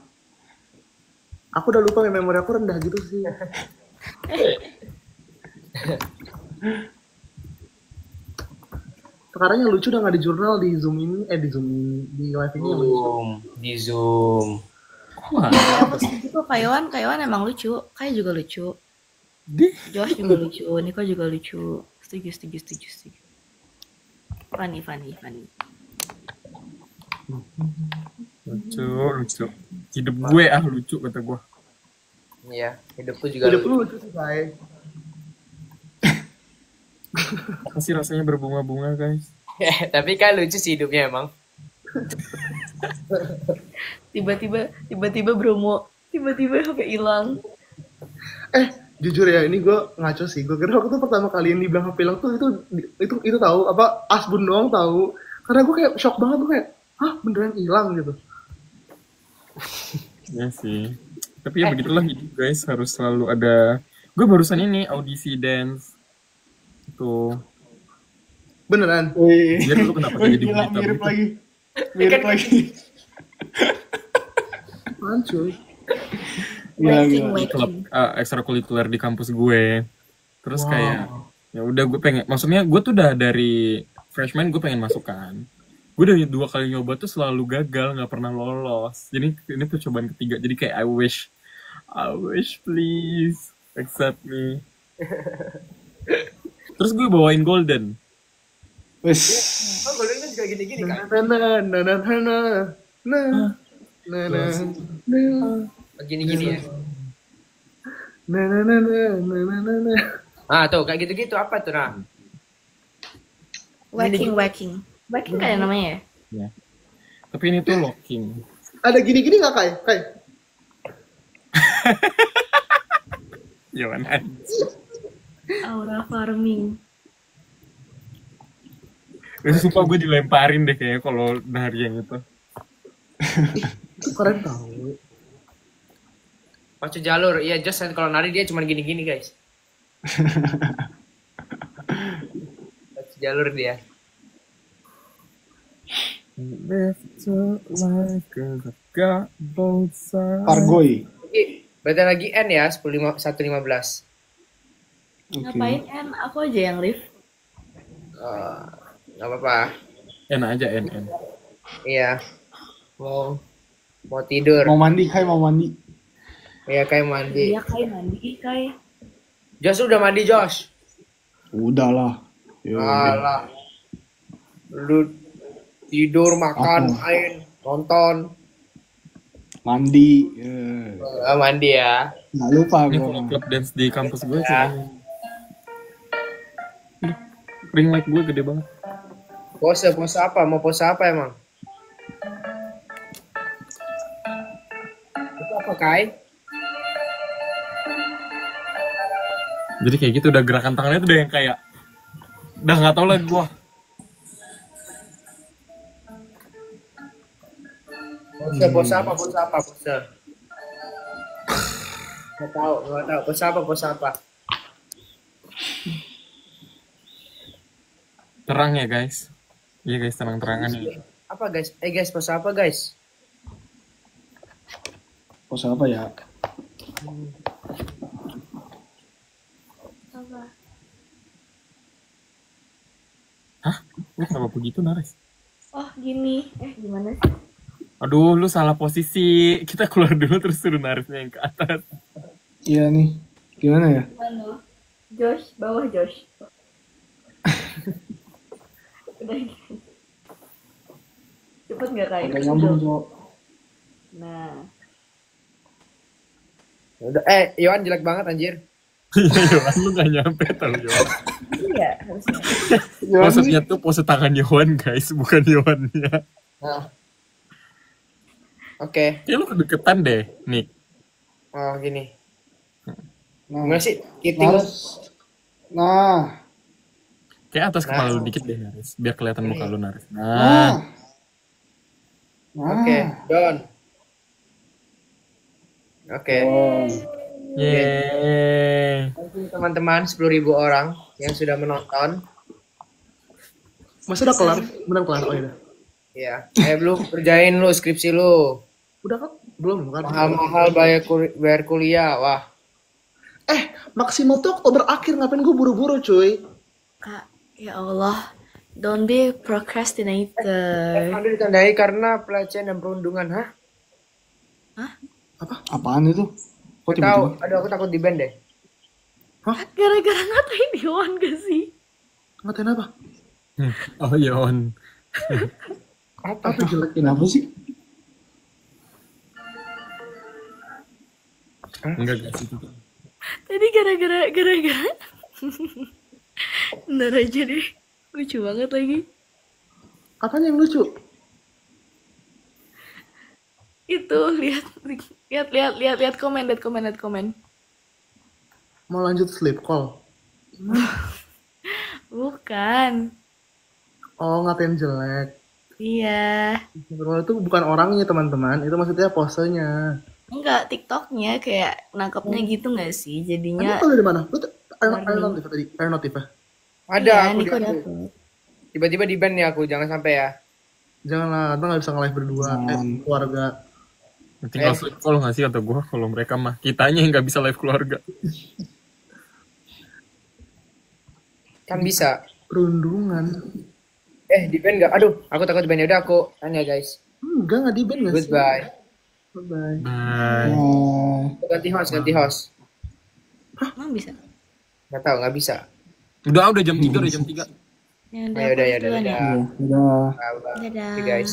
Speaker 7: Aku udah lupa, memori aku rendah gitu sih. Sekarang yang lucu udah nggak di jurnal, di Zoom ini, di live ini yang lucu.
Speaker 1: Di Zoom.
Speaker 6: Wah,
Speaker 2: Itu Kayawan emang lucu. Kayak juga lucu. Josh juga lucu, Nico juga lucu. Setuju. Funny.
Speaker 6: Lucu. Hidup gue lucu kata gue.
Speaker 1: Iya, hidupku juga
Speaker 7: Hidup
Speaker 1: lucu.
Speaker 7: lu lucu sih, Kai.
Speaker 6: Apa sih rasanya berbunga-bunga guys?
Speaker 1: Tapi kan lucu sih hidupnya emang.
Speaker 2: Tiba-tiba Bromo, tiba-tiba HP hilang.
Speaker 7: Jujur ya, ini gue ngaco sih. Gue kira waktu pertama kali yang dibilang HP hilang tuh itu tahu apa Asbun doang tahu. Karena gue kayak shock banget, gue kayak, hah beneran hilang gitu.
Speaker 6: Ya sih. Tapi ya begitulah hidup guys, harus selalu ada. Gue barusan ini audisi dance. Tuh.
Speaker 7: Beneran.
Speaker 8: Wih,
Speaker 6: Jadi lu kenapa jadi
Speaker 8: gila,
Speaker 6: berita
Speaker 8: mirip
Speaker 6: begitu?
Speaker 8: lagi. Mirip lagi.
Speaker 7: Apaan cuy?
Speaker 8: Gila,
Speaker 2: Waking.
Speaker 8: gila.
Speaker 6: Klub ekstrakurikuler di kampus gue. Terus kayak ya udah gue pengen, maksudnya gue tuh udah dari freshman gue pengen masuk kan. Gue dari 2 kali nyoba tuh selalu gagal, nggak pernah lolos. Jadi ini percobaan ketiga. Jadi kayak I wish please accept me. Terus gue bawain golden.
Speaker 8: Wes.
Speaker 1: Oh, golden kan juga gini-gini kan? Gini-gini ya. Ah, tuh kayak gitu-gitu apa tuh, Nah?
Speaker 2: Waking kan ya namanya ya?
Speaker 6: Ya. Tapi ini tuh locking.
Speaker 7: Ada gini-gini nggak Kai?
Speaker 6: Yawan.
Speaker 2: Aura farming.
Speaker 6: Sumpah gue dilemparin deh kayaknya kalau nari yang itu.
Speaker 7: Itu keren tau.
Speaker 1: Pacu jalur. Iya, Josh kalau nari dia cuma gini-gini, guys. Pacu jalur dia.
Speaker 8: Pargoy.
Speaker 1: Berarti lagi N ya, 1.15.
Speaker 8: Oke.
Speaker 2: Ngapain N? Aku aja yang live.
Speaker 1: Gak apa-apa.
Speaker 6: N aja N.
Speaker 1: Iya. Mau tidur.
Speaker 8: Mau mandi, Kai mau mandi.
Speaker 1: Iya, kayak mandi.
Speaker 2: Iya Kai mandi Kai.
Speaker 1: Josh udah mandi, Josh.
Speaker 8: Udah lah. Yo.
Speaker 1: Alah. Lu tidur, makan, main, nonton.
Speaker 8: Mandi.
Speaker 1: Mandi ya.
Speaker 8: Nggak lupa
Speaker 6: Ini
Speaker 8: gue.
Speaker 6: kalau klub dance di kampus gue sih. Ring light gue gede banget.
Speaker 1: Pose apa? Mau pose apa emang? Itu apa, Kai?
Speaker 6: Jadi kayak gitu udah gerakan tangannya tuh udah yang kayak udah nggak tahu lagi gue.
Speaker 1: Pose apa? Nggak tahu. Pose apa?
Speaker 6: Terang ya guys. Iya guys, terang-terangan ya.
Speaker 1: Apa guys? Guys, pose apa guys?
Speaker 8: Pose apa ya?
Speaker 6: Hah? Lu kenapa begitu Nares?
Speaker 2: Oh gini. Gimana sih?
Speaker 6: Aduh, lu salah posisi. Kita keluar dulu terus suruh Naresnya yang ke atas.
Speaker 8: Iya nih. Gimana ya?
Speaker 2: Mana? Josh, bawah Josh. Udah gitu. Cepet nggak Kai?
Speaker 8: Agak nyambung, Cok.
Speaker 2: Nah.
Speaker 1: Udah, Yohan jelek banget anjir.
Speaker 6: Iya, Yohan, lu gak nyampe tau Yohan.
Speaker 2: Iya harusnya.
Speaker 6: Maksudnya tuh pose tangan Yohan guys, bukan Yohannya.
Speaker 1: Nah. Oke.
Speaker 6: Ya lu kedeketan deh, Nick.
Speaker 1: Oh, gini.
Speaker 8: Nah,
Speaker 1: Gimana sih? Kiting.
Speaker 8: Nah.
Speaker 6: Kayak atas kepala lu dikit deh Nares, biar kelihatan muka lu Nares.
Speaker 8: Nah.
Speaker 1: Oke, Don. Oke.
Speaker 6: Yeay.
Speaker 1: Thank you teman-teman 10.000 orang yang sudah menonton.
Speaker 7: Masa udah kelar? Beneran kelar? Oh iya.
Speaker 1: Iya. Belum kerjain lu skripsi lu.
Speaker 7: Udah kan? Belum kan?
Speaker 1: Mahal-mahal bayar kuliah. Wah.
Speaker 7: Maksimal tuh Oktober akhir, ngapain gue buru-buru cuy?
Speaker 2: Kak, ya Allah. Don't be procrastinator.
Speaker 1: Anda ditandai karena pelecehan dan perundungan, hah?
Speaker 8: Apaan itu? Kok
Speaker 1: Tahu,
Speaker 8: tiba-tiba?
Speaker 1: aduh aku takut di ban deh.
Speaker 2: Gara-gara ngatain Iwan gak sih?
Speaker 7: Ngatain apa?
Speaker 6: Oh Yon.
Speaker 7: Apa jelek?
Speaker 8: Kenapa sih?
Speaker 6: Enggak sih.
Speaker 2: Tadi gara-gara Bentar aja deh. Lucu banget lagi.
Speaker 7: Apanya yang lucu?
Speaker 2: Itu lihat komen.
Speaker 7: Mau lanjut sleep call?
Speaker 2: Bukan.
Speaker 7: Oh, ngatain jelek.
Speaker 2: Iya.
Speaker 7: Kalau itu bukan orangnya teman-teman, itu maksudnya posenya.
Speaker 2: Enggak, TikToknya kayak nangkepnya gitu nggak sih?
Speaker 7: Emang
Speaker 2: Jadinya
Speaker 7: tahu dari mana? Lu air
Speaker 2: warning.
Speaker 7: notif tadi, air notif ya?
Speaker 1: Ada
Speaker 2: Iya,
Speaker 1: aku
Speaker 2: Niko
Speaker 1: di-
Speaker 2: dapet.
Speaker 1: tiba-tiba di ban ya aku, jangan sampai ya.
Speaker 7: Janganlah, kita nggak bisa nge-live berdua, keluarga.
Speaker 6: Tinggal sleep call nggak sih kata gue kalau mereka mah. Kitanya yang nggak bisa live keluarga.
Speaker 1: Kan bisa.
Speaker 7: Perundungan.
Speaker 1: Di ban nggak? Aduh, aku takut di ban. Udah aku tanya guys.
Speaker 7: Enggak di band nggak sih?
Speaker 1: Goodbye.
Speaker 7: Bye.
Speaker 6: Bye.
Speaker 1: Ganti host.
Speaker 2: Emang bisa?
Speaker 1: Nggak tahu, nggak bisa.
Speaker 6: Udah jam 3, udah jam 3.
Speaker 2: Ya
Speaker 1: Ya udah, ya
Speaker 2: duluan
Speaker 1: udah.
Speaker 8: Udah.
Speaker 1: Bye-bye.
Speaker 2: Dadah.
Speaker 1: Oke, guys.